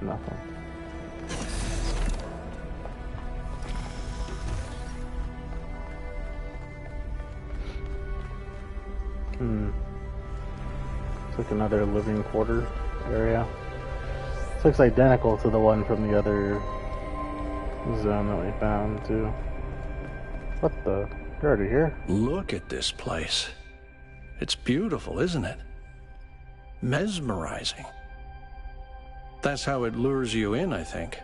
Nothing. It's like another living quarter area. This looks identical to the one from the other zone that we found too. What the? You're already here? Look at this place. It's beautiful, isn't it? Mesmerizing. That's how it lures you in, I think.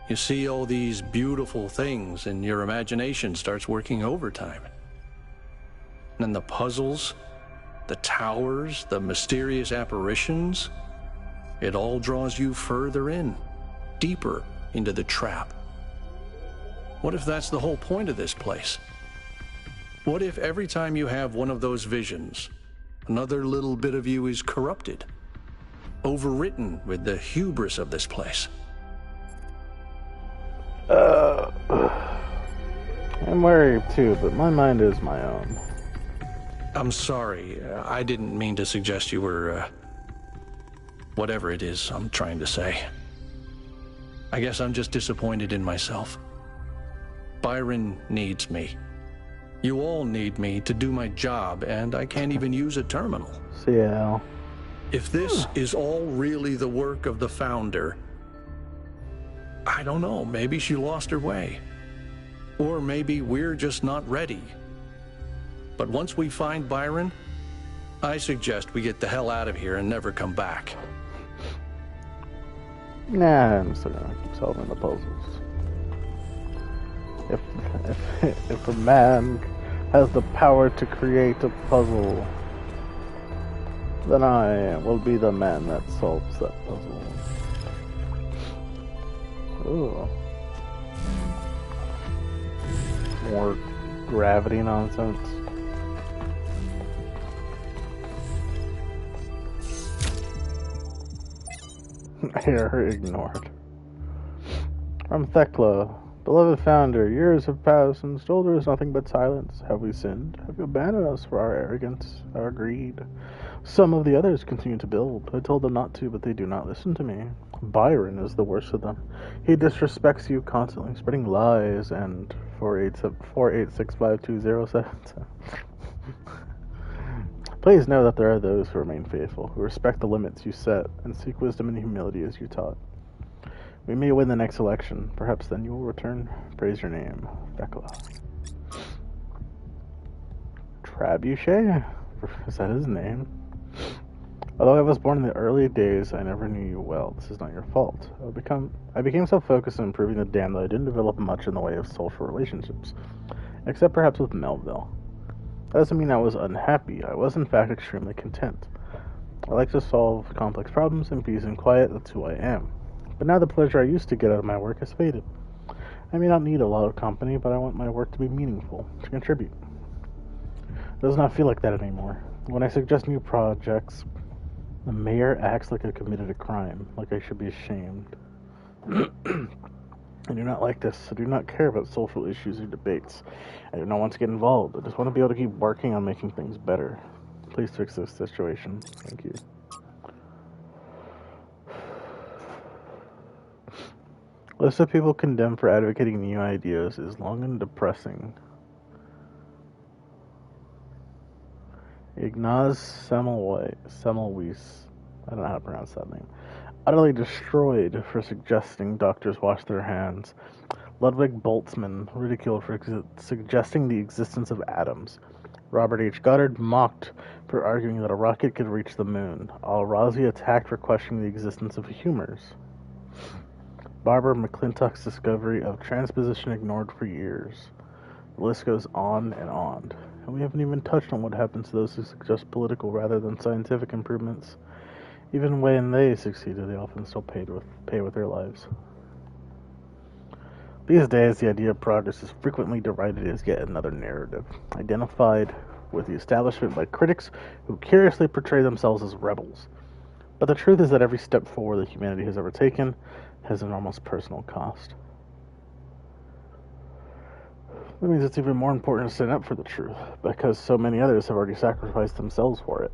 You see all these beautiful things and your imagination starts working overtime. And then the puzzles, the towers, the mysterious apparitions, it all draws you further in, deeper into the trap. What if that's the whole point of this place? What if every time you have one of those visions, another little bit of you is corrupted, overwritten with the hubris of this place? I'm worried too, but my mind is my own. I'm sorry, I didn't mean to suggest you were, whatever it is I'm trying to say. I guess I'm just disappointed in myself. Byron needs me. You all need me to do my job, and I can't even use a terminal. CL. If this is all really the work of the Founder, I don't know, maybe she lost her way. Or maybe we're just not ready. But once we find Byron, I suggest we get the hell out of here and never come back. Nah, I'm still gonna keep solving the puzzles. If a man has the power to create a puzzle, then I will be the man that solves that puzzle. Ooh. More gravity nonsense. Error ignored. From Thekla. Beloved Founder, years have passed, and still there is nothing but silence. Have we sinned? Have you abandoned us for our arrogance, our greed? Some of the others continue to build. I told them not to, but they do not listen to me. Byron is the worst of them. He disrespects you constantly, spreading lies and 4865207. Please know that there are those who remain faithful, who respect the limits you set, and seek wisdom and humility as you taught. We may win the next election. Perhaps then you will return. Praise your name, Thekla. Trebuchet? Is that his name? Although I was born in the early days, I never knew you well. This is not your fault. I became so focused on improving the dam that I didn't develop much in the way of social relationships, except perhaps with Melville. That doesn't mean I was unhappy. I was in fact extremely content. I like to solve complex problems in peace and quiet. That's who I am. But now the pleasure I used to get out of my work has faded. I may not need a lot of company, but I want my work to be meaningful, to contribute. It does not feel like that anymore. When I suggest new projects, the mayor acts like I committed a crime, like I should be ashamed. I do not like this. I do not care about social issues or debates. I do not want to get involved. I just want to be able to keep working on making things better. Please fix this situation. Thank you. List of people condemned for advocating new ideas is long and depressing. Ignaz Semmelweis, I don't know how to pronounce that name, utterly destroyed for suggesting doctors wash their hands. Ludwig Boltzmann, ridiculed for suggesting the existence of atoms. Robert H. Goddard, mocked for arguing that a rocket could reach the moon. Al-Razi, attacked for questioning the existence of humors. Barbara McClintock's discovery of transposition ignored for years. The list goes on, and we haven't even touched on what happens to those who suggest political rather than scientific improvements. Even when they succeeded, they often still pay with their lives. These days, the idea of progress is frequently derided as yet another narrative, identified with the establishment by critics who curiously portray themselves as rebels. But the truth is that every step forward that humanity has ever taken has an almost personal cost. That means it's even more important to stand up for the truth, because so many others have already sacrificed themselves for it.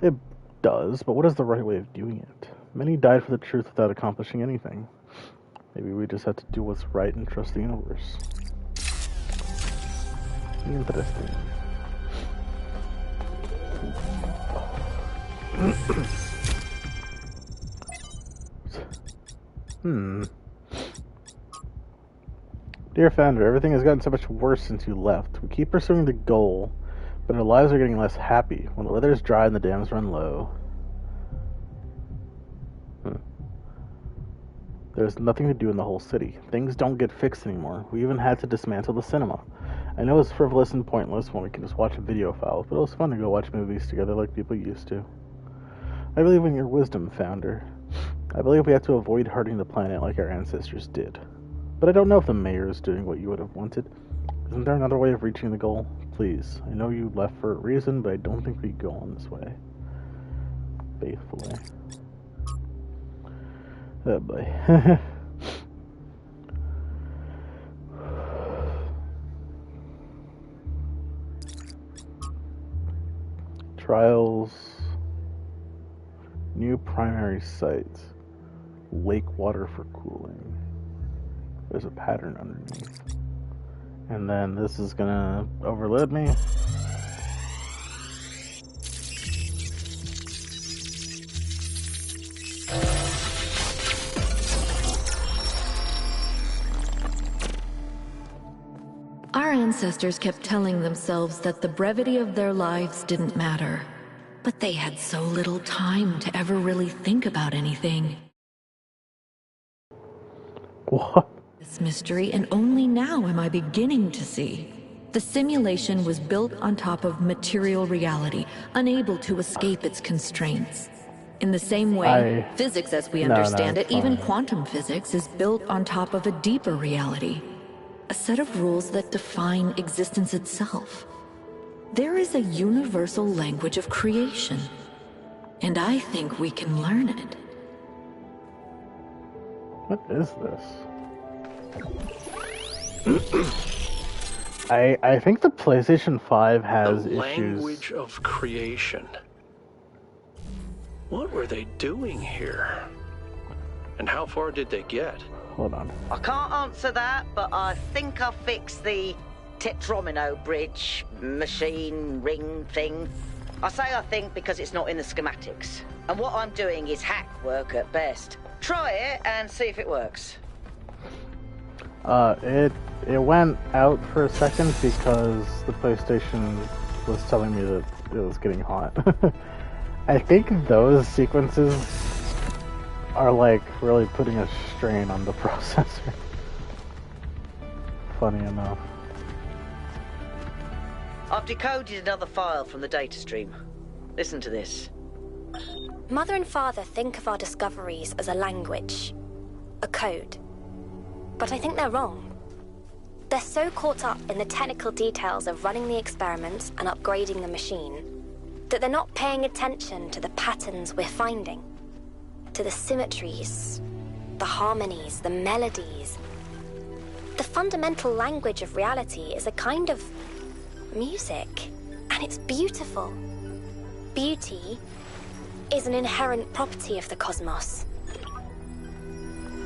It does, but what is the right way of doing it? Many died for the truth without accomplishing anything. Maybe we just have to do what's right and trust the universe. Interesting. Dear Founder, everything has gotten so much worse since you left. We keep pursuing the goal, but our lives are getting less happy. When the weather is dry and the dams run low. There's nothing to do in the whole city. Things don't get fixed anymore. We even had to dismantle the cinema. I know it's frivolous and pointless when we can just watch a video file, but it was fun to go watch movies together like people used to. I believe in your wisdom, Founder. I believe we have to avoid hurting the planet like our ancestors did. But I don't know if the mayor is doing what you would have wanted. Isn't there another way of reaching the goal? Please. I know you left for a reason, but I don't think we go on this way. Faithfully. Oh boy. Trials. New primary sites. Lake water for cooling. There's a pattern underneath. And then this is gonna overload me. Our ancestors kept telling themselves that the brevity of their lives didn't matter. But they had so little time to ever really think about anything. What? This mystery, and only now am I beginning to see. The simulation was built on top of material reality, unable to escape its constraints. In the same way, physics as we understand it, even quantum physics, is built on top of a deeper reality. A set of rules that define existence itself. There is a universal language of creation, and I think we can learn it. What is this? I think the PlayStation 5 has the issues. Language of creation. What were they doing here? And how far did they get? Hold on. I can't answer that, but I think I fixed the Tetromino bridge, machine, ring thing. I say I think because it's not in the schematics. And what I'm doing is hack work at best. Try it and see if it works. It went out for a second because the PlayStation was telling me that it was getting hot. I think those sequences are like really putting a strain on the processor. Funny enough. I've decoded another file from the data stream. Listen to this. Mother and Father think of our discoveries as a language. a code. But I think they're wrong. They're so caught up in the technical details of running the experiments and upgrading the machine that they're not paying attention to the patterns we're finding, to the symmetries, the harmonies, the melodies. The fundamental language of reality is a kind of music, and it's beautiful. Beauty is an inherent property of the cosmos.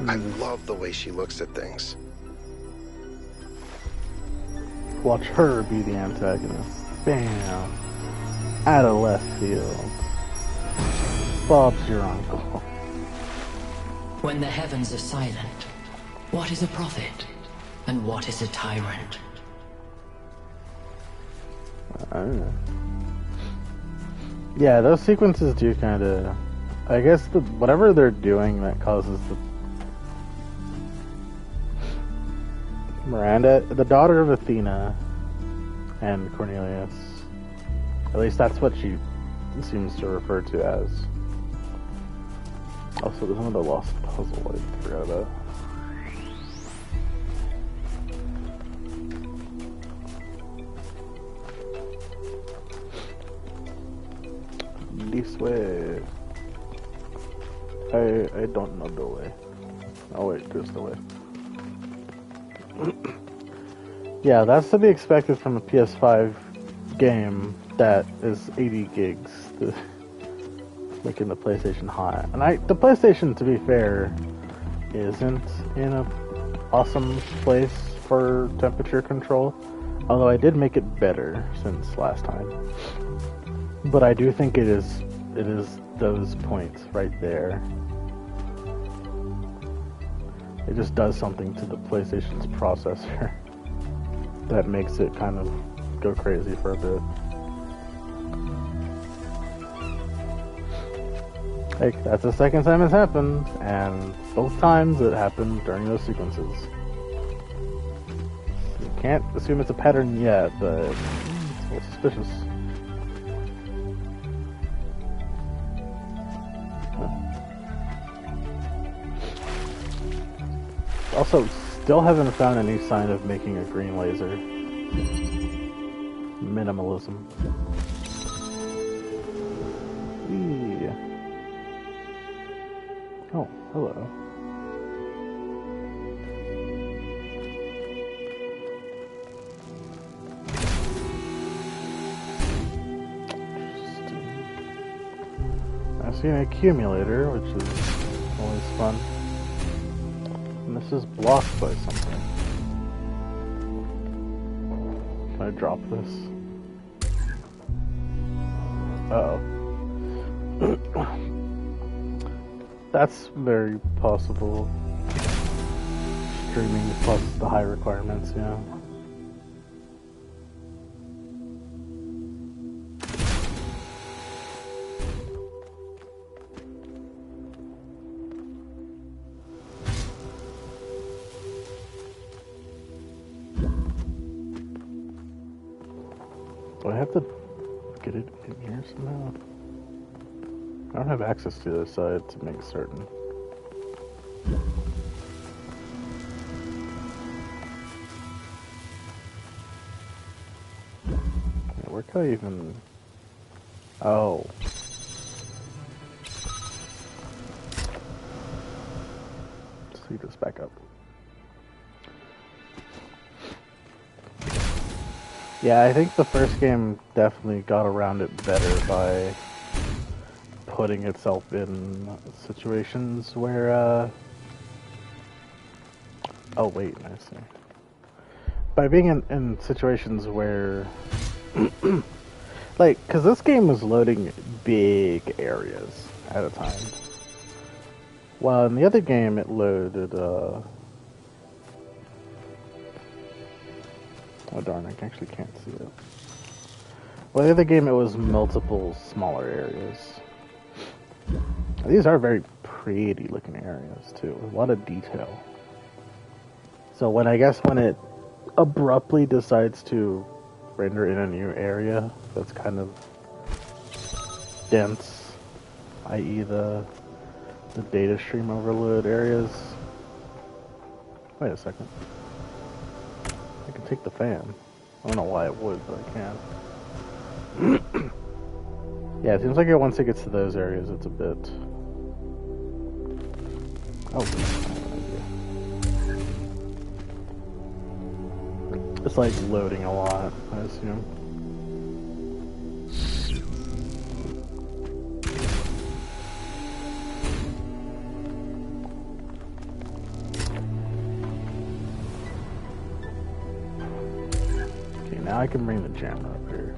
I love the way she looks at things. Watch her be the antagonist. Bam. Out of left field. Bob's your uncle. When the heavens are silent, what is a prophet? And what is a tyrant? I don't know. Yeah, those sequences do kind of... I guess whatever they're doing that causes the... Miranda, the daughter of Athena and Cornelius. At least that's what she seems to refer to as. Also, there's another lost puzzle I forgot about. This way. I don't know the way. Oh wait, there's the way. Yeah, that's to be expected from a PS5 game that is 80 gigs, making the PlayStation hot. And the PlayStation, to be fair, isn't in a awesome place for temperature control. Although I did make it better since last time. But I do think it is those points right there. It just does something to the PlayStation's processor that makes it kind of go crazy for a bit. Like, that's the second time it's happened, and both times it happened during those sequences. You can't assume it's a pattern yet, but it's a little suspicious. Also, still haven't found any sign of making a green laser. Minimalism. Eee. Oh, hello. I see an accumulator, which is always fun. And this is blocked by something. Can I drop this? Uh-oh. That's very possible. Streaming plus the high requirements, yeah. Do I have to get it in here somehow? I don't have access to this side to make certain. Where can I even... Oh. Let's see this back up. Yeah, I think the first game definitely got around it better by putting itself in situations where, oh wait, I see. By being in situations where, like, because this game was loading big areas at a time. While in the other game it loaded, oh darn, I actually can't see it. Well, the other game, it was multiple smaller areas. These are very pretty looking areas, too. A lot of detail. So when it abruptly decides to render in a new area that's kind of dense, i.e. the data stream overload areas, Wait a second. I can take the fan. I don't know why it would, but I can. Yeah, it seems like once it gets to those areas, it's a bit... Oh, it's like loading a lot, I assume. Okay, now I can bring the jammer up here.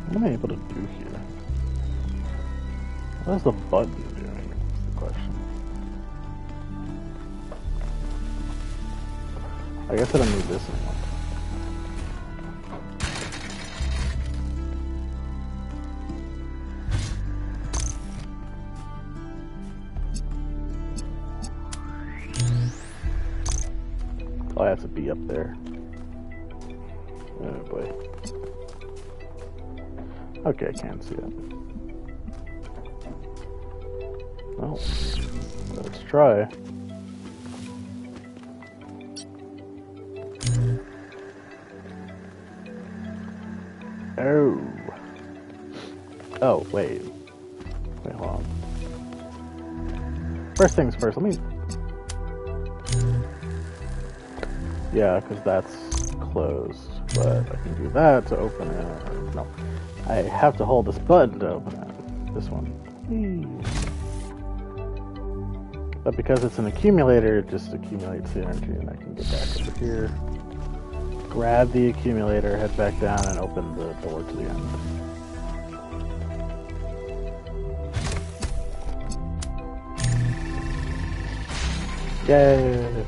What am I able to do here? What is the button doing? That's the question. I guess I don't need this anymore. Oh, I have to be up there. Oh boy. Okay, I can't see it. Oh, let's try. Oh. Oh, wait. Wait, hold on. First things first, let me... Yeah, because that's closed, but I can do that to open it. No. I have to hold this button to open it. This one. But because it's an accumulator, it just accumulates the energy, and I can get back over here, grab the accumulator, head back down, and open the door to the end. Yay!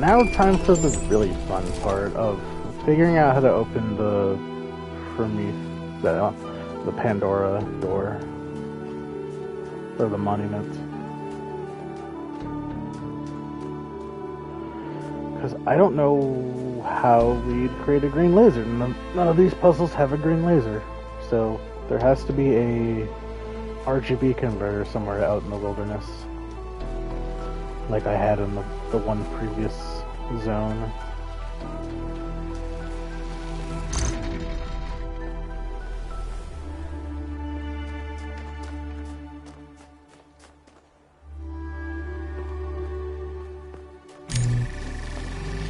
Now time for the really fun part of figuring out how to open the the Pandora door, or the monument. Because I don't know how we'd create a green laser. None of these puzzles have a green laser, so there has to be a RGB converter somewhere out in the wilderness, like I had in the one previous zone.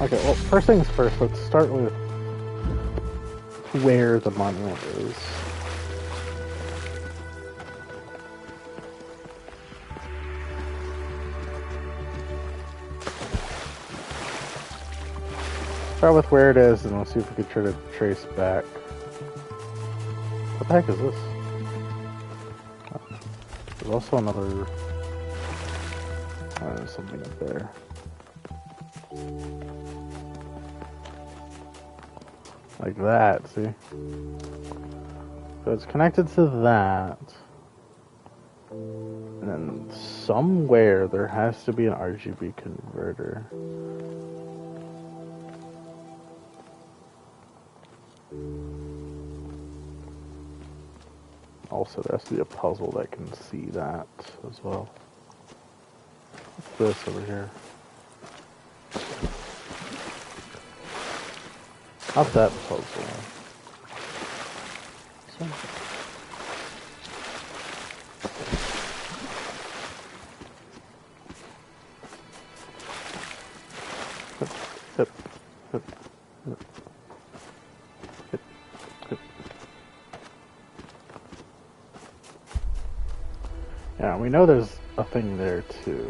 Okay, well, first things first, let's start with where the monument is. Start with where it is, and we'll see if we can try to trace back. What the heck is this? Oh, there's also another... there's something up there. Like that, see? So it's connected to that. And then somewhere there has to be an RGB converter. Also, there has to be a puzzle that can see that as well. What's this over here? Not that puzzle. So. Hip, hip, hip, hip, hip. Yeah, we know there's a thing there too.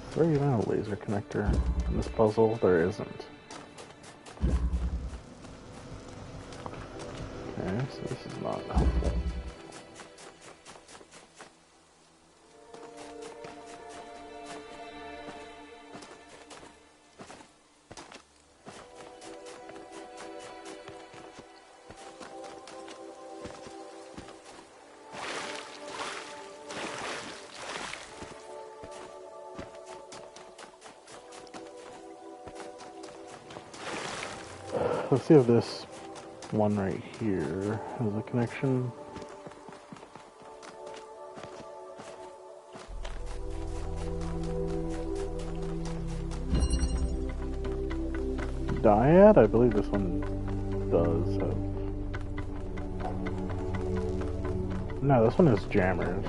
Is there even a laser connector in this puzzle? There isn't. Okay, so this is not helpful. Let's see if this one right here has a connection. Dyad? I believe this one does have... No, this one is jammers.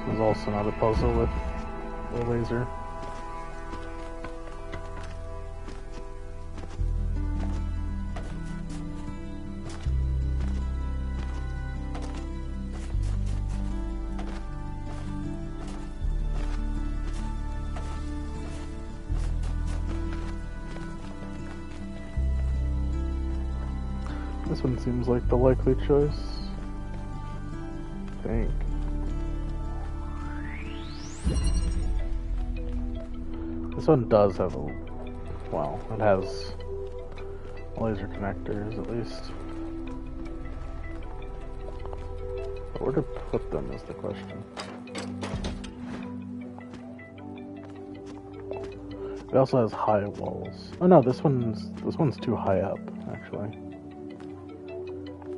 There's also another puzzle with a laser. This one seems like the likely choice. I think. This one does have a... well, it has laser connectors at least. But where to put them is the question. It also has high walls. Oh no, this one's too high up, actually.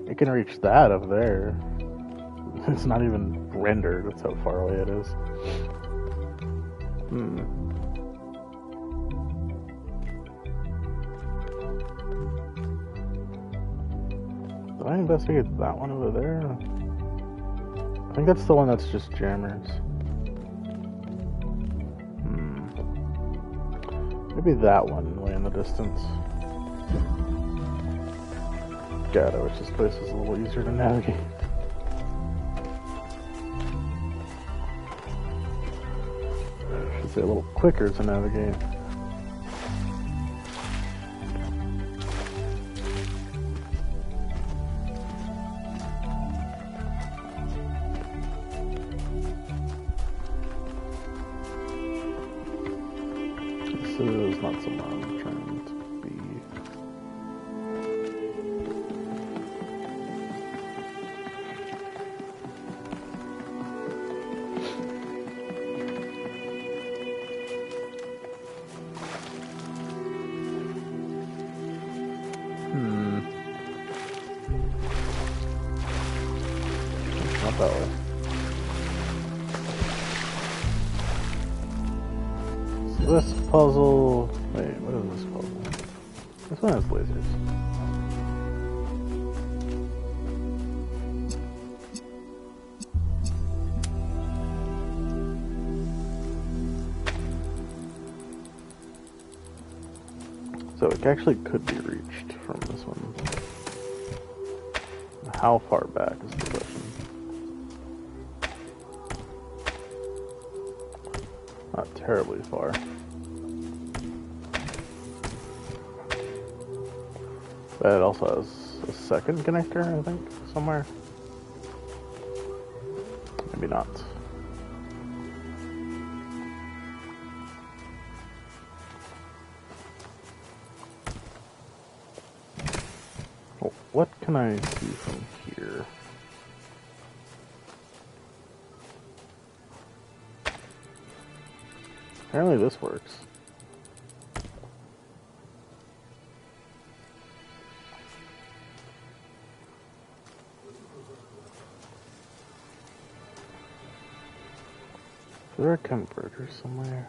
It can reach that up there. It's not even rendered, that's how far away it is. Did I investigate that one over there? I think that's the one that's just jammers. Maybe that one way in the distance. God, I wish this place was a little easier to navigate. I should say a little quicker to navigate. This is not somewhere I'm trying to be. Not that way. So this puzzle... wait, what is this puzzle? This one has lasers. So it actually could be reached from this one. How far back is the question? Not terribly far. But it also has a second connector, I think, somewhere. Maybe not. Well, what can I see from here? Apparently this works. there a converter somewhere?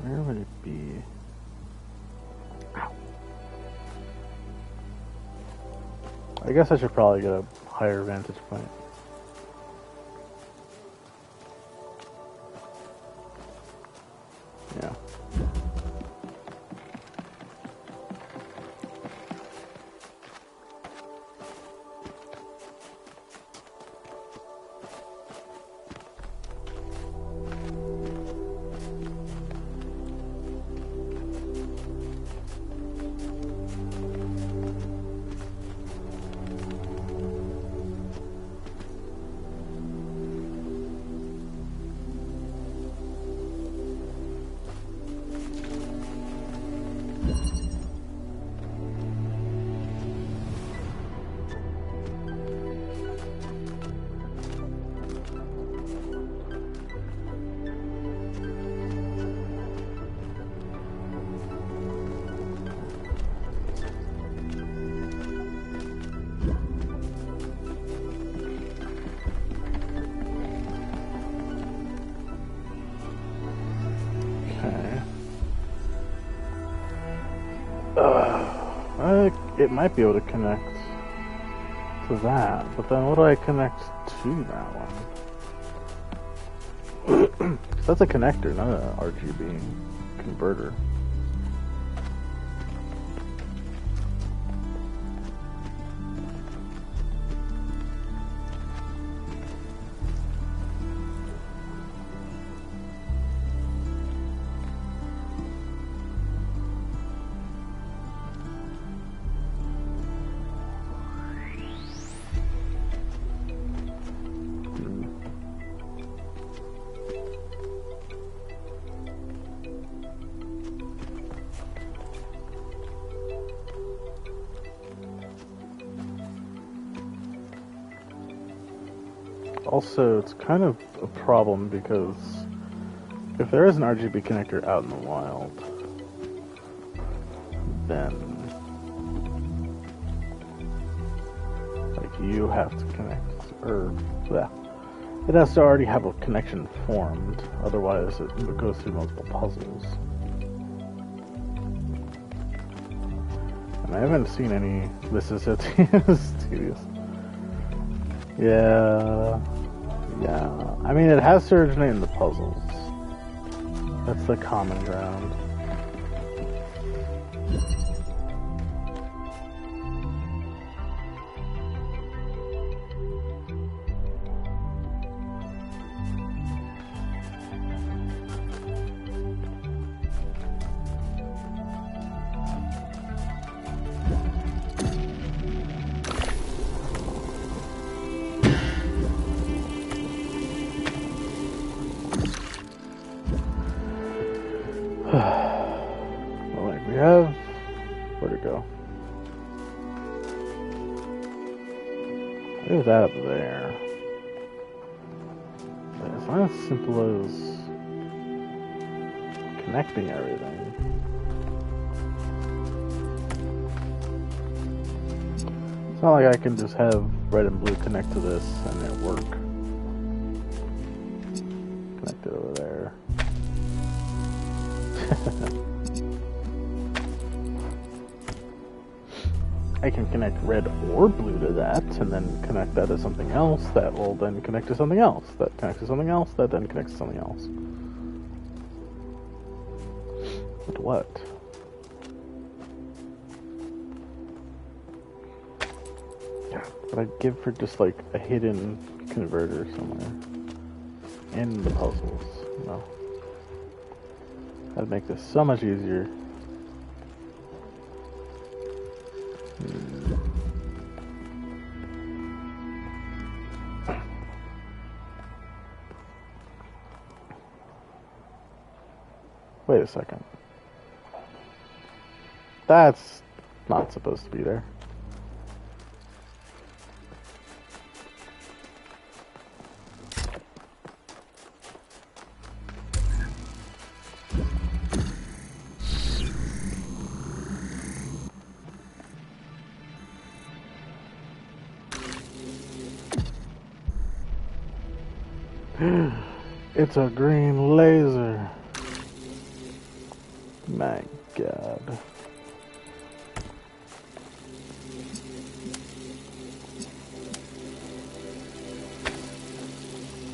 Where would it be? Ow. I guess I should probably get a higher vantage point. Yeah. It might be able to connect to that, but then what do I connect to that one? That's a connector, not an RGB converter. Also, it's kind of a problem because if there is an RGB connector out in the wild, then like you have to connect, or yeah, it has to already have a connection formed. Otherwise, it goes through multiple puzzles. And I haven't seen any. This is it. It's tedious. Yeah. I mean, it has to originate in the puzzles. That's the common ground. We have... Where'd it go? There's that up there. But it's not as simple as connecting everything. It's not like I can just have red and blue connect to this and it work. Connect it over there. I can connect red or blue to that, and then connect that to something else, that will then connect to something else, that connects to something else, that then connects to something else. But what? What I'd give for just like a hidden converter somewhere in the puzzles, you know? That'd make this so much easier. Wait a second. That's not supposed to be there. It's a green laser. My God.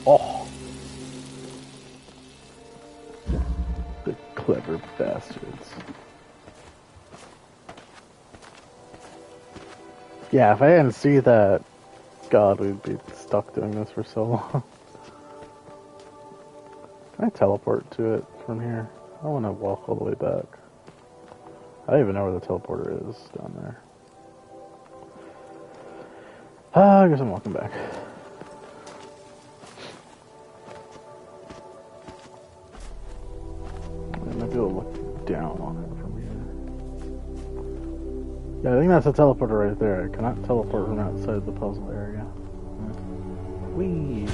Oh. The clever bastards. Yeah, if I didn't see that, God, we'd be stuck doing this for so long. Can I teleport to it from here? I want to walk all the way back. I don't even know where the teleporter is down there. I guess I'm walking back. I might be able to look down on it from here. Yeah, I think that's a teleporter right there. I cannot teleport from outside the puzzle area. Whee!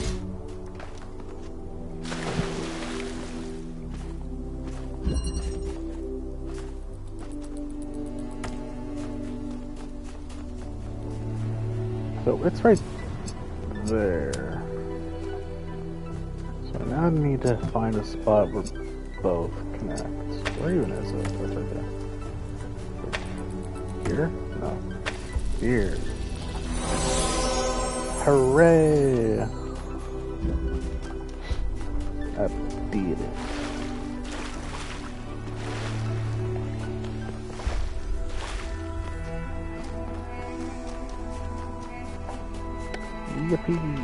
So it's right there. So now I need to find a spot where both connect. Where even is it? That's right there. Here? No. Here. Hooray! I did it. Yippee!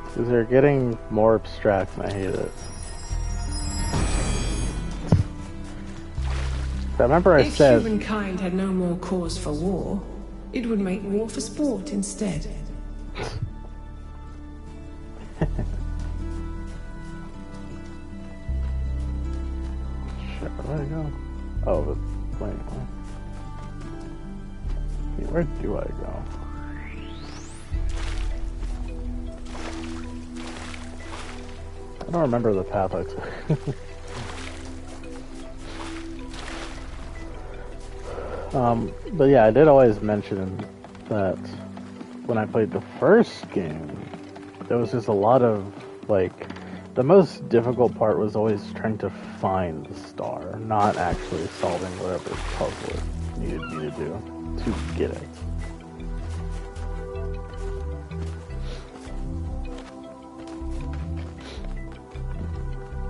Because they're getting more abstract and I hate it. I remember I said... If humankind had no more cause for war, it would make war for sport instead. Shit, where do I go? Oh, but wait. Where do I go? I don't remember the path I took. But yeah, I did always mention that when I played the first game, there was just a lot of, like, the most difficult part was always trying to find the star, not actually solving whatever puzzle it needed me to do to get it.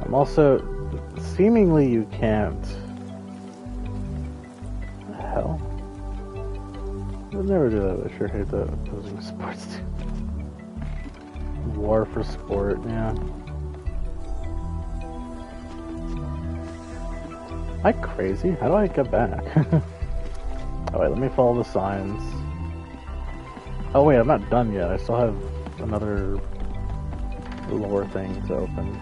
I'm also, seemingly you can't. What the hell? I'll never do that, I sure hate that opposing sports too. War for sport, yeah. Am I crazy? How do I get back? Oh wait, let me follow the signs. Oh wait, I'm not done yet. I still have another lore thing to open.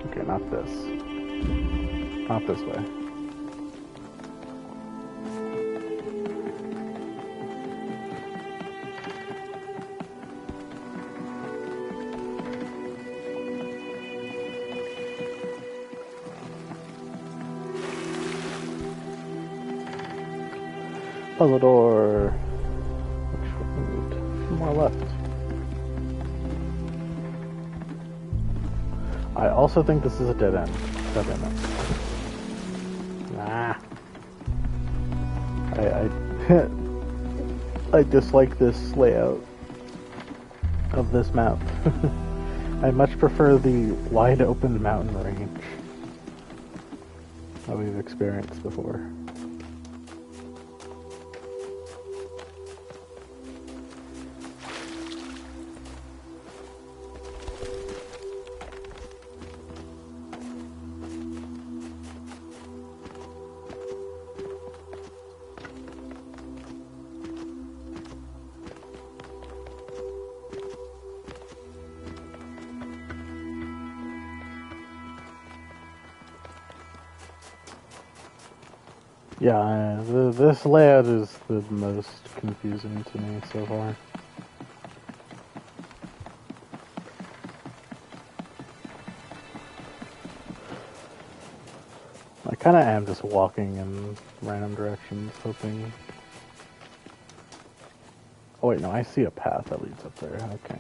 Okay, not this. Not this way. Puzzle door. Which one? Two more left. I also think this is a dead end. Dead end. Nah. I dislike this layout of this map. I much prefer the wide open mountain range that we've experienced before. Yeah, this layout is the most confusing to me so far. kind of am just walking in random directions, hoping... Oh wait, no, I see a path that leads up there. Okay.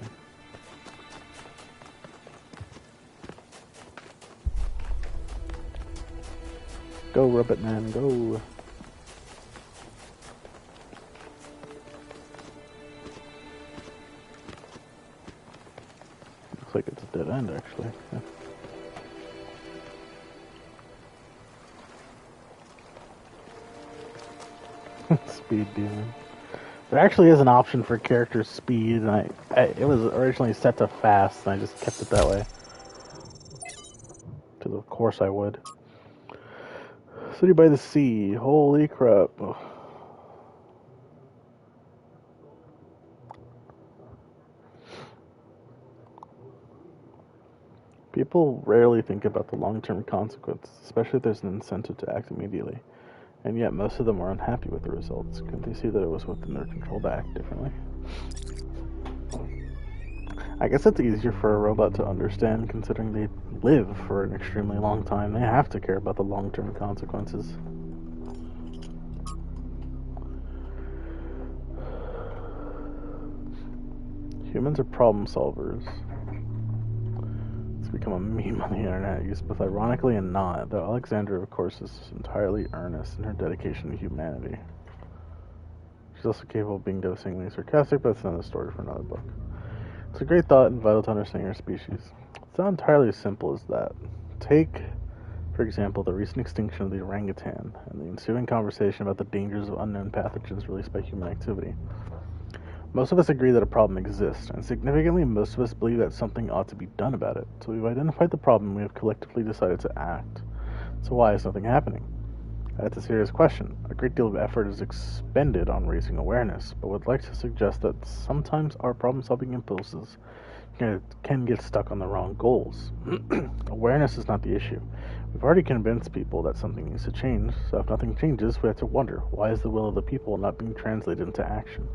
Go, Rabbit Man, go! Looks like it's a dead end, actually. Yeah. Speed demon. There actually is an option for character speed, and it was originally set to fast, and I just kept it that way. Because of course I would. City by the sea. Holy crap. People rarely think about the long-term consequences, especially if there's an incentive to act immediately. And yet most of them are unhappy with the results. Couldn't they see that it was within their control to act differently? I guess it's easier for a robot to understand, considering they live for an extremely long time. They have to care about the long-term consequences. Humans are problem solvers. It's become a meme on the internet, used both ironically and not, though Alexandra, of course, is entirely earnest in her dedication to humanity. She's also capable of being devastatingly sarcastic, but that's another story for another book. It's a great thought and vital to understanding our species. It's not entirely as simple as that. Take, for example, the recent extinction of the orangutan and the ensuing conversation about the dangers of unknown pathogens released by human activity. Most of us agree that a problem exists, and significantly, most of us believe that something ought to be done about it. So we've identified the problem and we have collectively decided to act. So why is nothing happening? That's a serious question. A great deal of effort is expended on raising awareness, but would like to suggest that sometimes our problem-solving impulses can get stuck on the wrong goals. Awareness is not the issue. We've already convinced people that something needs to change, so if nothing changes, we have to wonder, why is the will of the people not being translated into action?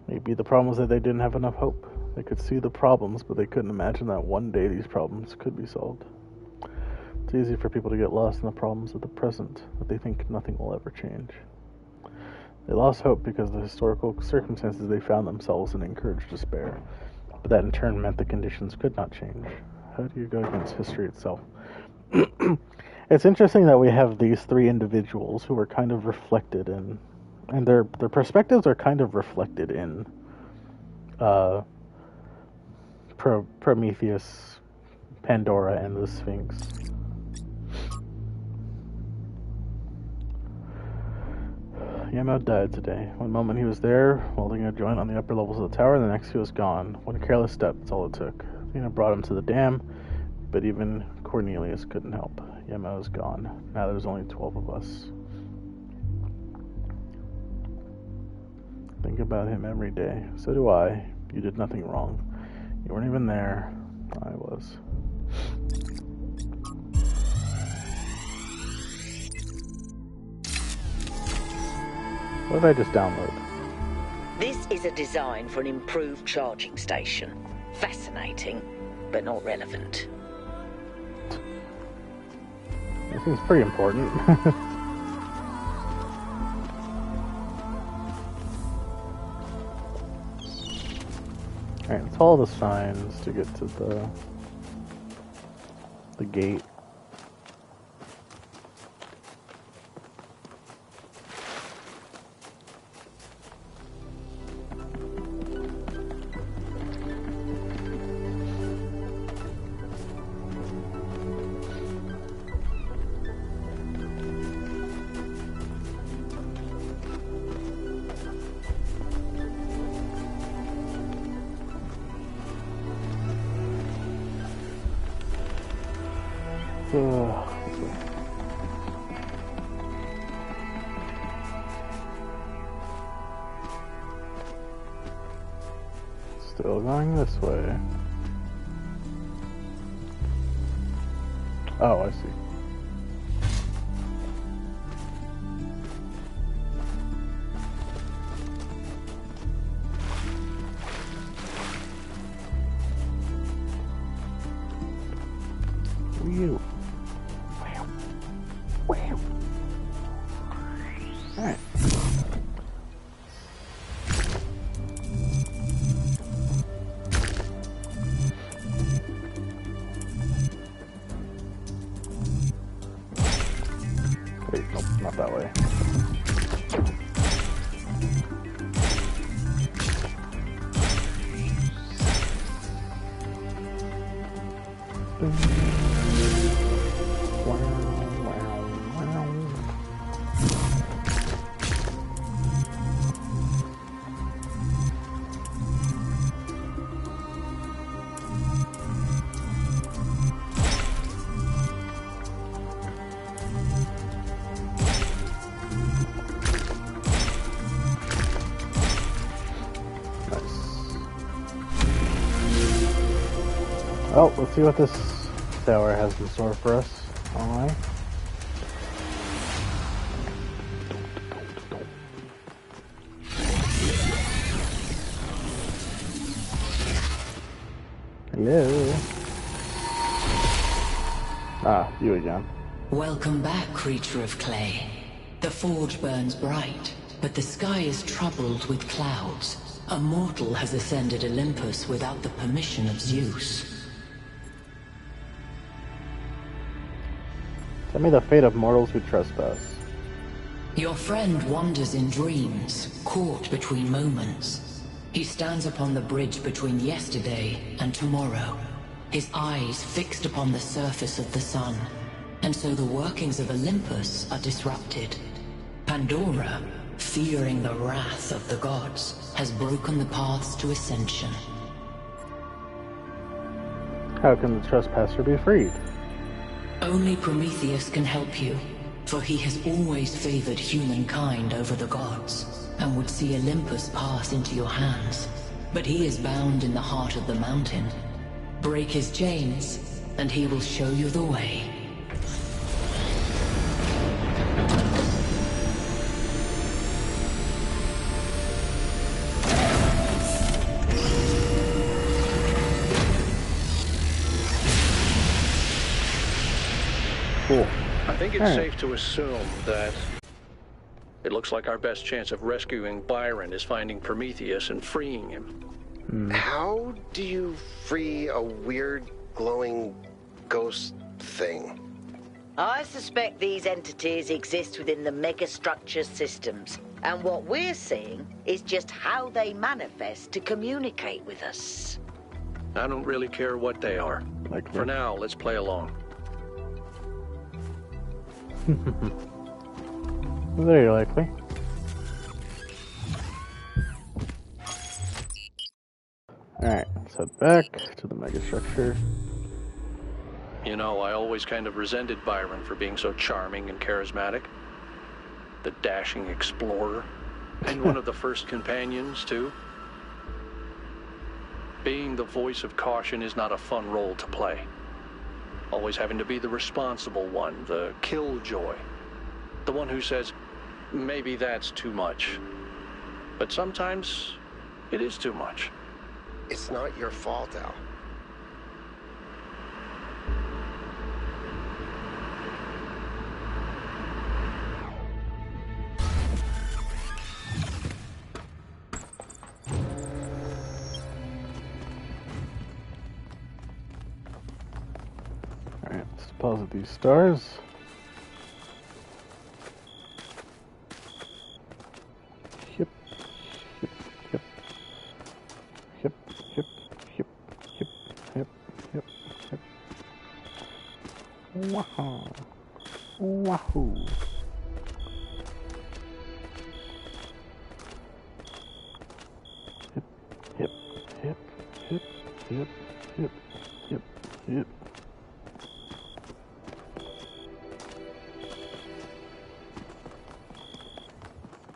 Maybe the problem was that they didn't have enough hope. They could see the problems, but they couldn't imagine that one day these problems could be solved. It's easy for people to get lost in the problems of the present, but they think nothing will ever change. They lost hope because of the historical circumstances they found themselves in encouraged despair, but that in turn meant the conditions could not change. How do you go against history itself? It's interesting that we have these three individuals who are kind of reflected in, and their perspectives are kind of reflected in Prometheus, Pandora, and the Sphinx. Yamo died today. One moment he was there, holding a joint on the upper levels of the tower, and the next he was gone. One careless step, that's all it took. Athena brought him to the dam, but even Cornelius couldn't help. Yamo is gone. Now there's only 12 of us. Think about him every day. So do I. You did nothing wrong. You weren't even there. I was. What did I just download? This is a design for an improved charging station. Fascinating, but not relevant. That seems pretty important. Alright, let's follow the signs to get to the gate. Still going this way. Oh, I see. Whew. Wow. Oh, let's see what this tower has in store for us. Alright. Hello. Ah, you again. Welcome back, creature of clay. The forge burns bright, but the sky is troubled with clouds. A mortal has ascended Olympus without the permission of Zeus. Tell me the fate of mortals who trespass. Your friend wanders in dreams, caught between moments. He stands upon the bridge between yesterday and tomorrow, his eyes fixed upon the surface of the sun, and so the workings of Olympus are disrupted. Pandora, fearing the wrath of the gods, has broken the paths to ascension. How can the trespasser be freed? Only Prometheus can help you, for he has always favored humankind over the gods, and would see Olympus pass into your hands. But he is bound in the heart of the mountain. Break his chains, and he will show you the way. Cool. I think it's safe to assume that it looks like our best chance of rescuing Byron is finding Prometheus and freeing him. How do you free a weird, glowing ghost thing? I suspect these entities exist within the megastructure systems, and what we're seeing is just how they manifest to communicate with us. I don't really care what they are. For now, let's play along. Very likely. Alright, let's head back to the megastructure. You know, I always kind of resented Byron for being so charming and charismatic. The dashing explorer. And one of the first companions, too. Being the voice of caution is not a fun role to play. Always having to be the responsible one, the killjoy. The one who says, maybe that's too much. But sometimes, it is too much. It's not your fault, Al. Alright, let's deposit these stars. Yep. Yep. Yep. Yep. Yep. Yep. Yep. Yep. Yep. Yep. Wow. Wahoo. Yep. Yep. Yep. Yep. Yep. Yep. Yep.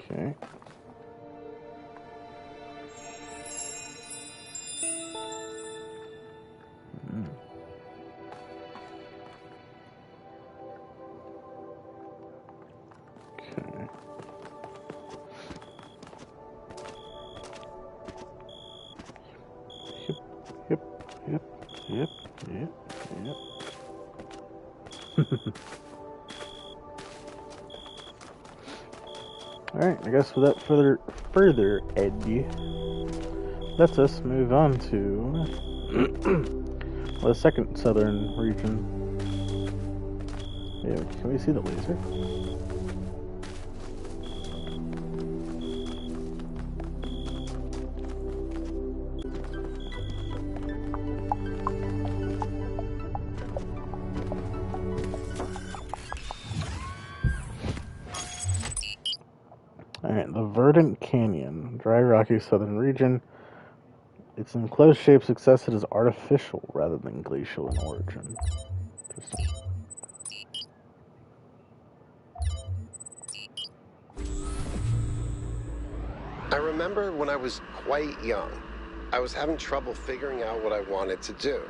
Okay. Okay. Yep. Yep. Yep. Yep. Yep. Alright, I guess without further ado, let's us move on to well, the second southern region. Yeah, can we see the laser? Verdant Canyon, dry, rocky southern region. Its enclosed shape suggested as artificial rather than glacial in origin. Interesting. I remember when I was quite young, I was having trouble figuring out what I wanted to do.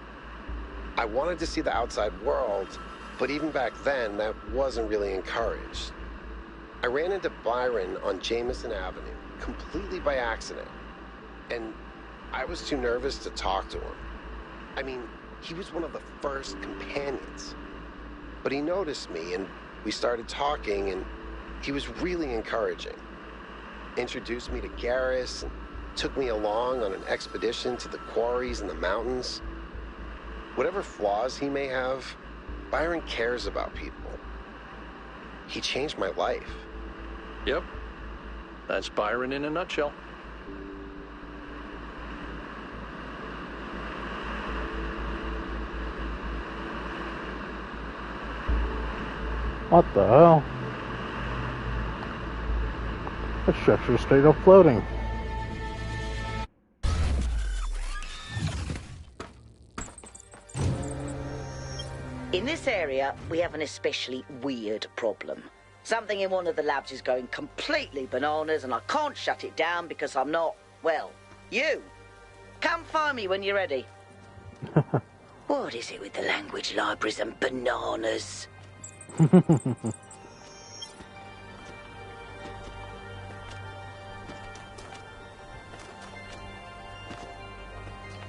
I wanted to see the outside world, but even back then, that wasn't really encouraged. I ran into Byron on Jameson Avenue, completely by accident, and I was too nervous to talk to him. I mean, he was one of the first companions. But he noticed me, and we started talking, and he was really encouraging. Introduced me to Garrus, and took me along on an expedition to the quarries in the mountains. Whatever flaws he may have, Byron cares about people. He changed my life. Yep. That's Byron in a nutshell. What the hell? The structure's straight up floating. In this area, we have an especially weird problem. Something in one of the labs is going completely bananas, and I can't shut it down because I'm not, well, you. Come find me when you're ready. What is it with the language libraries and bananas?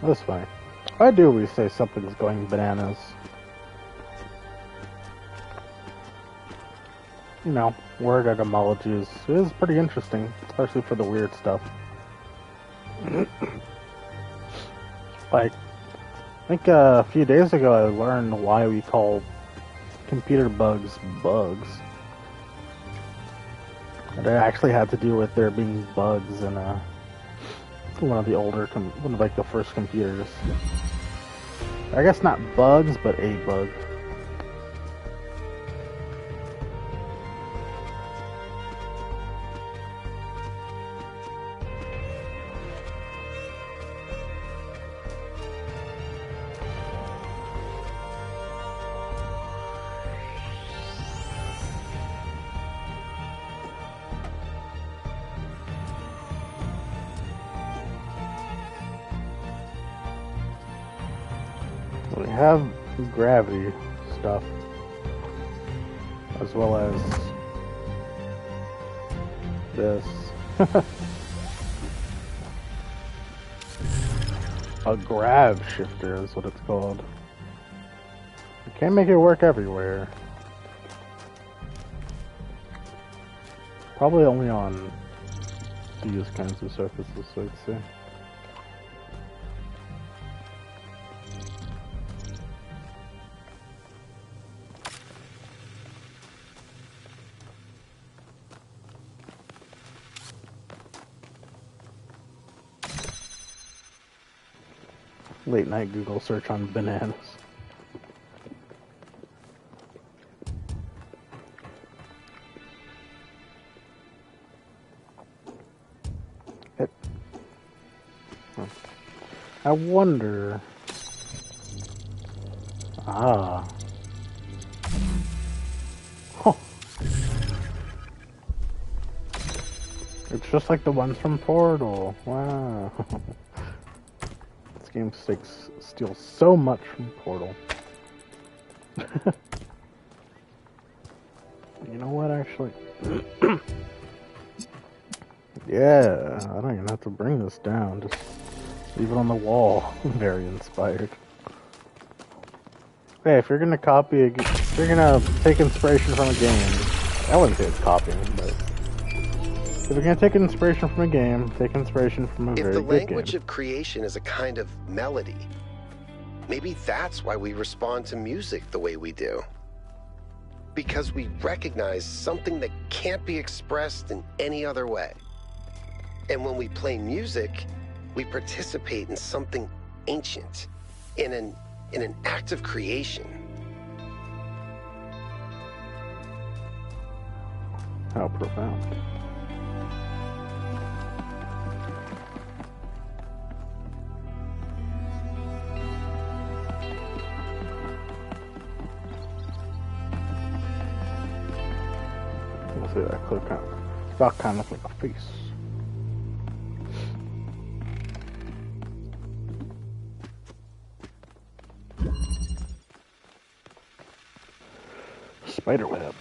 That's fine. Why do we say something's going bananas? You know, word etymology is pretty interesting, especially for the weird stuff. Like, I think a few days ago I learned why we call computer bugs bugs. And it actually had to do with there being bugs in one of the older, one of like the first computers. I guess not bugs, but a bug. We have gravity stuff, as well as this. A grav shifter is what it's called. You can't make it work everywhere. Probably only on these kinds of surfaces, so I'd say. Late night Google search on bananas. I wonder. Ah. Huh. It's just like the ones from Portal. Wow. This game steals so much from Portal. You know what, actually? Yeah, I don't even have to bring this down. Just leave it on the wall. Very inspired. Hey, if you're gonna if you're gonna take inspiration from a game, I wouldn't say it's copying, but if you're gonna take inspiration from a game, take inspiration from a very good game. If the language of creation is a kind of melody, maybe that's why we respond to music the way we do. Because we recognize something that can't be expressed in any other way. And when we play music, we participate in something ancient, in an act of creation. How profound. say that clip about kind of like a face. Spiderweb.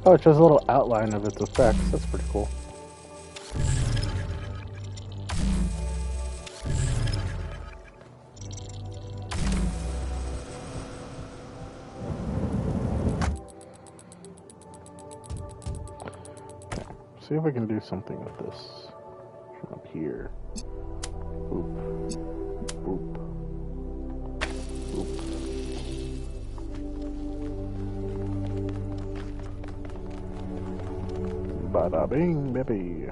Oh, it's just a little outline of its effects. That's pretty cool. Okay, see if we can do something with this. From up here. Boop. Boop. Boop. Bada bing, baby.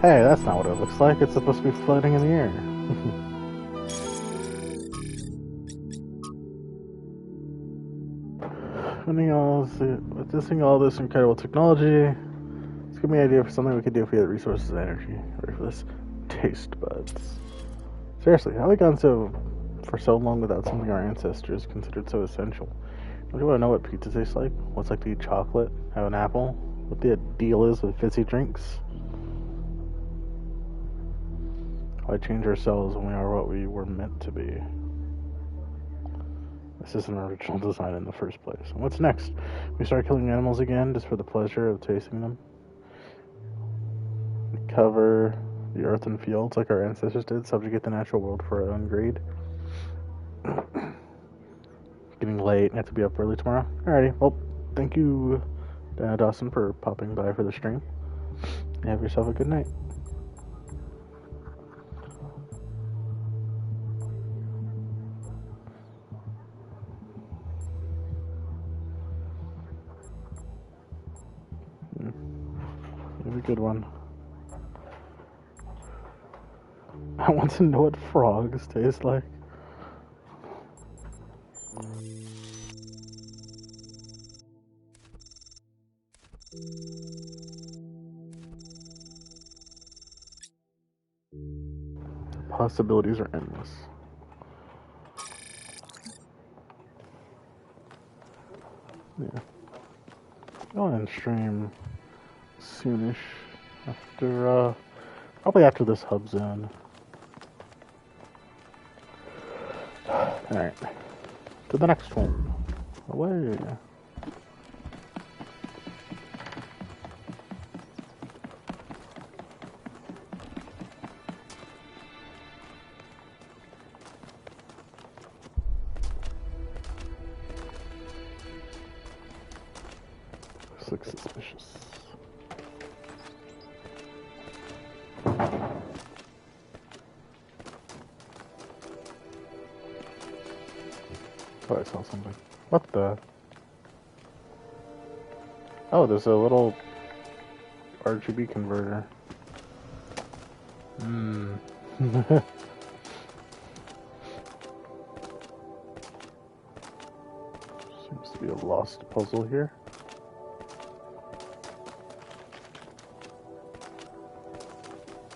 Hey, that's not what it looks like. It's supposed to be floating in the air. Witnessing all this incredible technology, it's giving me an idea for something we could do if we had resources and energy. Ready for this? Taste buds. Seriously, how have we gone for so long without something our ancestors considered so essential? Don't you want to know what pizza tastes like? What's like to eat chocolate? Have an apple? What the deal is with fizzy drinks? Why change ourselves when we are what we were meant to be? This isn't an original design in the first place. And what's next? We start killing animals again just for the pleasure of tasting them? We cover the earth and fields like our ancestors did, subjugate the natural world for our own greed? Getting late, I have to be up early tomorrow. Alrighty, well, thank you, Dawson, for popping by for the stream. Have yourself a good night. Have a good one. I want to know what frogs taste like. The possibilities are endless. Yeah. I'll end stream soonish after, probably after this hub zone. Alright. To the next one. Away. This looks suspicious. Oh, I saw something. What the? Oh, there's a little RGB converter. Hmm. Seems to be a lost puzzle here.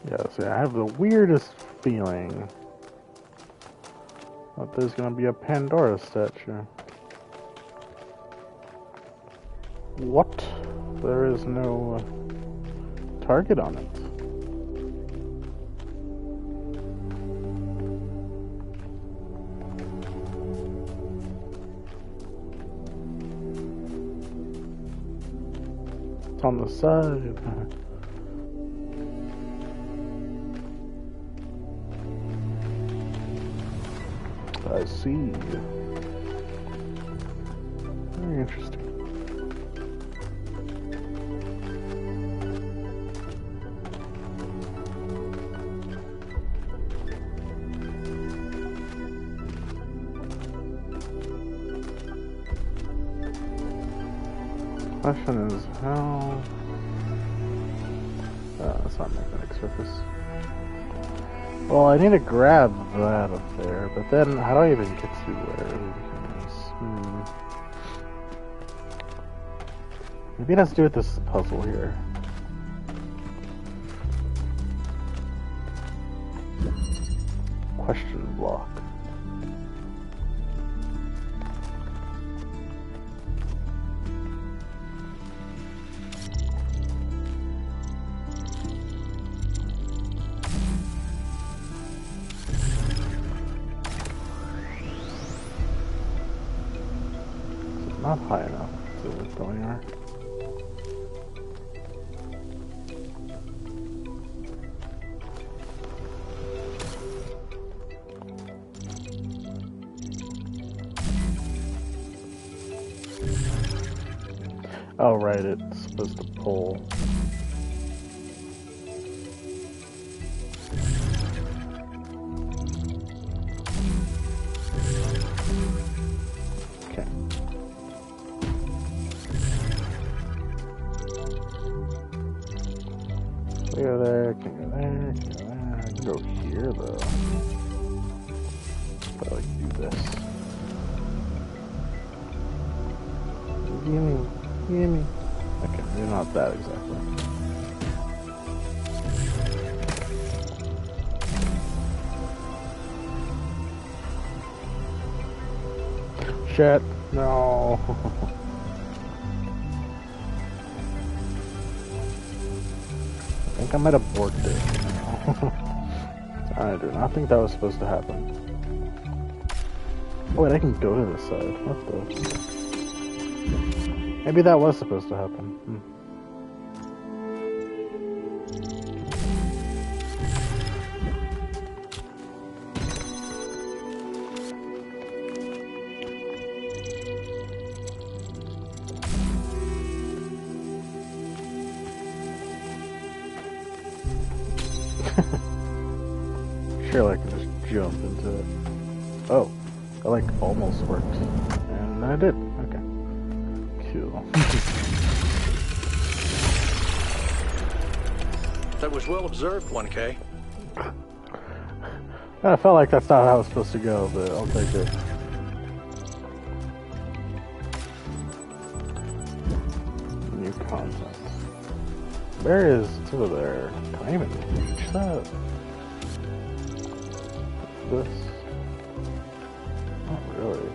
Yeah, see, I have the weirdest feeling that there's gonna be a Pandora statue. What? There is no target on it. It's on the side. I see. Very interesting. Question is how... that's not magnetic surface. Well, I need to grab that up there, but then how do I even get to where everything is? Maybe it has to do with this puzzle here. Question block. Not high enough to go anywhere. Oh right, it's supposed to pull. Go there, can go there, can go there. I can go here though. But I like to do this. Gimme, gimme. Okay, maybe not that exactly. Shit, no. I think I might have borked it. I do not think that was supposed to happen. Oh wait, I can go to this side. What the? Maybe that was supposed to happen. Sure, I can just jump into it. Oh, that like almost worked. And I did. Okay. Cool. That was well observed, 1K. I felt like that's not how it's supposed to go, but I'll take it. New content. Where is it's over there? Can I even reach that? This? Not really.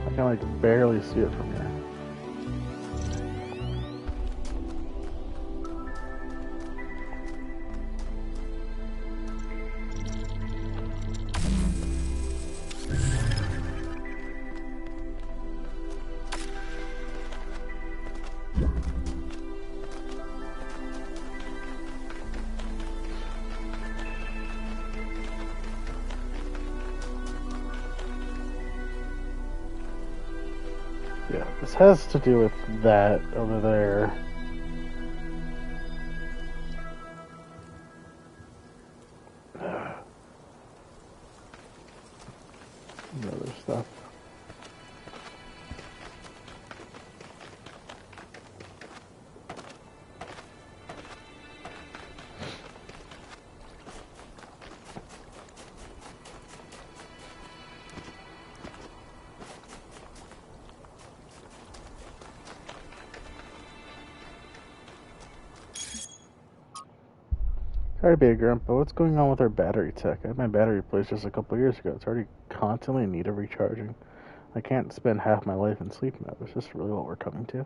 I can like barely see it from here. Yeah, this has to do with that over there. Other stuff. Sorry to be a grump, but what's going on with our battery tech? I had my battery replaced just a couple years ago. It's already constantly in need of recharging. I can't spend half my life in sleep mode. Is this really what we're coming to?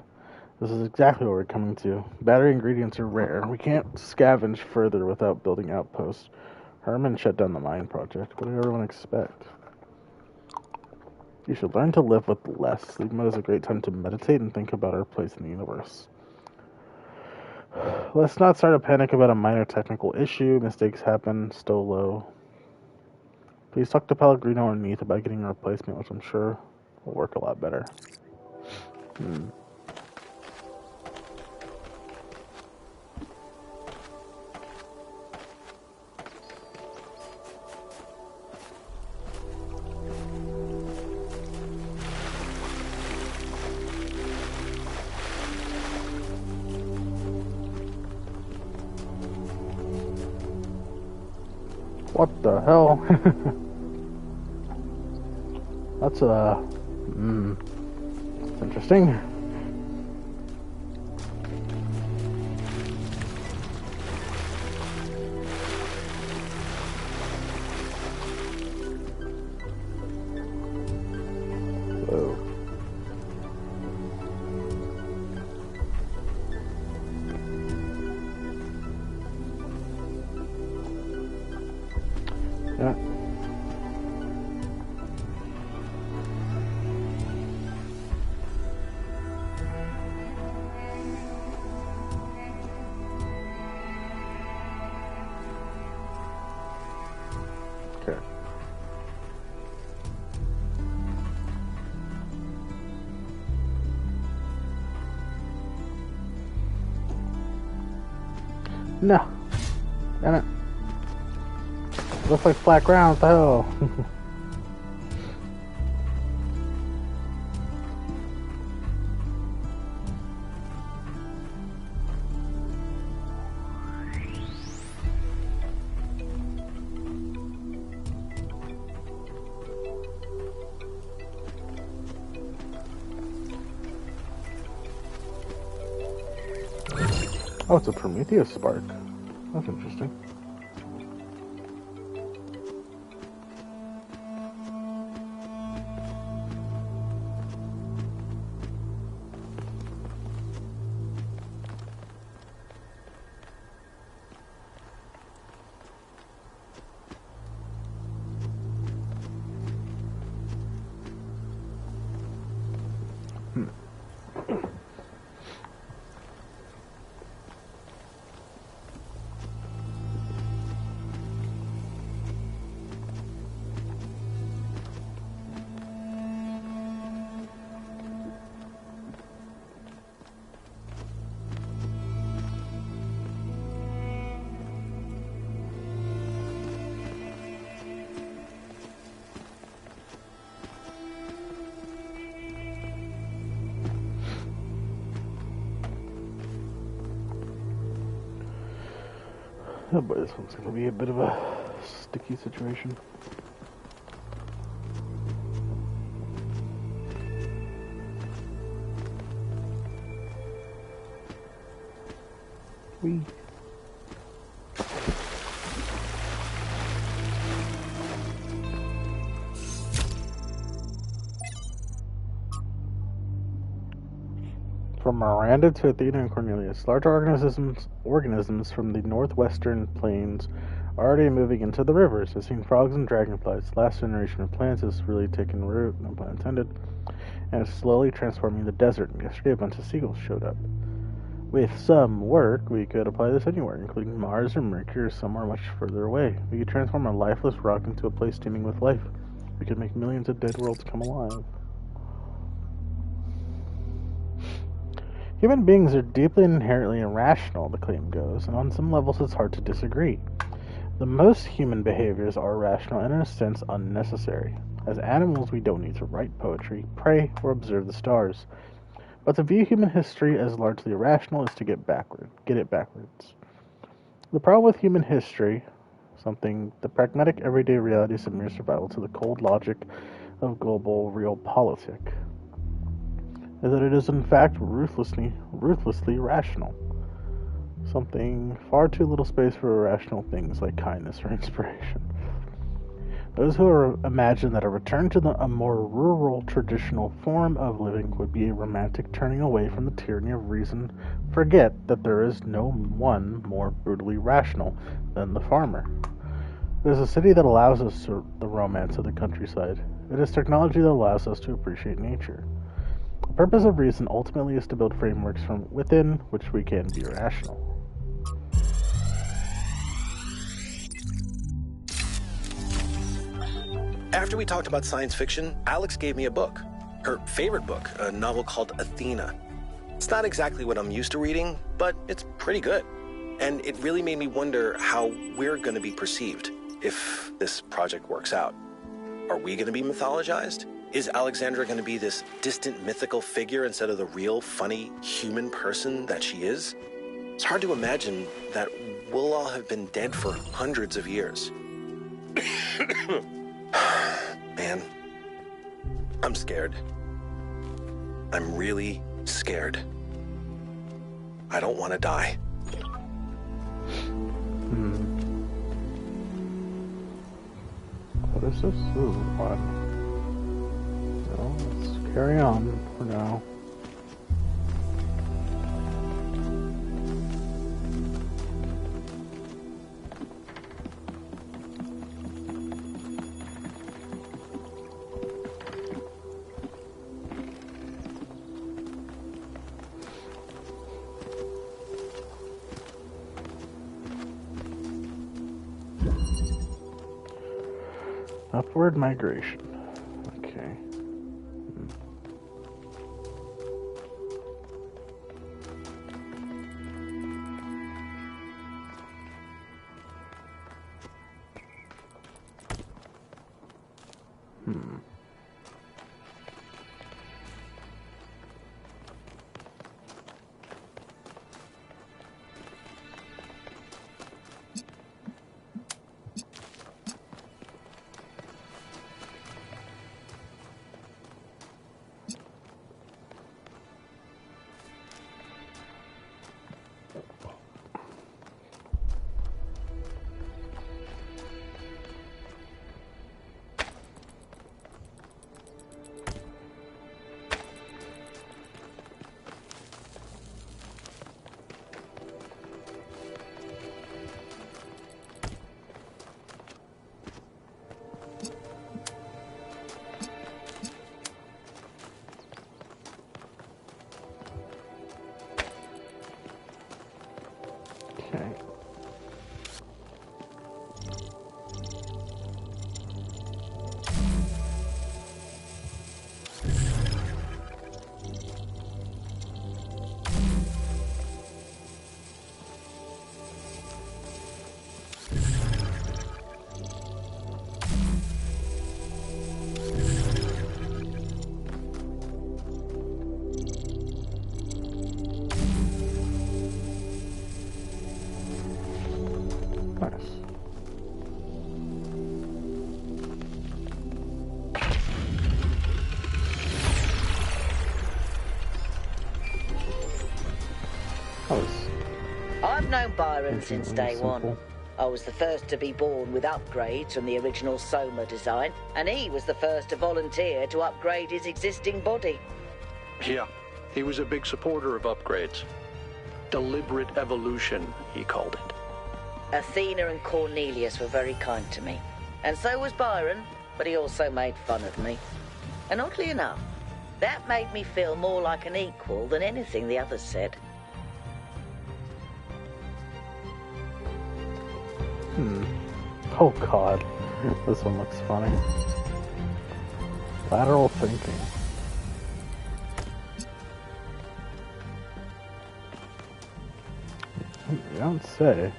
This is exactly what we're coming to. Battery ingredients are rare. We can't scavenge further without building outposts. Herman shut down the mine project. What did everyone expect? You should learn to live with less. Sleep mode is a great time to meditate and think about our place in the universe. Let's not start a panic about a minor technical issue. Mistakes happen. Still low. Please talk to Pellegrino underneath about getting a replacement, which I'm sure will work a lot better. What the hell? That's interesting. Whoa. Yeah. Okay. No. Damn it. Looks like flat ground, what the hell? Oh, it's a Prometheus spark. That's interesting. Oh boy, this one's gonna be a bit of a sticky situation. Whee. From Miranda to Athena and Cornelius, large organisms from the northwestern plains are already moving into the rivers. I've seen frogs and dragonflies. Last generation of plants has really taken root, no pun intended, and is slowly transforming the desert. Yesterday, a bunch of seagulls showed up. With some work, we could apply this anywhere, including Mars or Mercury or somewhere much further away. We could transform a lifeless rock into a place teeming with life. We could make millions of dead worlds come alive. Human beings are deeply and inherently irrational, the claim goes, and on some levels it's hard to disagree. The most human behaviors are rational and in a sense unnecessary. As animals, we don't need to write poetry, pray, or observe the stars. But to view human history as largely irrational is to get it backwards. The problem with human history, the pragmatic everyday realities of mere survival to the cold logic of global realpolitik, is that it is in fact ruthlessly rational. Something far too little space for irrational things like kindness or inspiration. Those who imagine that a return to a more rural traditional form of living would be a romantic turning away from the tyranny of reason forget that there is no one more brutally rational than the farmer. It is a city that allows us the romance of the countryside. It is technology that allows us to appreciate nature. The purpose of reason ultimately is to build frameworks from within which we can be rational. After we talked about science fiction, Alex gave me a book. Her favorite book, a novel called Athena. It's not exactly what I'm used to reading, but it's pretty good. And it really made me wonder how we're going to be perceived if this project works out. Are we going to be mythologized? Is Alexandra going to be this distant mythical figure instead of the real, funny, human person that she is? It's hard to imagine that we'll all have been dead for hundreds of years. Man, I'm scared. I'm really scared. I don't want to die. What is this? Ooh, what? Well, let's carry on for now. Upward migration. Okay. I've known Byron since day one. I was the first to be born with upgrades from the original Soma design, and he was the first to volunteer to upgrade his existing body. Yeah, he was a big supporter of upgrades. Deliberate evolution, he called it. Athena and Cornelius were very kind to me. And so was Byron, but he also made fun of me. And oddly enough, that made me feel more like an equal than anything the others said. Oh god, this one looks funny. Lateral thinking. You don't say.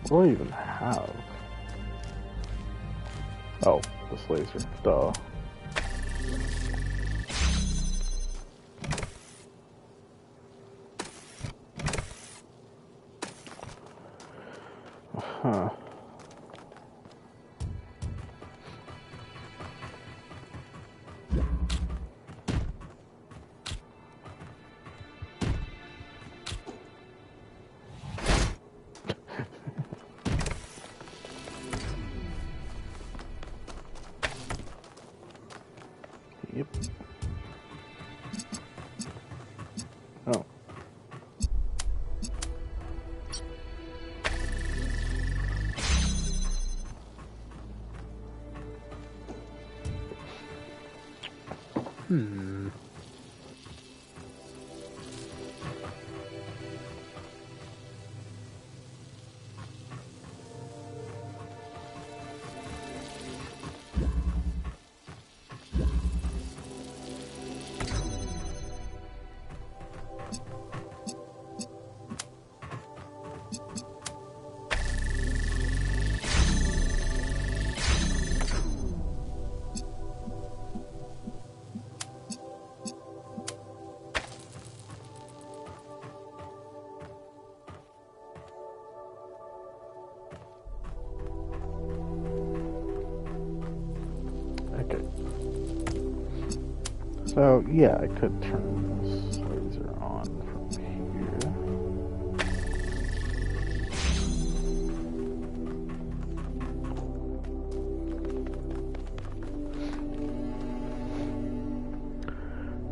What do I even have? Oh, this laser. Duh. Huh. Yep. Oh. So, yeah, I could turn this laser on from here.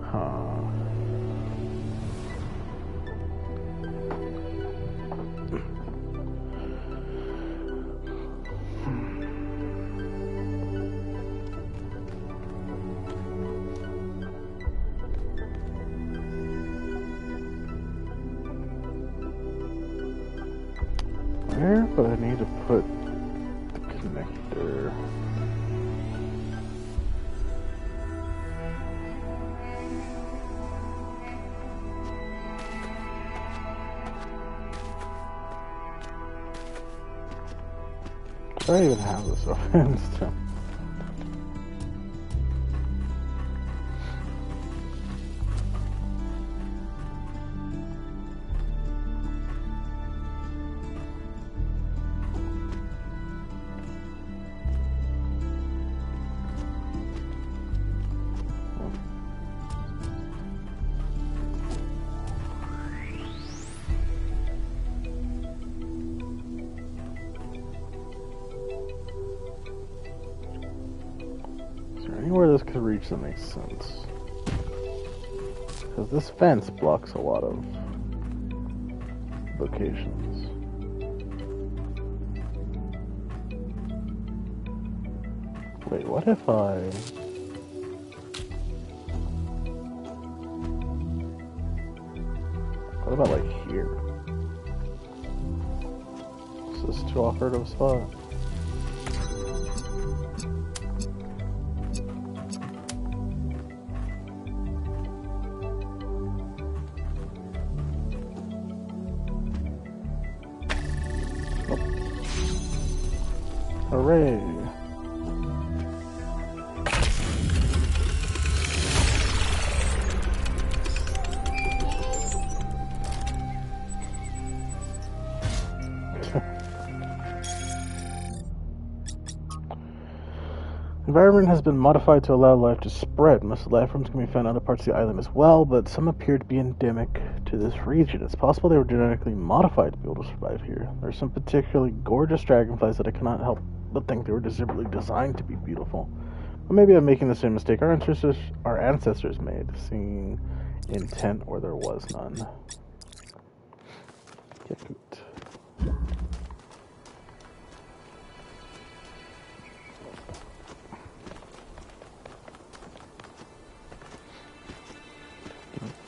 Huh. Where would I need to put the connector? Do I even have this open still? Anywhere this could reach that makes sense. Because this fence blocks a lot of locations. Wait, what if I... What about like here? Is this too awkward of a spot? Hooray! The environment has been modified to allow life to spread. Most of the life forms can be found in other parts of the island as well, but some appear to be endemic to this region. It's possible they were genetically modified to be able to survive here. There are some particularly gorgeous dragonflies that I cannot help but think they were deliberately designed to be beautiful. But maybe I'm making the same mistake our ancestors made, seeing intent where there was none. Get pooped.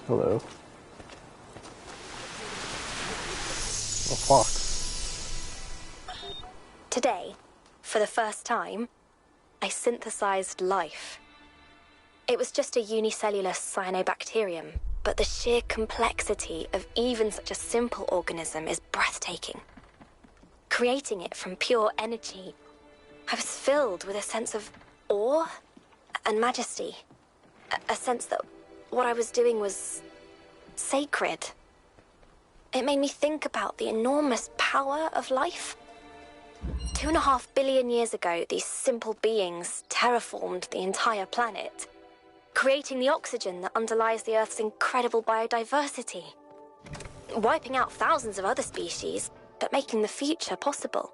Hello. A fox. Today, for the first time, I synthesized life. It was just a unicellular cyanobacterium, but the sheer complexity of even such a simple organism is breathtaking. Creating it from pure energy, I was filled with a sense of awe and majesty. A sense that what I was doing was sacred. It made me think about the enormous power of life. 2.5 billion years ago, these simple beings terraformed the entire planet, creating the oxygen that underlies the Earth's incredible biodiversity, wiping out thousands of other species, but making the future possible.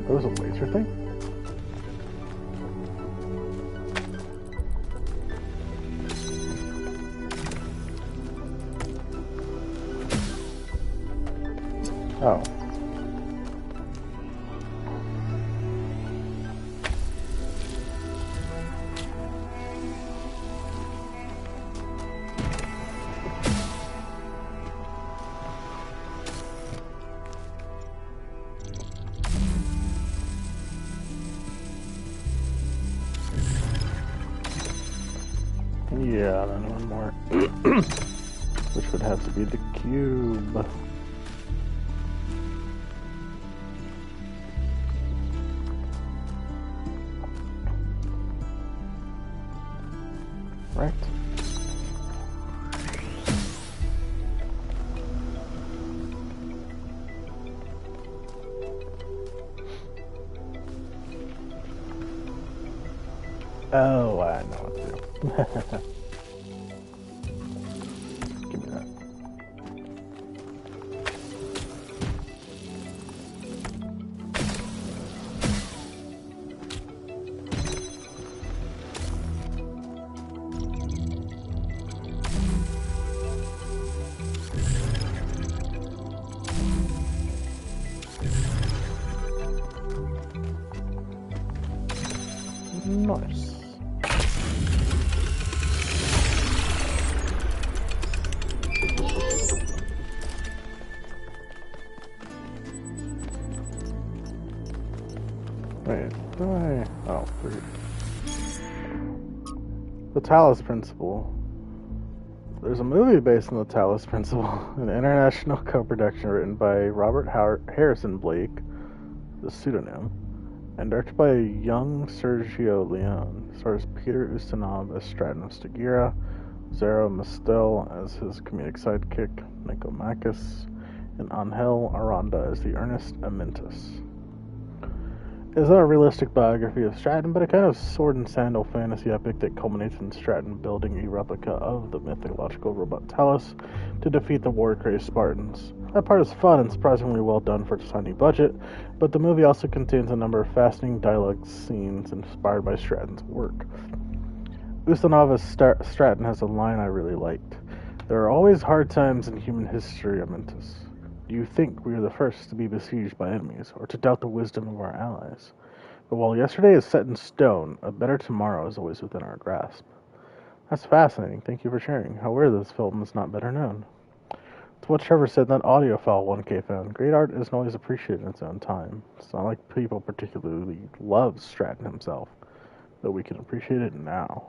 There was a laser thing? Oh. Yeah, then one more. Which would have to be the cube. Right. Oh, I know what to do. Give me that. Nice. Wait, oh, weird. The Talos Principle. There's a movie based on the Talos Principle, an international co-production written by Robert Harrison Blake, the pseudonym, and directed by young Sergio Leone. It stars Peter Ustinov as Stratton Stagira, Zero Mastel as his comedic sidekick, Nicomakis, and Angel Aranda as the earnest Amintus. It is not a realistic biography of Stratton, but a kind of sword and sandal fantasy epic that culminates in Stratton building a replica of the mythological robot Talos to defeat the war-crazed Spartans. That part is fun and surprisingly well done for a tiny budget, but the movie also contains a number of fascinating dialogue scenes inspired by Stratton's work. Ustinov as Stratton has a line I really liked. There are always hard times in human history, Amintus. Do you think we are the first to be besieged by enemies, or to doubt the wisdom of our allies? But while yesterday is set in stone, a better tomorrow is always within our grasp. That's fascinating. Thank you for sharing. However, this film is not better known. It's what Trevor said in that audio file 1K found. Great art isn't always appreciated in its own time. It's not like people particularly love Stratton himself, but we can appreciate it now.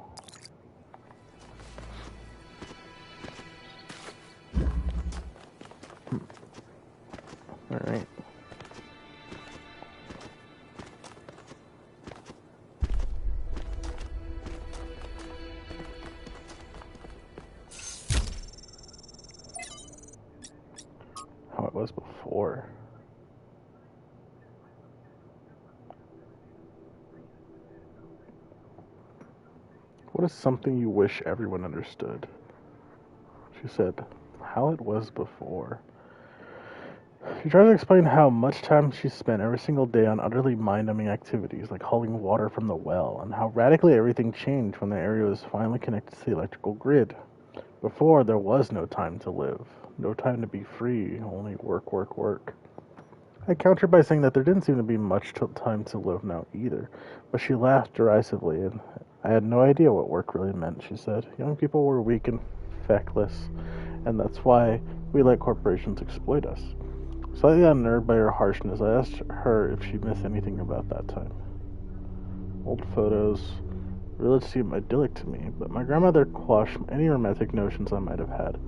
Alright. How it was before. What is something you wish everyone understood? She said, how it was before. She tried to explain how much time she spent every single day on utterly mind-numbing activities like hauling water from the well, and how radically everything changed when the area was finally connected to the electrical grid. Before, there was no time to live, no time to be free, only work, work, work. I countered by saying that there didn't seem to be much time to live now either, but she laughed derisively, and I had no idea what work really meant, she said. Young people were weak and feckless, and that's why we let corporations exploit us. Slightly unnerved by her harshness, I asked her if she missed anything about that time. Old photos really seemed idyllic to me, but my grandmother quashed any romantic notions I might have had.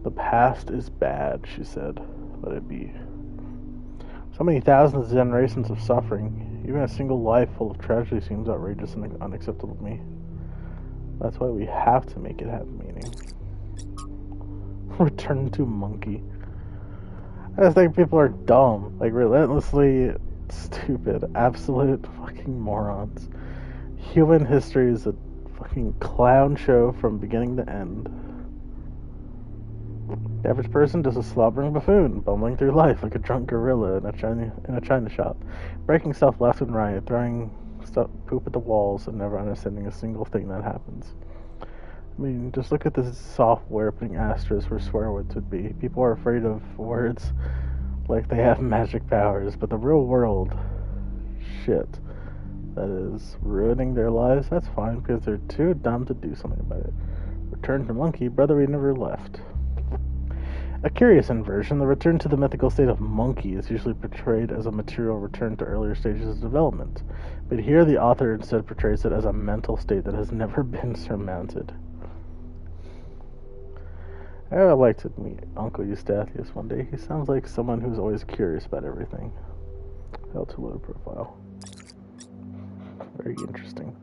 The past is bad, she said. Let it be. So many thousands of generations of suffering, even a single life full of tragedy seems outrageous and unacceptable to me. That's why we have to make it have meaning. Return to monkey. I just think people are dumb, like relentlessly stupid, absolute fucking morons. Human history is a fucking clown show from beginning to end. The average person is a slobbering buffoon, bumbling through life like a drunk gorilla in a china shop, breaking stuff left and right, throwing poop at the walls, and never understanding a single thing that happens. I mean, just look at this software putting asterisks where swear words would be. People are afraid of words like they have magic powers, but the real world, shit, that is ruining their lives, that's fine, because they're too dumb to do something about it. Return to monkey, brother, we never left. A curious inversion, the return to the mythical state of monkey is usually portrayed as a material return to earlier stages of development, but here the author instead portrays it as a mental state that has never been surmounted. I would like to meet Uncle Eustathius one day. He sounds like someone who's always curious about everything. L2 profile. Very interesting.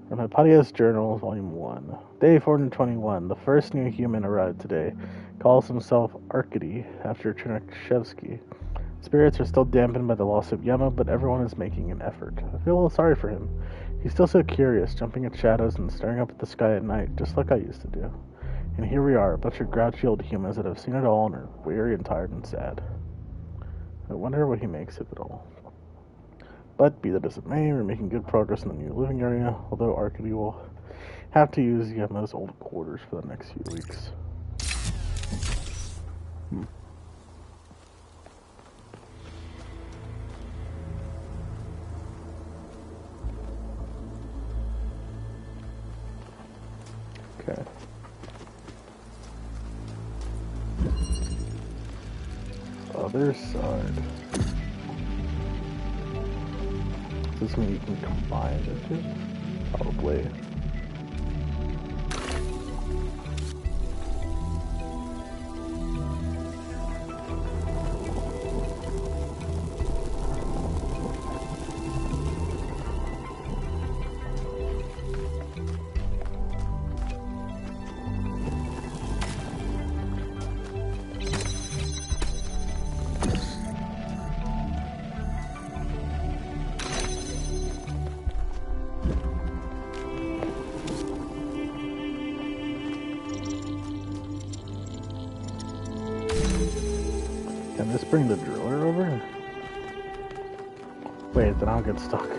From Hypatia's Journal, Volume 1. Day 421. The first new human arrived today. Calls himself Arkady, after Chernyshevsky. Spirits are still dampened by the loss of Yema, but everyone is making an effort. I feel a little sorry for him. He's still so curious, jumping at shadows and staring up at the sky at night, just like I used to do. And here we are, a bunch of grouchy old humans that have seen it all and are weary and tired and sad. I wonder what he makes of it all. But be that as it may, we're making good progress in the new living area, although Arkady will have to use Yema's old quarters for the next few weeks. Okay. Other side. Does this mean you can combine the two? Probably. Can this bring the driller over? Wait, then I'll get stuck.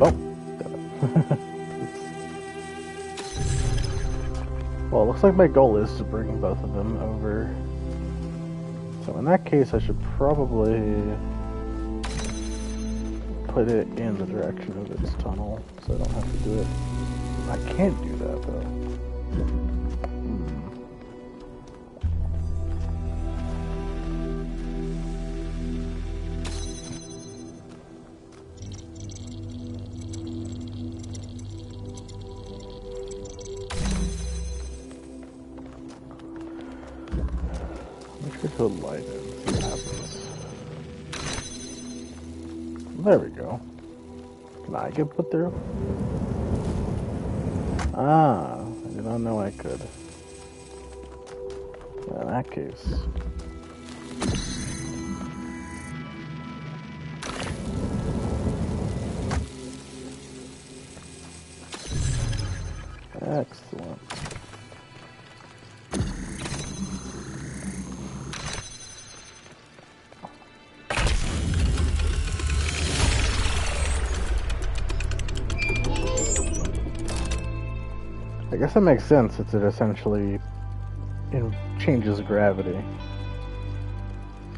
Oh! Well, it looks like my goal is to bring both of them over. So in that case, I should probably put it in the direction of its tunnel, so I don't have to do it. I can't do that, though. Let's get to the light and see what happens. There we go. Can I get put through? Ah, I did not know I could. Well, in that case. Excellent. I guess that makes sense, since it essentially changes gravity.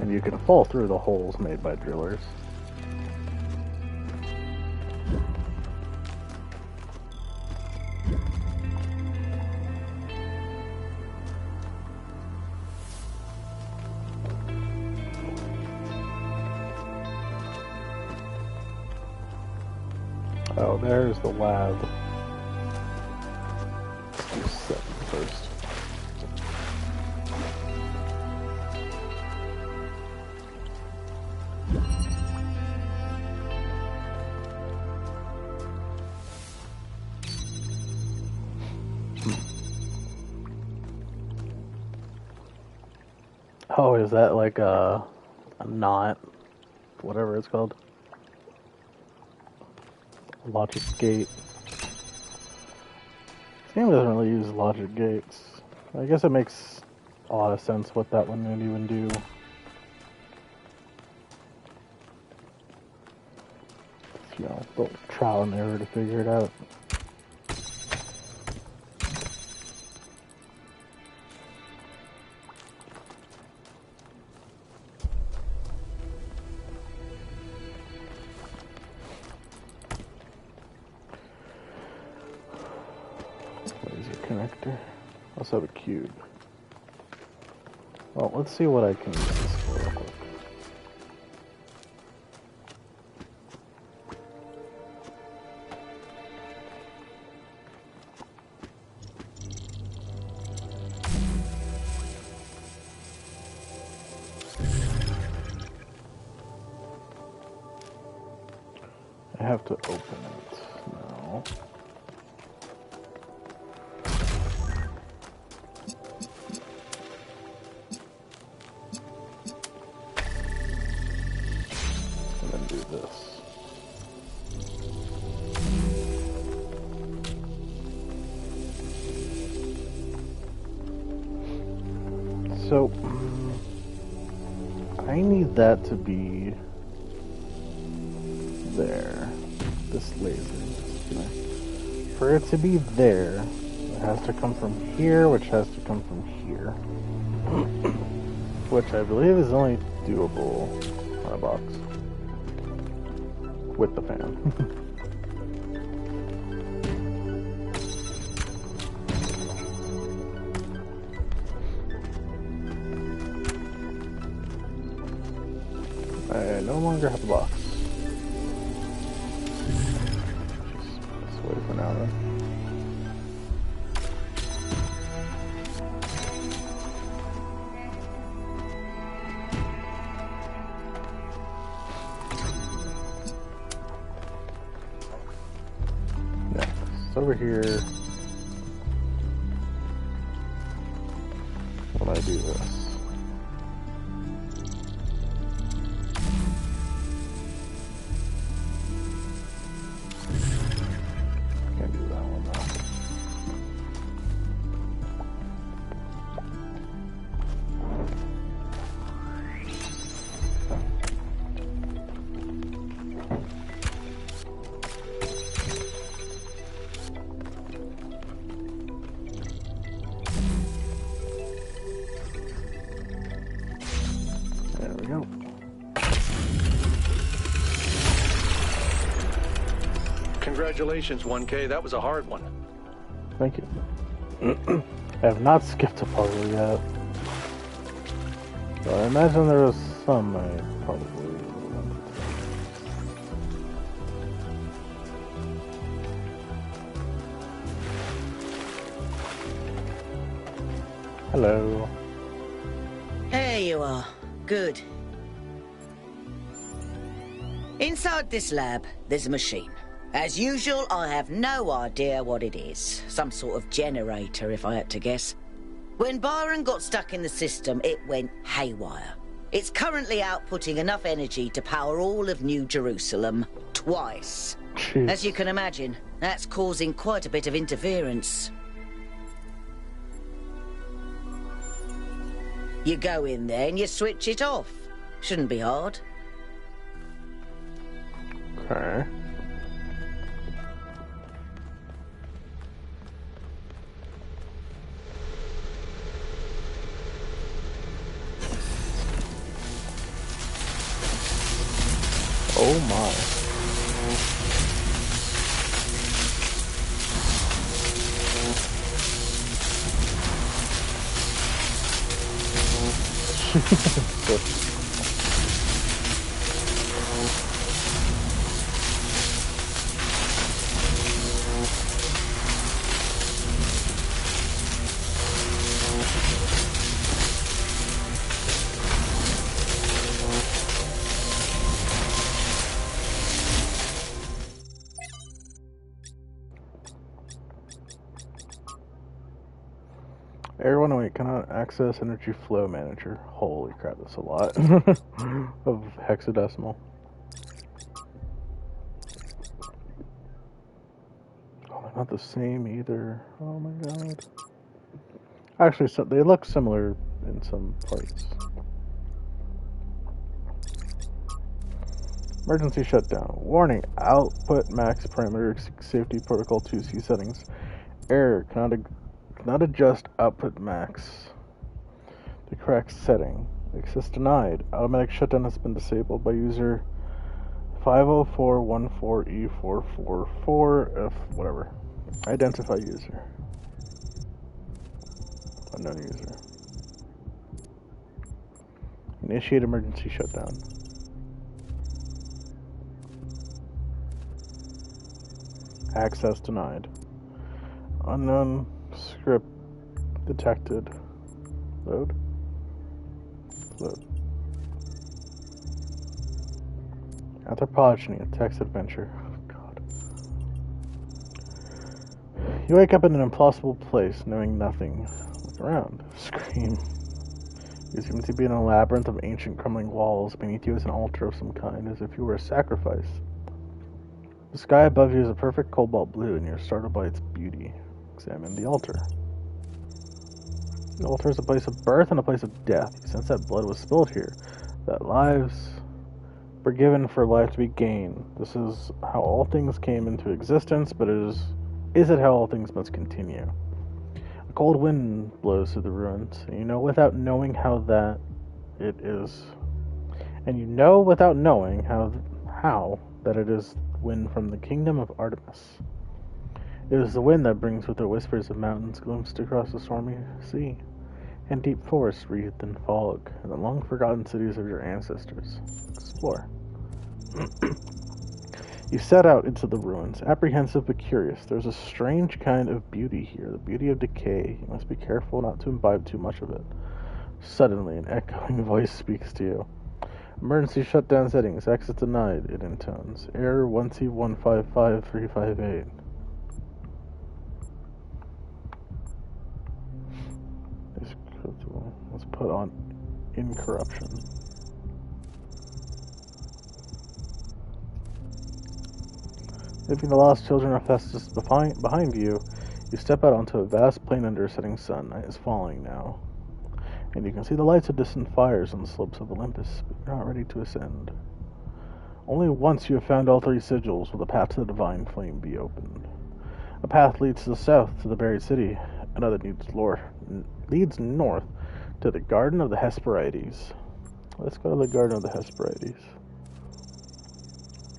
And you can fall through the holes made by drillers. Oh, there's the lab. Set first. Oh, is that like a knot? Whatever it's called. Logic gate. This game doesn't really use logic gates. I guess it makes a lot of sense what that one would even do. You know, little trial and error to figure it out. Connector. Also have a cube. Well, let's see what I can use this for real quick. have to open it now. And then do this. So, I need that to be there. This laser. For it to be there, it has to come from here, which has to come from here. Which I believe is only doable on a box. With the fan. I no longer have the box. Just wait for now then. Next, over here. When I do this. Congratulations, 1K. That was a hard one. Thank you. I have not skipped a puzzle yet. So I imagine there was some I probably went to. Hello. There you are. Good. Inside this lab, there's a machine. As usual, I have no idea what it is. Some sort of generator, if I had to guess. When Byron got stuck in the system, it went haywire. It's currently outputting enough energy to power all of New Jerusalem twice. Jeez. As you can imagine, that's causing quite a bit of interference. You go in there and you switch it off. Shouldn't be hard. Okay. Oh my. Everyone, wait, cannot access energy flow manager. Holy crap, that's a lot of hexadecimal. Oh, they're not the same either. Oh my god. Actually, so they look similar in some parts. Emergency shutdown. Warning, output max parameter safety protocol 2C settings. Error, cannot adjust output max. The correct setting. Access denied. Automatic shutdown has been disabled by user 50414E444F whatever. Identify user. Unknown user. Initiate emergency shutdown. Access denied. Unknown script detected. Load. Load. Anthropogeny, a text adventure. You wake up in an impossible place, knowing nothing. Look around. Scream. You seem to be in a labyrinth of ancient crumbling walls. Beneath you is an altar of some kind, as if you were a sacrifice. The sky above you is a perfect cobalt blue, and you're startled by its beauty. Examine the altar. The altar is a place of birth and a place of death. You sense that blood was spilled here, that lives were given for life to be gained. This is how all things came into existence, but is it how all things must continue? A cold wind blows through the ruins, and you know without knowing how that it is. And you know without knowing how that it is wind from the kingdom of Artemis. It is the wind that brings with it whispers of mountains glimpsed across the stormy sea, and deep forests wreathed in fog, and the long-forgotten cities of your ancestors. Explore. You set out into the ruins, apprehensive but curious. There's a strange kind of beauty here, the beauty of decay. You must be careful not to imbibe too much of it. Suddenly, an echoing voice speaks to you. Emergency shutdown settings. Access denied, it intones. Error 1C155358. Let's put on incorruption. Leaving the lost children of Festus behind you, you step out onto a vast plain under a setting sun. Night is falling now, and you can see the lights of distant fires on the slopes of Olympus, but you're not ready to ascend. Only once you have found all three sigils will the path to the divine flame be opened. A path leads to the south to the buried city, another leads north to the Garden of the Hesperides. Let's go to the Garden of the Hesperides.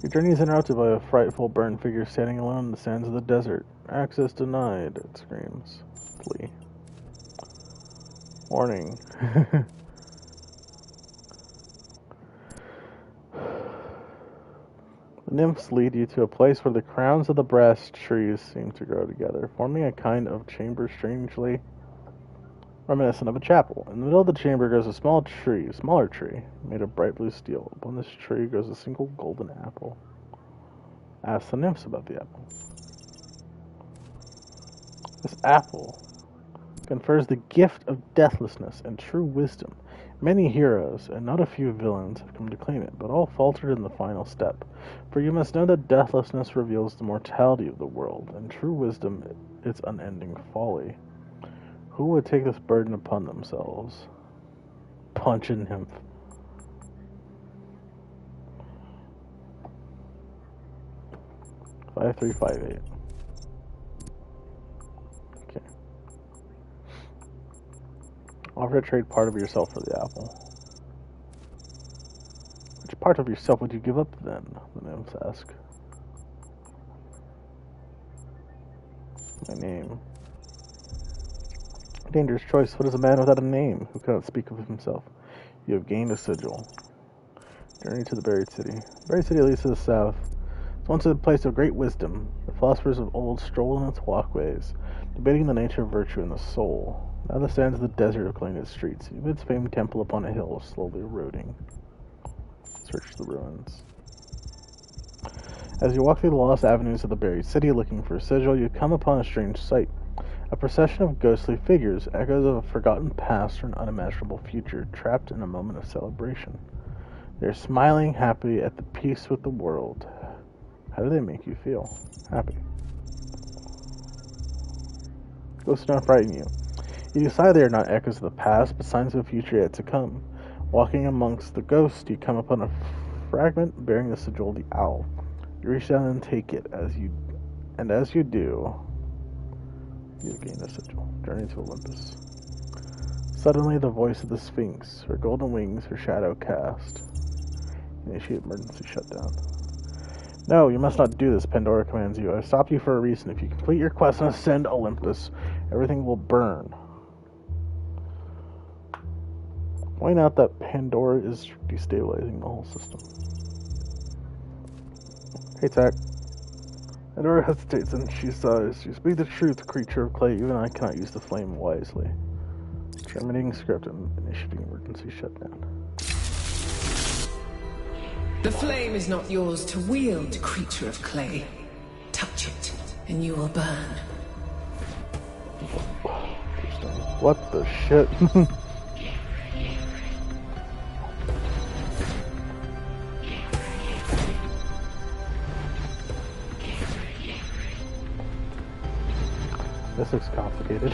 Your journey is interrupted by a frightful burnt figure standing alone in the sands of the desert. Access denied, it screams. Flee. Warning. The nymphs lead you to a place where the crowns of the brass trees seem to grow together, forming a kind of chamber strangely reminiscent of a chapel. In the middle of the chamber grows a smaller tree, made of bright blue steel. Upon this tree grows a single golden apple. Ask the nymphs about the apple. This apple confers the gift of deathlessness and true wisdom. Many heroes, and not a few villains, have come to claim it, but all faltered in the final step. For you must know that deathlessness reveals the mortality of the world, and true wisdom its unending folly. Who would take this burden upon themselves? Punch a nymph. Five, 3, 5, 8. Okay. Offer to trade part of yourself for the apple. Which part of yourself would you give up then? The nymphs ask. My name. Dangerous choice. What is a man without a name who cannot speak of himself? You have gained a sigil. Journey to the buried city. The buried city leads to the south. It's once a place of great wisdom. The philosophers of old strolled in its walkways, debating the nature of virtue and the soul. Now the sands of the desert have claimed its streets, even its famed temple upon a hill slowly eroding. Search the ruins. As you walk through the lost avenues of the buried city looking for a sigil, you come upon a strange sight. A procession of ghostly figures, echoes of a forgotten past or an unimaginable future, trapped in a moment of celebration. They are smiling, happy, at the peace with the world. How do they make you feel? Happy. Ghosts don't frighten you. You decide they are not echoes of the past, but signs of a future yet to come. Walking amongst the ghosts, you come upon a fragment bearing the sigil of the owl. You reach down and take it, as you do, you gain a sigil. Journey to Olympus. Suddenly, the voice of the Sphinx, her golden wings, her shadow cast. Initiate emergency shutdown. No, you must not do this, Pandora commands you. I have stopped you for a reason. If you complete your quest and ascend Olympus, everything will burn. Point out that Pandora is destabilizing the whole system. Hey, Tack. Pandora hesitates and she sighs. You speak the truth, creature of clay. Even I cannot use the flame wisely. Terminating script and initiating emergency shutdown. The flame is not yours to wield, creature of clay. Touch it, and you will burn. What the shit? This looks complicated.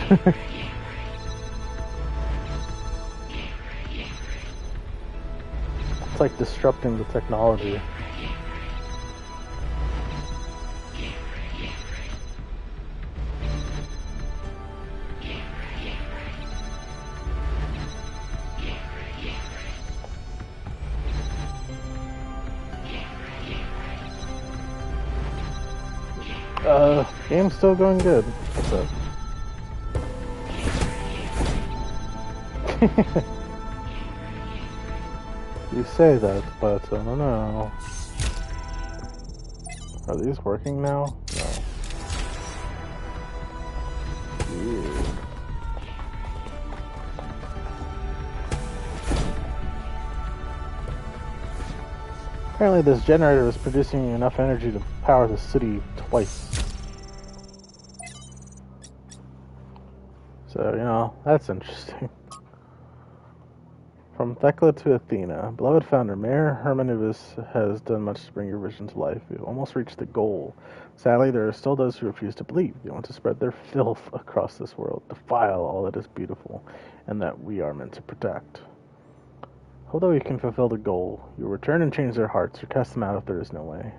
It's like disrupting the technology. Game's still going good. What's up? You say that, but I don't know. Are these working now? No. Weird. Apparently this generator is producing enough energy to power the city twice. So, you know, that's interesting. From Thecla to Athena, beloved founder, Mayor Hermanubis has done much to bring your vision to life. We've almost reached the goal. Sadly, there are still those who refuse to believe. They want to spread their filth across this world, defile all that is beautiful, and that we are meant to protect. Although you can fulfill the goal, you'll return and change their hearts, or cast them out if there is no way.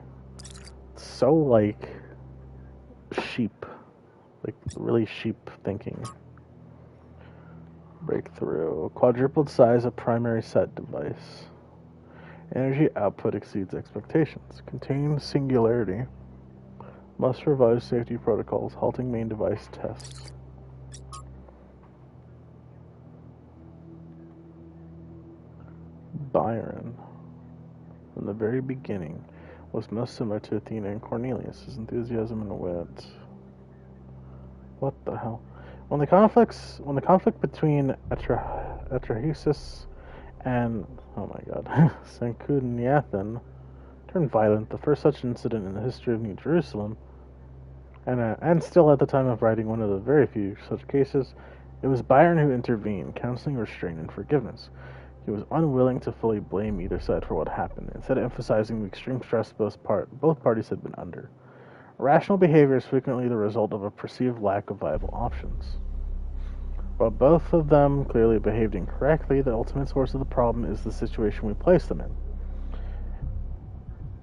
It's so, like, sheep. Like, really sheep thinking. Breakthrough. Quadrupled size of primary set device. Energy output exceeds expectations. Contains singularity. Must revise safety protocols. Halting main device tests. Byron, from the very beginning, was most similar to Athena and Cornelius. His enthusiasm and wit. What the hell? When the conflict between Atrahasis and Sanchuniathon turned violent, the first such incident in the history of New Jerusalem, and still at the time of writing one of the very few such cases, it was Byron who intervened, counseling restraint and forgiveness. He was unwilling to fully blame either side for what happened, instead emphasizing the extreme stress both parties had been under. Irrational behavior is frequently the result of a perceived lack of viable options. While both of them clearly behaved incorrectly, the ultimate source of the problem is the situation we place them in.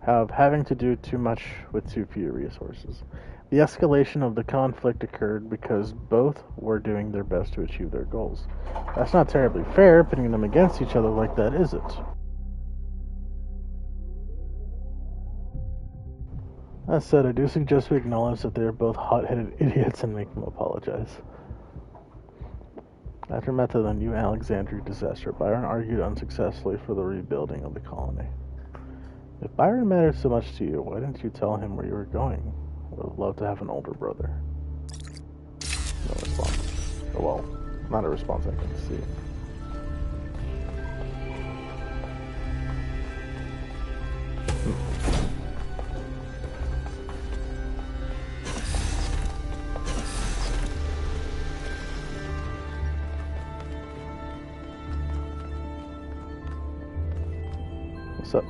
Having to do too much with too few resources. The escalation of the conflict occurred because both were doing their best to achieve their goals. That's not terribly fair, pitting them against each other like that, is it? That said, I do suggest we acknowledge that they are both hot-headed idiots and make them apologize. After Method and New Alexandria disaster, Byron argued unsuccessfully for the rebuilding of the colony. If Byron mattered so much to you, why didn't you tell him where you were going? I would have loved to have an older brother. No response. Oh, well, not a response I can see. What's up?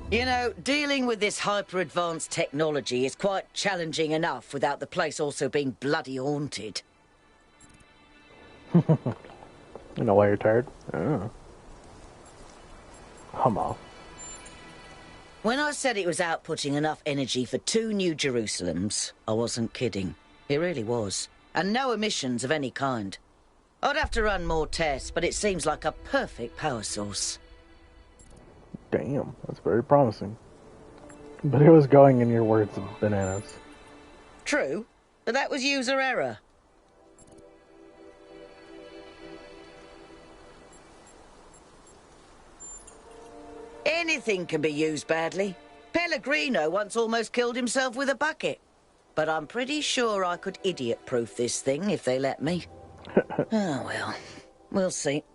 You know, dealing with this hyper-advanced technology is quite challenging enough without the place also being bloody haunted. You know why you're tired? Oh. Come on. When I said it was outputting enough energy for 2 New Jerusalems, I wasn't kidding. It really was. And no emissions of any kind. I'd have to run more tests, but it seems like a perfect power source. Damn, that's very promising. But it was going, in your words, bananas. True, but that was user error. Anything can be used badly. Pellegrino once almost killed himself with a bucket. But I'm pretty sure I could idiot-proof this thing if they let me. Oh well, we'll see.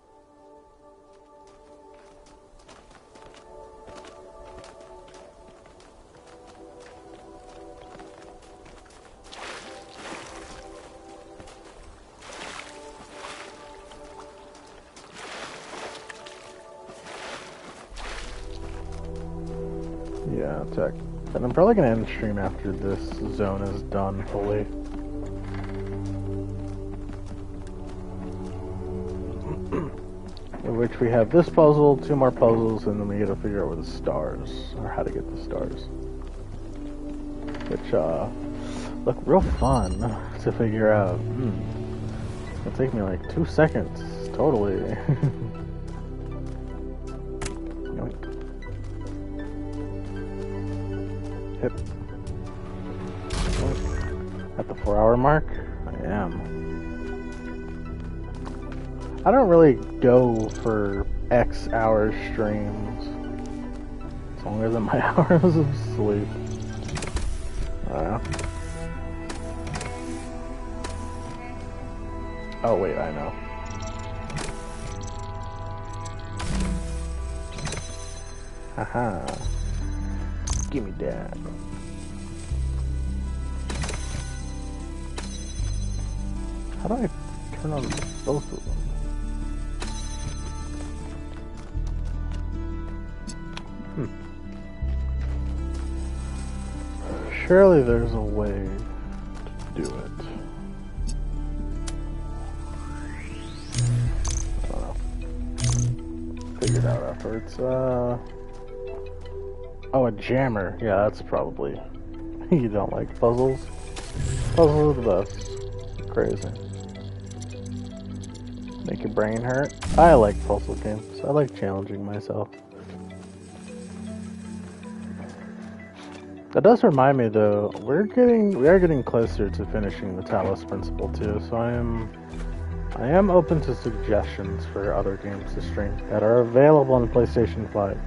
Yeah, check. And I'm probably gonna end stream after this zone is done fully. In which we have this puzzle, 2 more puzzles, and then we gotta figure out where the stars, or how to get the stars. Which, look real fun to figure out. It'll take me like 2 seconds, totally. Hit. At the 4-hour mark? I am. I don't really go for X hour streams. It's longer than my hours of sleep. Oh wait, I know. Haha. Give me that. How do I turn on both of them? Surely there's a way to do it. I don't know. Figure it out afterwards. Oh, a jammer. Yeah, that's probably... You don't like puzzles? Puzzles are the best. Crazy. Make your brain hurt? I like puzzle games. I like challenging myself. That does remind me though, we are getting closer to finishing the Talos Principle too, so I am open to suggestions for other games to stream that are available on PlayStation 5.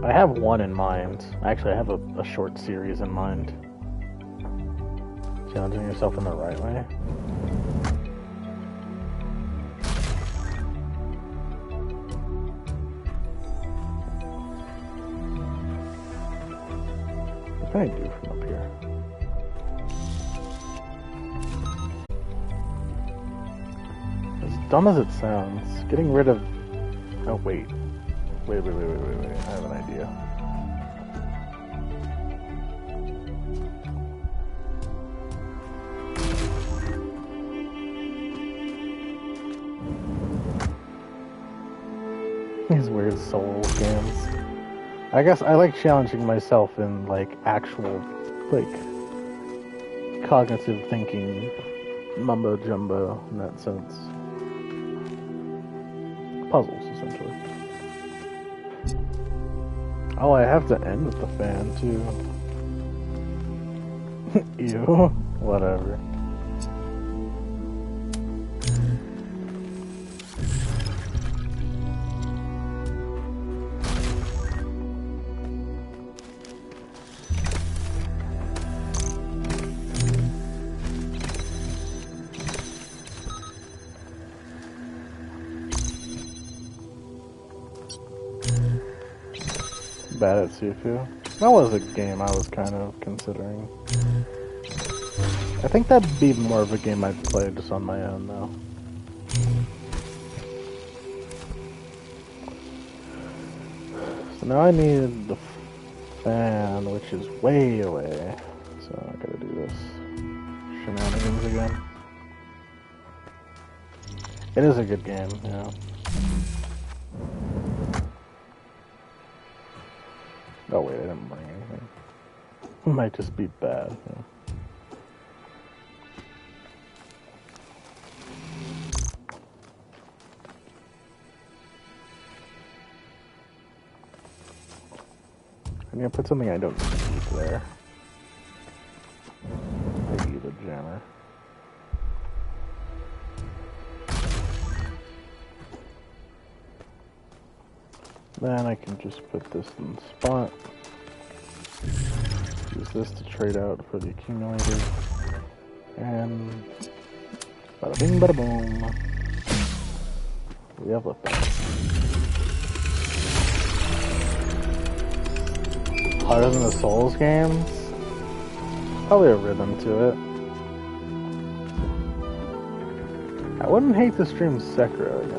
I have one in mind. Actually, I have a short series in mind. Challenging yourself in the right way. What can I do from up here? As dumb as it sounds, getting rid of... Oh, wait. Wait. I have an idea. These weird soul games. I guess I like challenging myself in, like, actual, like, cognitive thinking, mumbo-jumbo, in that sense. Puzzles, essentially. Oh, I have to end with the fan, too. Ew. Whatever. Bad at Sifu. That was a game I was kind of considering. I think that'd be more of a game I'd play just on my own, though. So now I need the fan, which is way away. So I gotta do this shenanigans again. It is a good game, yeah. Oh wait, I didn't bring anything. It might just be bad. Yeah. I'm gonna put something I don't need there. Maybe the jammer. Then I can just put this in the spot. Use this to trade out for the accumulator. And bada bing bada boom. We have left that. Harder than the Souls games? Probably a rhythm to it. I wouldn't hate to stream Sekiro again.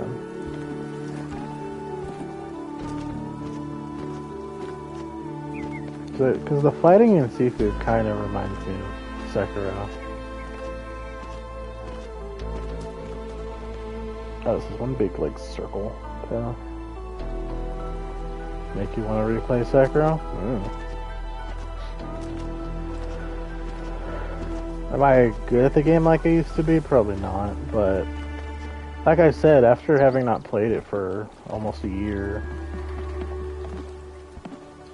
Because the fighting in Seafood kind of reminds me of Sekiro. Oh, this is one big, like, circle. Yeah. Make you want to replay Sekiro? Am I good at the game like I used to be? Probably not, but like I said, after having not played it for almost a year,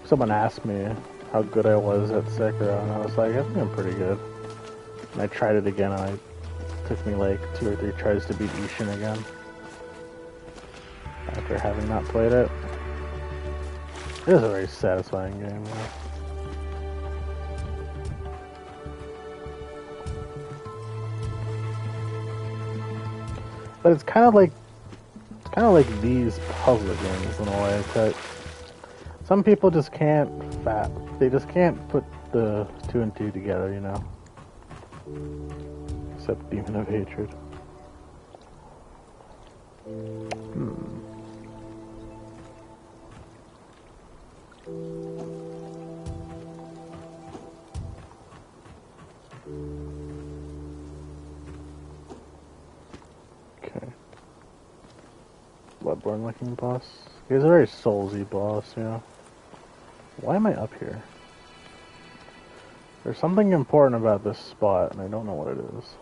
someone asked me how good I was at Sekiro, and I was like, I think I'm pretty good. And I tried it again, and it took me like 2 or 3 tries to beat Ishin again. After having not played it. It is a very satisfying game, though. But it's kind of like these puzzle games in a way that some people just can't they just can't put the 2 and 2 together, you know. Except Demon of Hatred. Okay. Bloodborne looking boss. He's a very soulsy boss, you know. Why am I up here? There's something important about this spot, and I don't know what it is.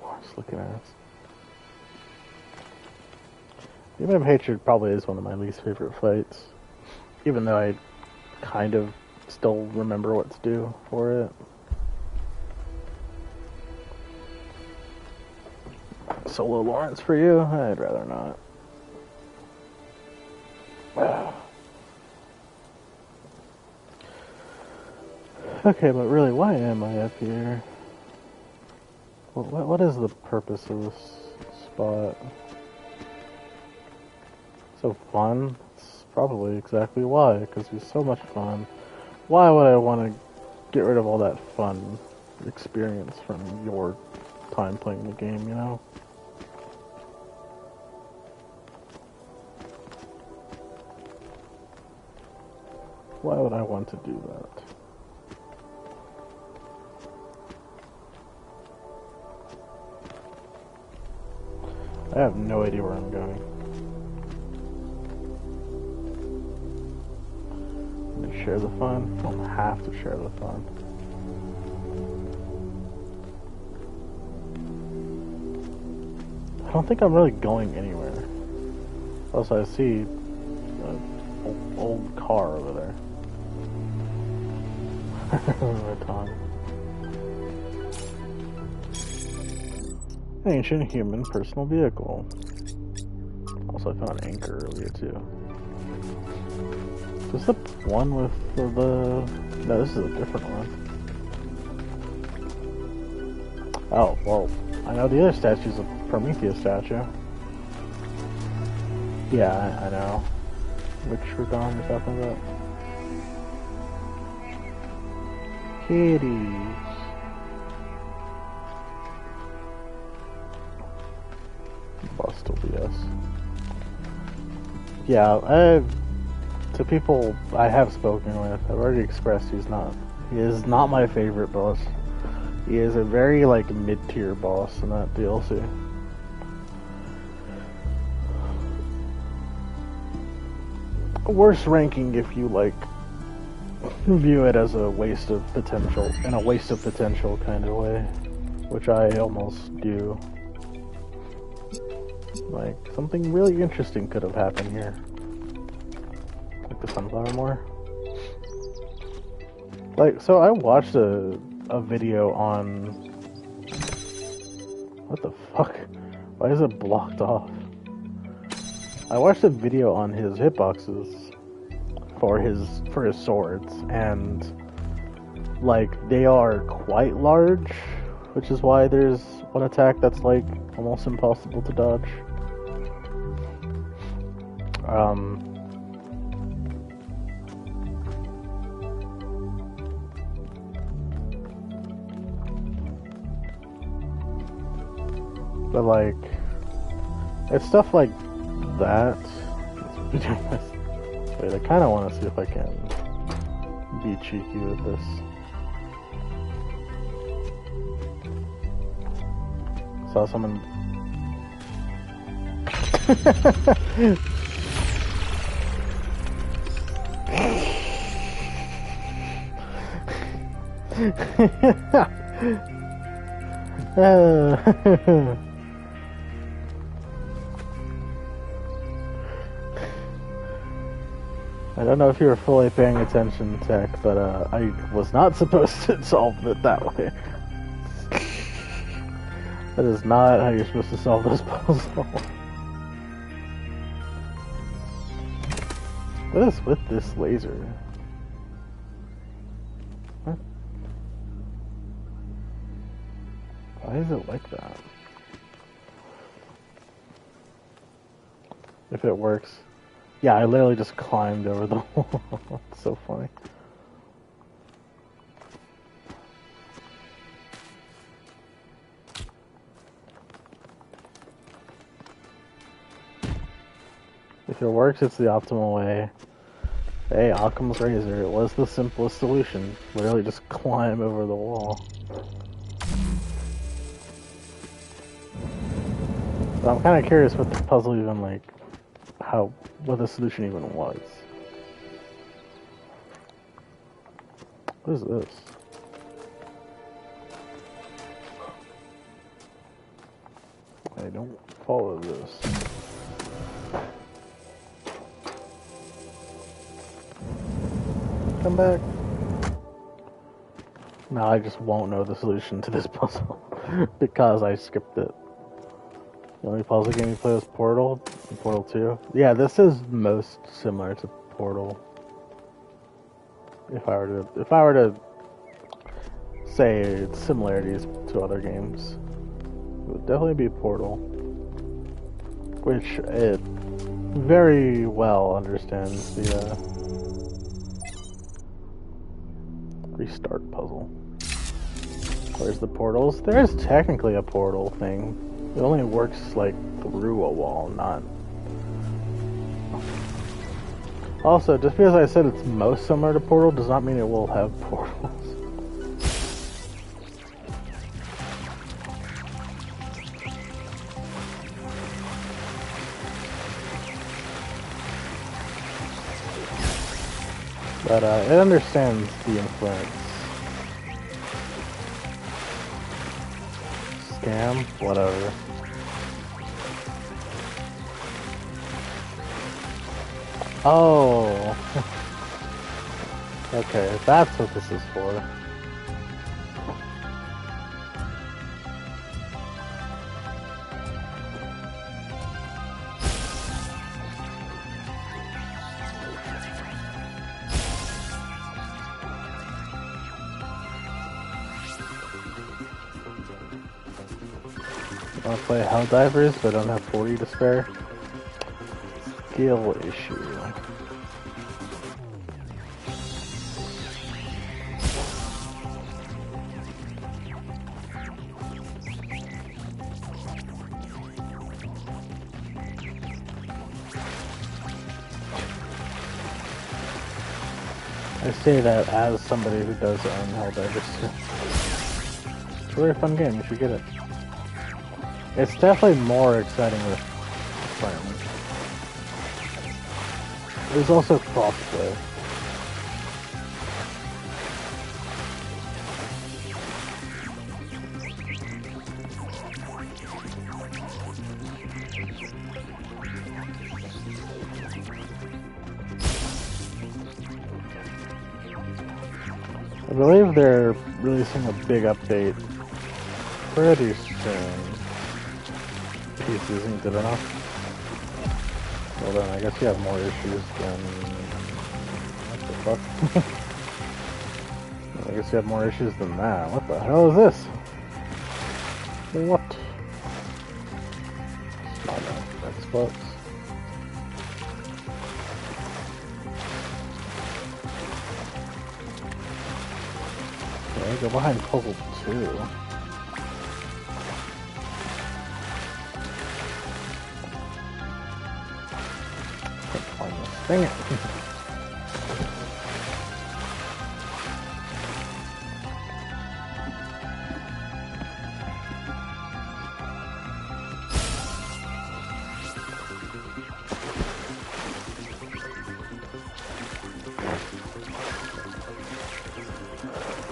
Oh, I'm just looking at it. Demon of Hatred probably is one of my least favorite fights. Even though I kind of still remember what to do for it. Solo Lawrence for you? I'd rather not. Okay, but really, why am I up here? What is the purpose of this spot? So fun? It's probably exactly why, because it's so much fun. Why would I want to get rid of all that fun experience from your time playing the game, you know? Why would I want to do that? I have no idea where I'm going. To share the fun? I don't have to share the fun. I don't think I'm really going anywhere. Also, I see an old car over there. Ancient human personal vehicle. Also, I found an anchor earlier too. Is this the one with the... No, this is a different one. Oh, well, I know the other statue's a Prometheus statue. Yeah, I know. Which Radon you're talking about? Kitties. Boss still BS. Yeah, to people I have spoken with, I've already expressed he is not my favorite boss. He is a very, like, mid-tier boss in that DLC. Worse ranking if you, like, view it as a waste of potential, in a waste of potential kind of way. Which I almost do. Like, something really interesting could have happened here. Like the sunflower more. Like, so I watched a video on... What the fuck? Why is it blocked off? I watched a video on his hitboxes for his swords, and like, they are quite large, which is why there's one attack that's like almost impossible to dodge. But like, it's stuff like that. Wait, I kind of want to see if I can be cheeky with this. Saw someone. I don't know if you were fully paying attention, Tech, but I was not supposed to solve it that way. That is not how you're supposed to solve this puzzle. What is with this laser? What? Why is it like that? If it works. Yeah, I literally just climbed over the wall. It's so funny. If it works, it's the optimal way. Hey, Occam's razor. It was the simplest solution. Literally just climb over the wall. So I'm kind of curious what the puzzle even like. What the solution even was. What is this? I don't follow this. Come back. Now I just won't know the solution to this puzzle because I skipped it. The only puzzle game you play was Portal, and Portal 2. Yeah, this is most similar to Portal. If I were to say its similarities to other games, it would definitely be Portal, which it very well understands the restart puzzle. Where's the portals? There is technically a portal thing. It only works like through a wall, not. Also, just because I said it's most similar to Portal does not mean it will have portals. But it understands the influence. Scam? Whatever. Oh! Okay, that's what this is for. I want to play Helldivers, but I don't have 40 to spare. Skill issue. I say that as somebody who does own Helldivers too. It's a very fun game, you should get it. It's definitely more exciting with friends. There's also crossplay. I believe they're releasing a big update pretty soon. PC isn't good enough. Well then, I guess you have more issues than... What the fuck? I guess you have more issues than that. What the hell is this? What? It's not an Xbox. Okay, go behind puzzle 2. Dang it.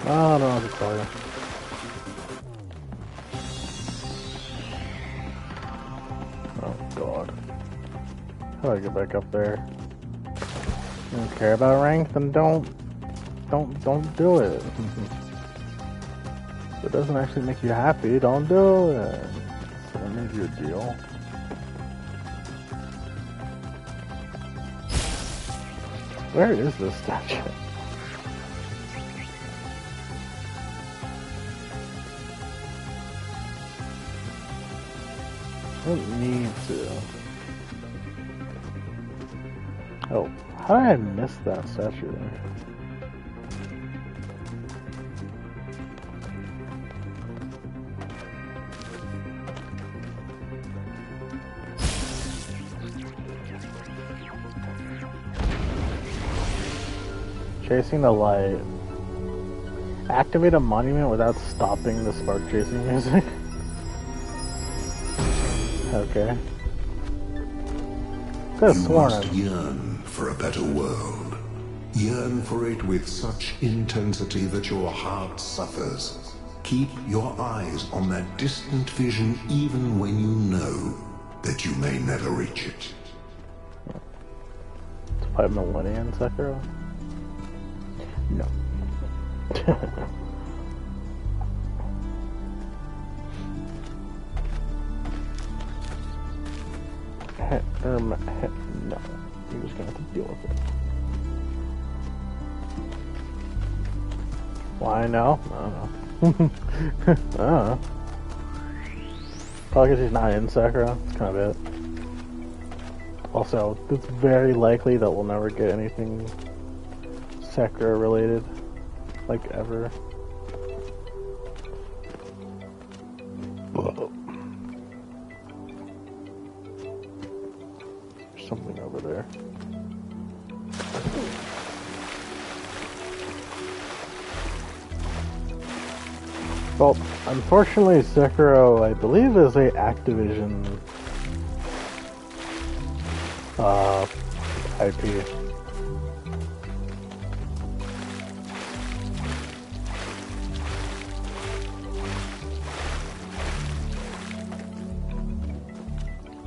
I don't know what to tell you. Oh god. How do I get back up there? You don't care about rank, then don't do it. If it doesn't actually make you happy, don't do it. It's not make you a deal. Where is this statue? I don't need to. Oh, how did I miss that statue there? Chasing the light. Activate a monument without stopping the spark chasing music. Okay. You must yearn for a better world. Yearn for it with such intensity that your heart suffers. Keep your eyes on that distant vision even when you know that you may never reach it. To fight Millennia in Sekiro? No. No. You're just gonna have to deal with it. Why no? I don't know. I don't know. Probably because he's not in Sekiro. That's kind of it. Also, it's very likely that we'll never get anything Sekiro related. Like, ever. Whoa. There's something over there. Well, unfortunately, Sekiro, I believe, is a Activision IP.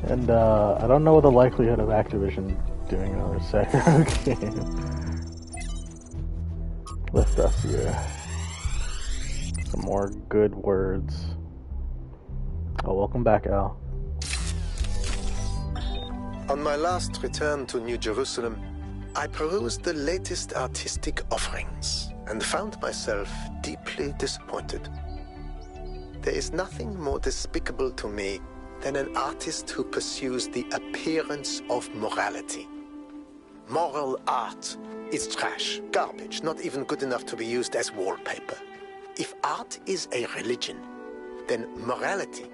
And I don't know the likelihood of Activision doing another Sekiro game with us here. Some more good words. Oh, welcome back, Al. On my last return to New Jerusalem, I perused the latest artistic offerings and found myself deeply disappointed. There is nothing more despicable to me than an artist who pursues the appearance of morality. Moral art is trash, garbage, not even good enough to be used as wallpaper. If art is a religion, then morality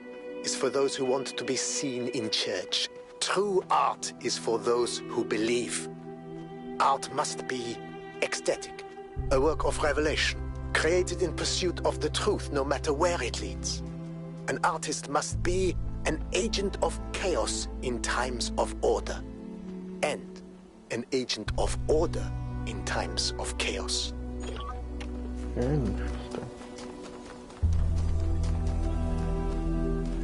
is for those who want to be seen in church. True art is for those who believe. Art must be ecstatic, a work of revelation, created in pursuit of the truth, no matter where it leads. An artist must be an agent of chaos in times of order, and an agent of order in times of chaos. Interesting.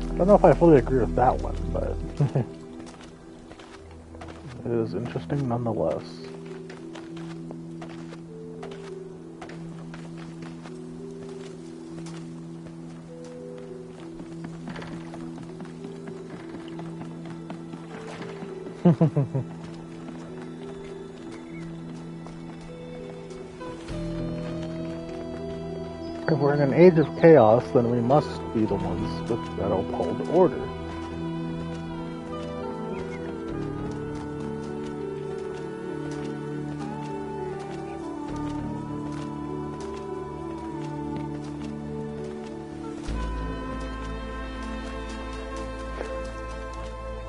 I don't know if I fully agree with that one, but it is interesting nonetheless. If we're in an age of chaos, then we must be the ones that uphold order.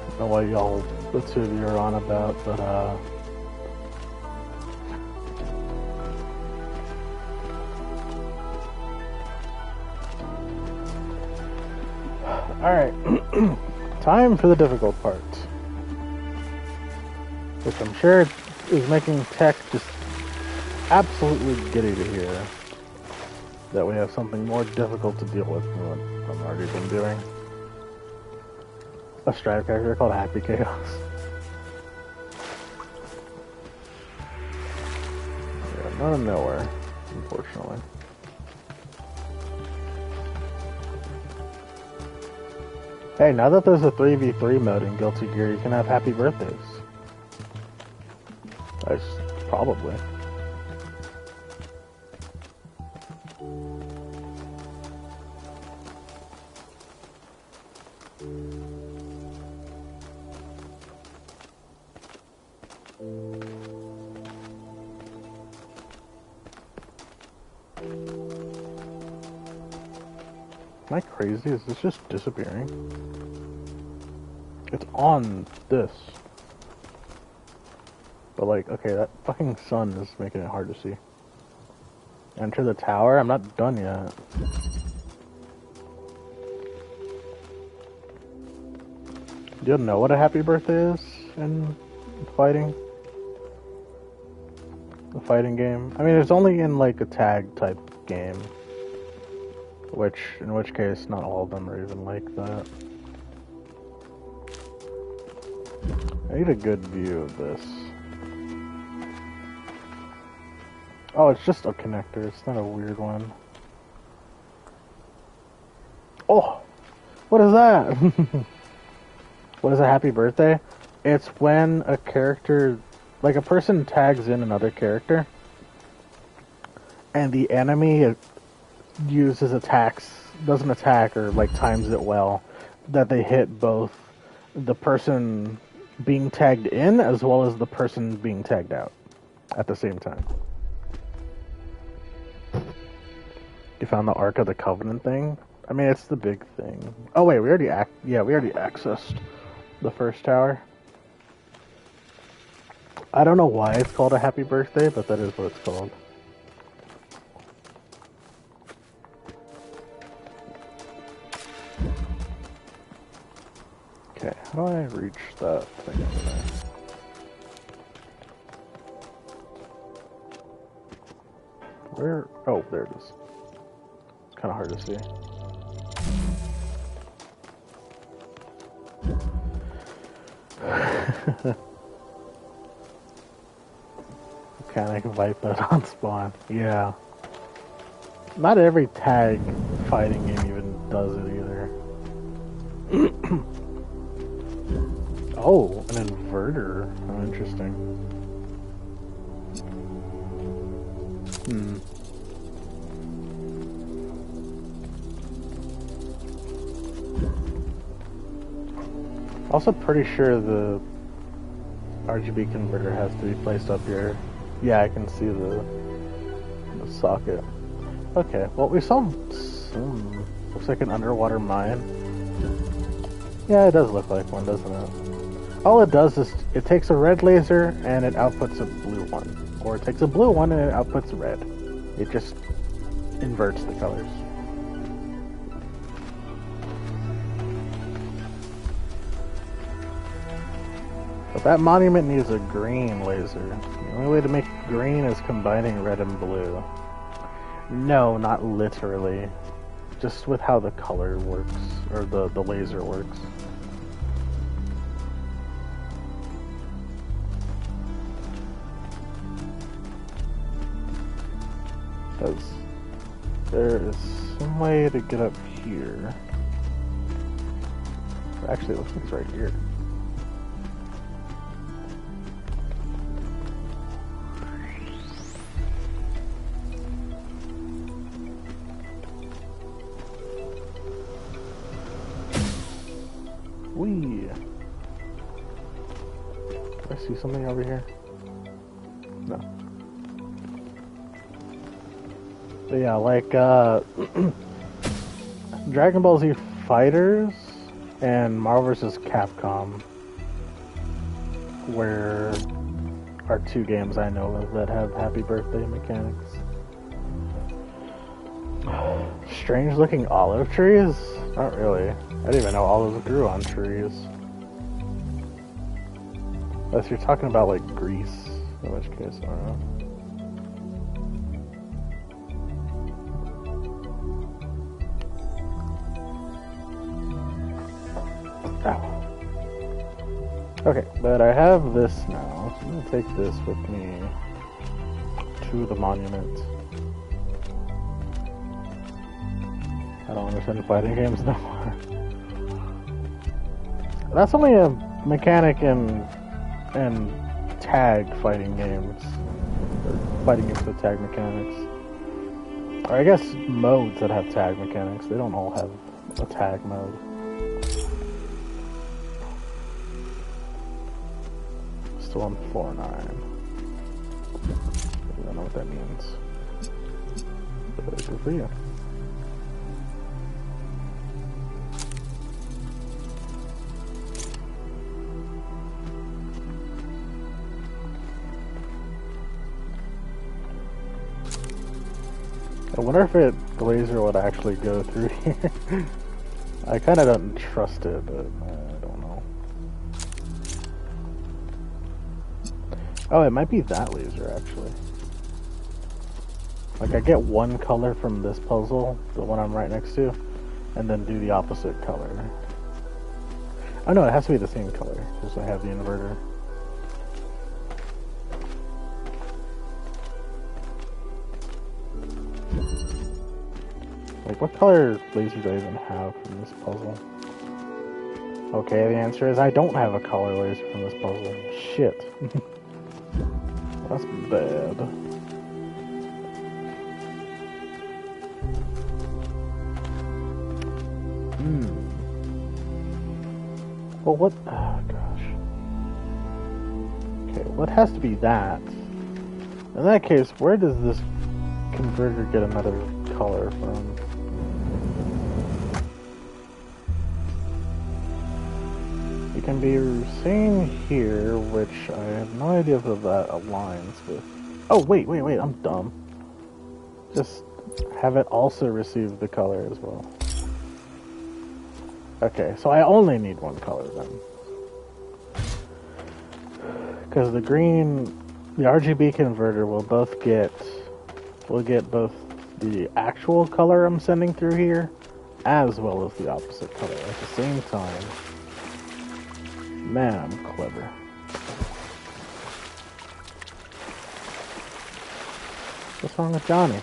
I don't know what y'all, the two of you are on about, but Alright. Time for the difficult part. Which I'm sure is making tech just absolutely giddy to hear that we have something more difficult to deal with than what I've already been doing. A strider character called Happy Chaos. Yeah, out of nowhere, unfortunately. Hey, now that there's a 3v3 mode in Guilty Gear, you can have happy birthdays. Probably. Am I crazy? Is this just disappearing? It's on this. But like, okay, that fucking sun is making it hard to see. Enter the tower? I'm not done yet. Do you know what a happy birthday is in fighting? The fighting game? I mean, it's only in like a tag type game. In which case, not all of them are even like that. I need a good view of this. Oh, it's just a connector. It's not a weird one. Oh! What is that? What is a happy birthday? It's when a character, like a person tags in another character, and the enemy doesn't attack or like times it well, that they hit both the person being tagged in as well as the person being tagged out at the same time. You found the Ark of the Covenant thing? I mean, it's the big thing. Oh wait, we already accessed the first tower. I don't know why it's called a happy birthday, but that is what it's called. Okay, how do I reach that thing over there? Where? Oh, there it is. It's kind of hard to see. Mechanic Viper on spawn. Yeah. Not every tag fighting game even does it either. Oh, an inverter. Oh, interesting. Also pretty sure the RGB converter has to be placed up here. Yeah, I can see the socket. Okay, well we saw some, looks like an underwater mine. Yeah, it does look like one, doesn't it? All it does is, it takes a red laser and it outputs a blue one. Or it takes a blue one and it outputs red. It just inverts the colors. But that monument needs a green laser. The only way to make green is combining red and blue. No, not literally. Just with how the color works, or the laser works. Because there is some way to get up here. Actually, it looks like it's right here. Wee. Do I see something over here? No. But yeah, like, Dragon Ball Z Fighters and Marvel vs. Capcom are two games I know of that have happy birthday mechanics. Strange looking olive trees? Not really. I didn't even know olives grew on trees. Unless you're talking about like Greece, in which case I don't know. Okay, but I have this now, so I'm gonna take this with me to the monument. I don't understand fighting games no more. That's only a mechanic in tag fighting games. Or fighting games with tag mechanics. Or I guess modes that have tag mechanics. They don't all have a tag mode. Still on 4-9. I don't know what that means. But good for you. I wonder if the laser would actually go through here. I kind of don't trust it, but I don't know. Oh, it might be that laser, actually. Like, I get one color from this puzzle, the one I'm right next to, and then do the opposite color. Oh no, it has to be the same color, because I have the inverter. Like, what color laser do I even have from this puzzle? Okay, the answer is I don't have a color laser from this puzzle. Shit. That's bad. Well, what? Oh, gosh. Okay, what has to be that? In that case, where does this converter get another color from? It can be seen here, which I have no idea if that aligns with... Oh, wait, I'm dumb. Just have it also receive the color as well. Okay, so I only need one color then. Because the green, the RGB converter will get both the actual color I'm sending through here, as well as the opposite color at the same time. Man, I'm clever. What's wrong with Johnny?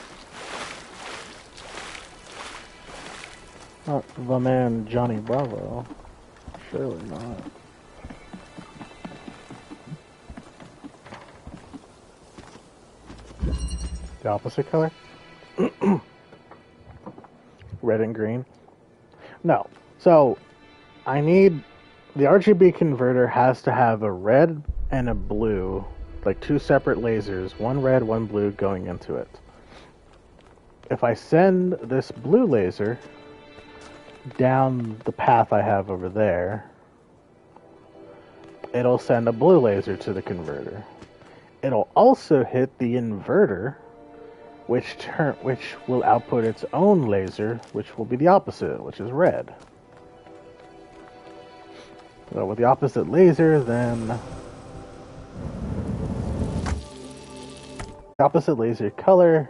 Not the man Johnny Bravo. Surely not. The opposite color? Red and green? No. So, I need... The RGB converter has to have a red and a blue, like two separate lasers, one red, one blue going into it. If I send this blue laser down the path I have over there, it'll send a blue laser to the converter. It'll also hit the inverter, which will output its own laser, which will be the opposite, which is red. So with the opposite laser, then the opposite laser color,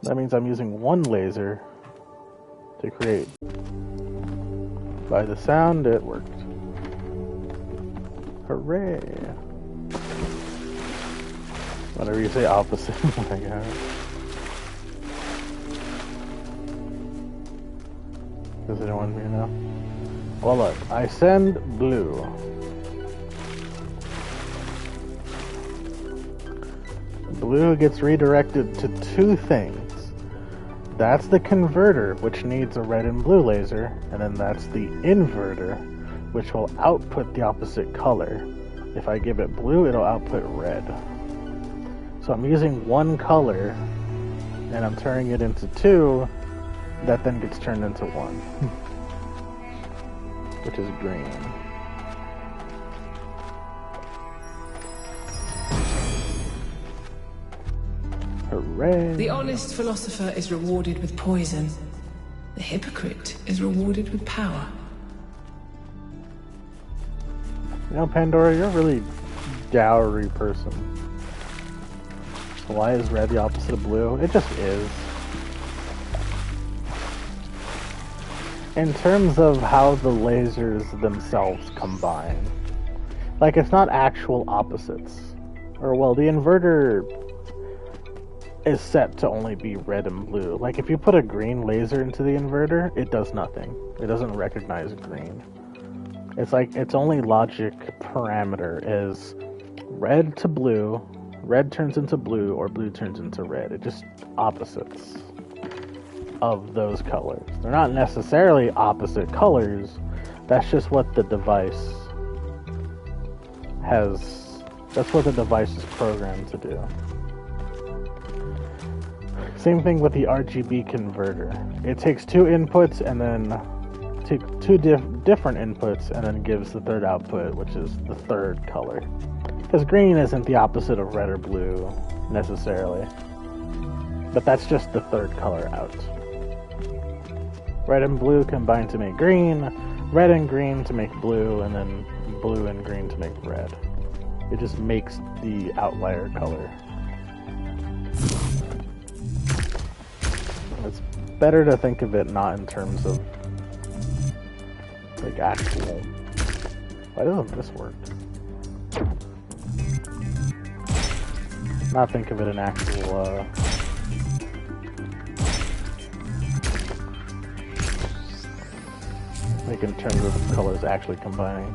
that means I'm using one laser to create. By the sound, it worked. Hooray! Whenever you say opposite, oh my god. Does anyone hear now? Well, look, I send blue. Blue gets redirected to two things. That's the converter, which needs a red and blue laser, and then that's the inverter, which will output the opposite color. If I give it blue, it'll output red. So I'm using one color, and I'm turning it into two, that then gets turned into one. Which is green. Hooray! The honest philosopher is rewarded with poison. The hypocrite is rewarded with power. You know, Pandora, you're a really dowry person. So why is red the opposite of blue? It just is. In terms of how the lasers themselves combine. Like, it's not actual opposites. Or, well, the inverter is set to only be red and blue. Like, if you put a green laser into the inverter, it does nothing. It doesn't recognize green. It's like, its only logic parameter is red to blue, red turns into blue, or blue turns into red. It just opposites of those colors. They're not necessarily opposite colors, that's just what the device has, that's what the device is programmed to do. Same thing with the RGB converter. It takes two inputs and then two different inputs and then gives the third output, which is the third color. Because green isn't the opposite of red or blue, necessarily. But that's just the third color out. Red and blue combine to make green, red and green to make blue, and then blue and green to make red. It just makes the outlier color. It's better to think of it not in terms of like actual. Why doesn't this work? Not think of it in actual like in terms of colors actually combining.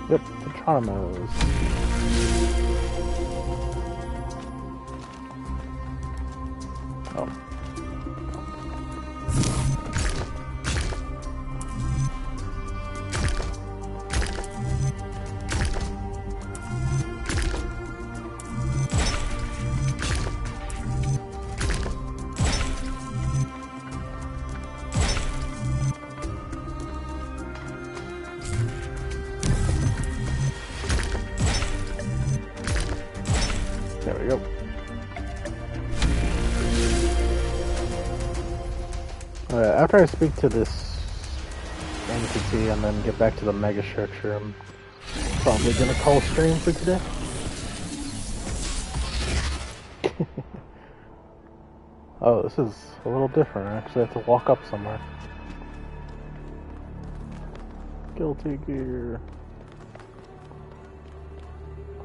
Yep, Patronymous. Oh. There we go. After I speak to this entity and then get back to the mega structure, I'm probably gonna call stream for today. Oh, this is a little different. I actually have to walk up somewhere. Guilty Gear.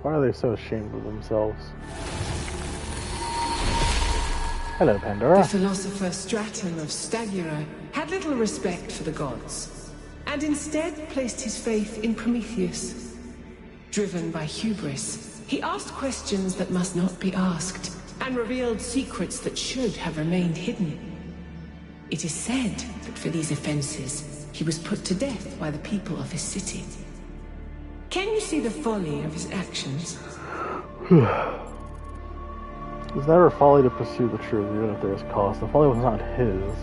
Why are they so ashamed of themselves? Hello, Pandora. The philosopher Straton of Stagira had little respect for the gods, and instead placed his faith in Prometheus. Driven by hubris, he asked questions that must not be asked, and revealed secrets that should have remained hidden. It is said that for these offenses, he was put to death by the people of his city. Can you see the folly of his actions? It's never folly to pursue the truth, even if there is cost. The folly was not his.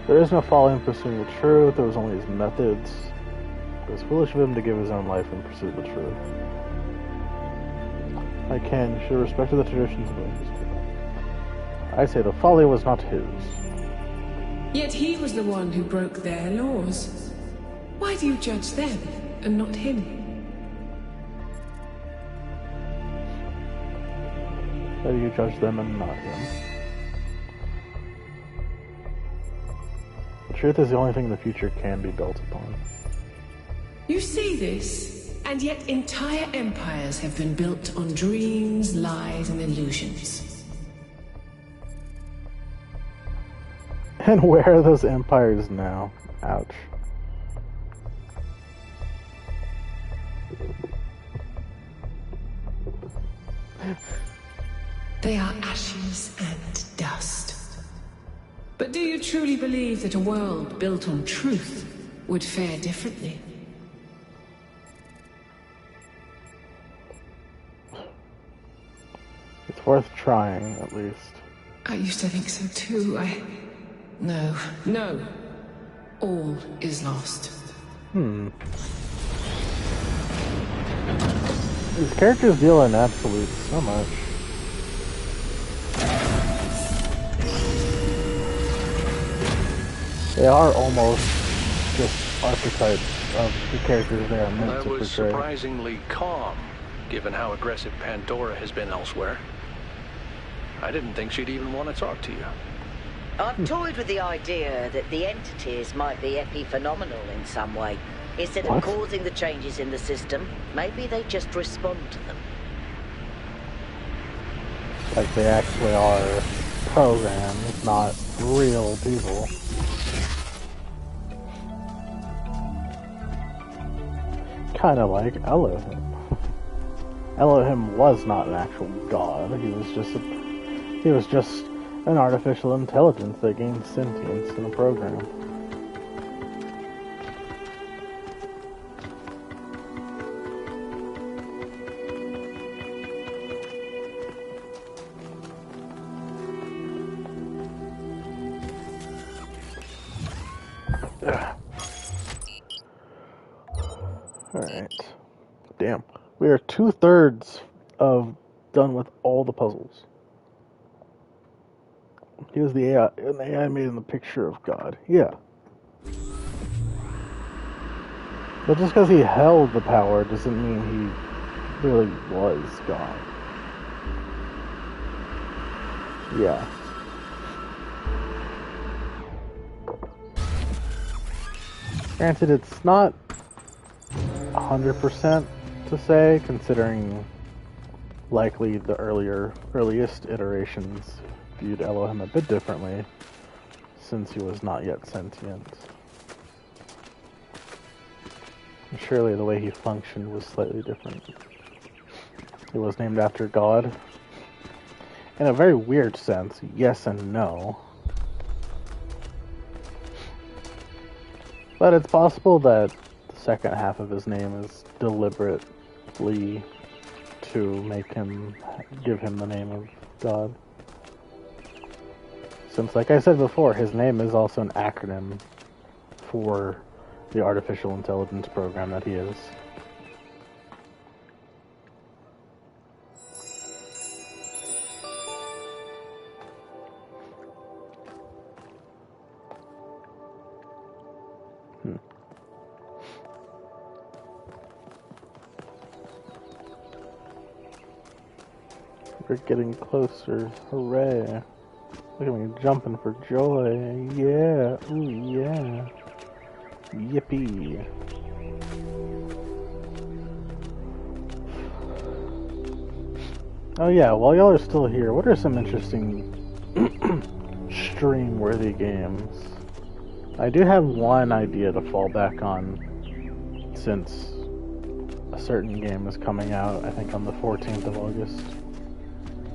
There is no folly in pursuing the truth, there was only his methods. It was foolish of him to give his own life and pursue the truth. I can, you should have respected the traditions of others. I say the folly was not his. Yet he was the one who broke their laws. Why do you judge them and not him? How do you judge them and not him? The truth is the only thing the future can be built upon. You see this, and yet entire empires have been built on dreams, lies, and illusions. And where are those empires now? Ouch. They are ashes and dust. But do you truly believe that a world built on truth would fare differently? It's worth trying, at least. I used to think so too. No. All is lost. These characters deal in absolutes so much. They are almost just archetypes of the characters they are meant That to was portray. surprisingly calm, given how aggressive Pandora has been elsewhere. I didn't think she'd even want to talk to you. I've toyed with the idea that the entities might be epiphenomenal in some way. Instead of causing the changes in the system, maybe they just respond to them. Like they actually are programs, not real people. Kind of like Elohim. Elohim was not an actual god. He was just an artificial intelligence that gained sentience in a program. Alright. Damn. We are 2/3 of done with all the puzzles. Here's the AI, an AI made in the picture of God. Yeah. But just because he held the power doesn't mean he really was God. Yeah. Granted, it's not 100% to say, considering likely the earliest iterations viewed Elohim a bit differently, since he was not yet sentient. And surely the way he functioned was slightly different. He was named after God. In a very weird sense, yes and no. But it's possible that the second half of his name is deliberately to give him the name of God. Since, like I said before, his name is also an acronym for the artificial intelligence program that he is. We're getting closer. Hooray. Look at me jumping for joy. Yeah. Ooh, yeah. Yippee. Oh yeah, while y'all are still here, what are some interesting stream-worthy games? I do have one idea to fall back on, since a certain game is coming out, I think on the 14th of August.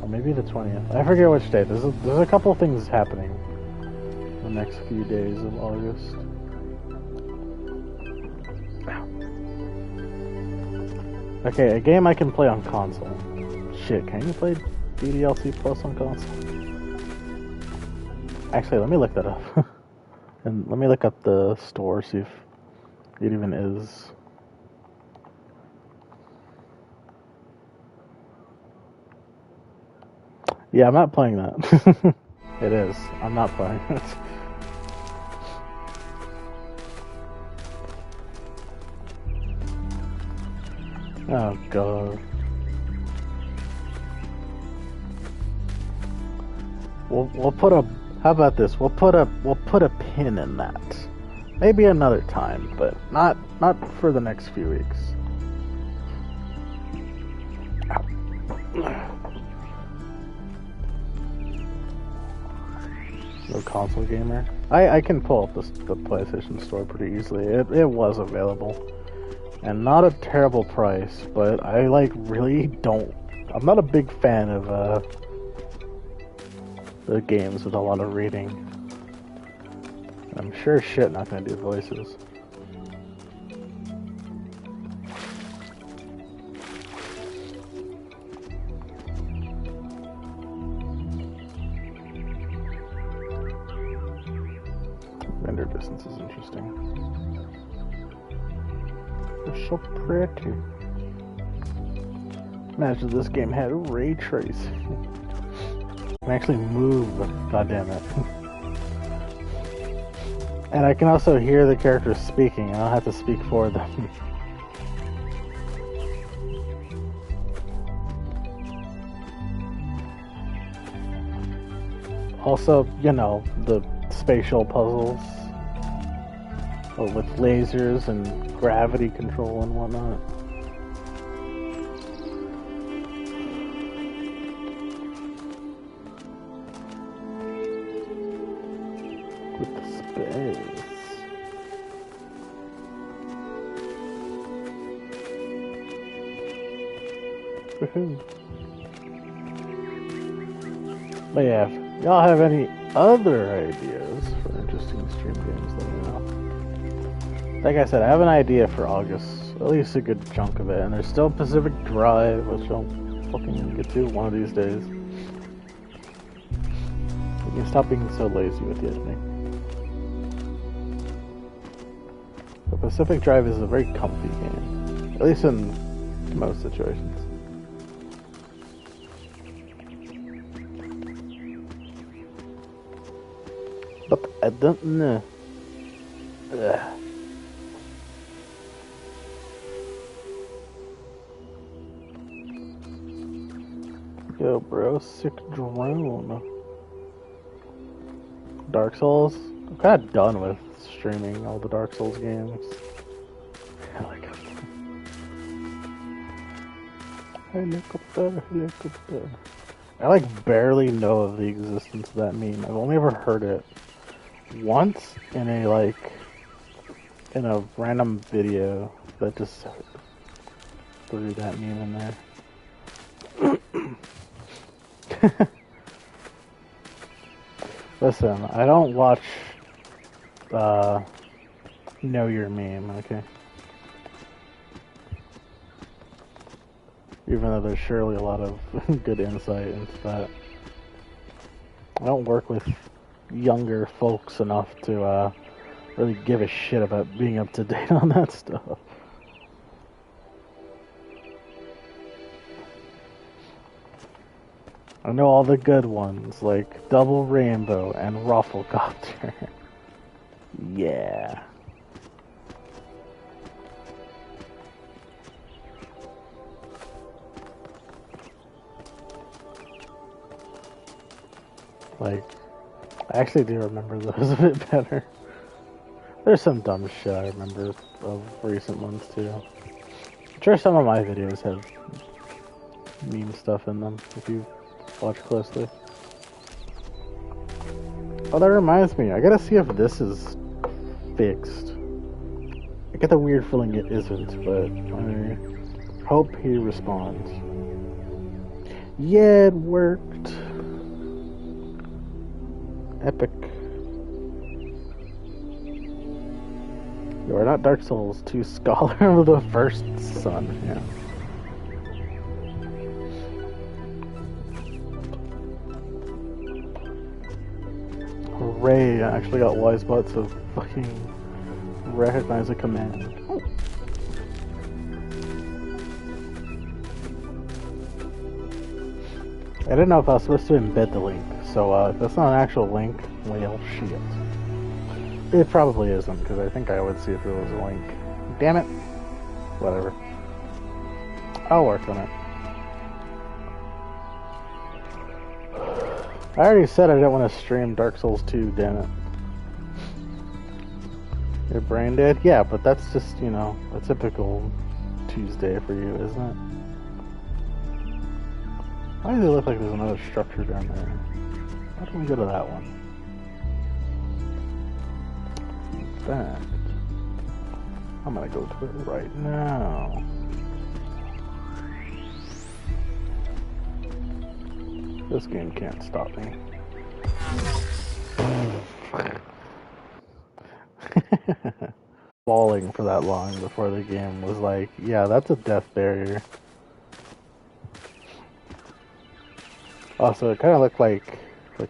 Or maybe the 20th. I forget which day. There's a couple things happening the next few days of August. Okay, a game I can play on console. Shit, can you play DDLC Plus on console? Actually, let me look that up. And let me look up the store, see if it even is. Yeah, I'm not playing that. It is. I'm not playing it. Oh god. We'll put a. How about this? We'll put a pin in that. Maybe another time, but not for the next few weeks. No console gamer. I can pull up the PlayStation Store pretty easily. It was available. And not a terrible price, but I really don't. I'm not a big fan of the games with a lot of reading. I'm sure as shit not gonna do voices. Render distance is interesting. They're so pretty. Imagine this game had ray tracing. Can actually move, goddammit. And I can also hear the characters speaking. I don't have to speak for them. Also, you know, the spatial puzzles with lasers and gravity control and whatnot. With the space. Woohoo. But yeah, if y'all have any other ideas for interesting stream games, let me know. Like I said, I have an idea for August, at least a good chunk of it, and there's still Pacific Drive, which I'll fucking get to one of these days. You can stop being so lazy with the editing. The Pacific Drive is a very comfy game, at least in most situations. But I don't know. Ugh. Yo, bro, sick drone. Dark Souls? I'm kind of done with streaming all the Dark Souls games. Helicopter. I like barely know of the existence of that meme. I've only ever heard it once in a random video that just threw that meme in there. Listen, I don't watch Know Your Meme, okay? Even though there's surely a lot of good insight into that. I don't work with younger folks enough to really give a shit about being up to date on that stuff. I know all the good ones, like Double Rainbow and Rufflecopter. Yeah. Like, I actually do remember those a bit better. There's some dumb shit I remember of recent ones too. I'm sure some of my videos have meme stuff in them, if you watch closely. Oh, that reminds me, I gotta see if this is fixed. I get the weird feeling it isn't, but I hope he responds. Yeah, it worked. Epic. You are not Dark Souls 2 Scholar of the First Son, yeah. Hooray, I actually got wise butt to fucking recognize a command. I didn't know if I was supposed to embed the link, so if that's not an actual link, well, shit. It probably isn't, because I think I would see if there was a link. Damn it. Whatever. I'll work on it. I already said I didn't want to stream Dark Souls 2, damn it. Your brain dead? Yeah, but that's just, you know, a typical Tuesday for you, isn't it? Why does it look like there's another structure down there? How do we go to that one? In fact, I'm gonna go to it right now. This game can't stop me. Falling for that long before the game was like, yeah, that's a death barrier. Also, it kind of looked like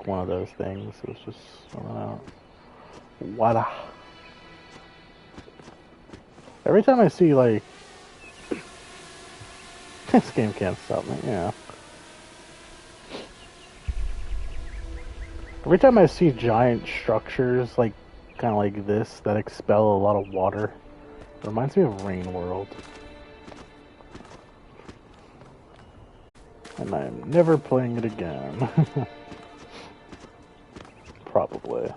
one of those things. It was just, I don't know. Wada. Every time I see, like, this game can't stop me, yeah. Every time I see giant structures, like, kind of like this that expel a lot of water. It reminds me of Rain World. And I'm never playing it again. Probably.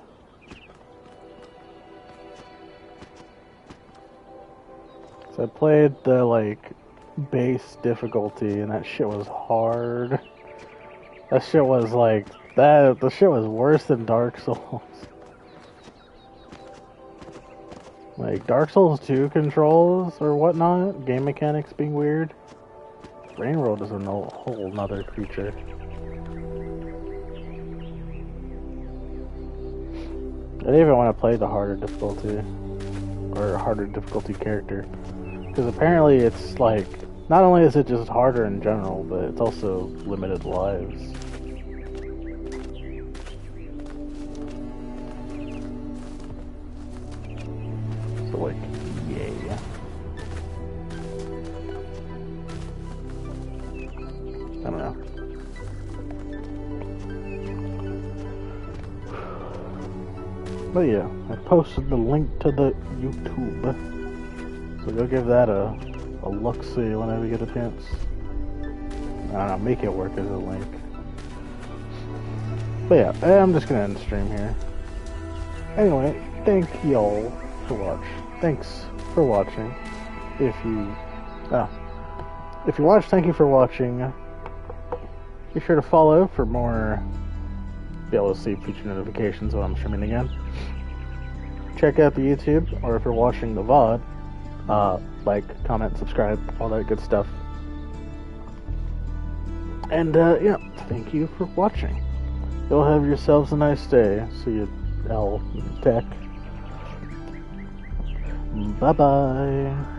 So I played the, like, base difficulty, and that shit was hard. That shit was, like, the shit was worse than Dark Souls. Like, Dark Souls 2 controls or whatnot, game mechanics being weird. Rain World is a whole nother creature. I didn't even want to play the harder difficulty, or harder difficulty character. Because apparently it's like, not only is it just harder in general, but it's also limited lives. So like, yay. I don't know. But yeah, I posted the link to the YouTube. So go give that a look-see whenever you get a chance. I don't know, make it work as a link. But yeah, I'm just gonna end the stream here. Anyway, thank y'all for watching. Thanks for watching. If you watched, thank you for watching. Be sure to follow for more, be able to see future notifications when I'm streaming again. Check out the YouTube, or if you're watching the VOD, like, comment, subscribe, all that good stuff. And, yeah, thank you for watching. You'll have yourselves a nice day. See you, L Tech. Bye-bye.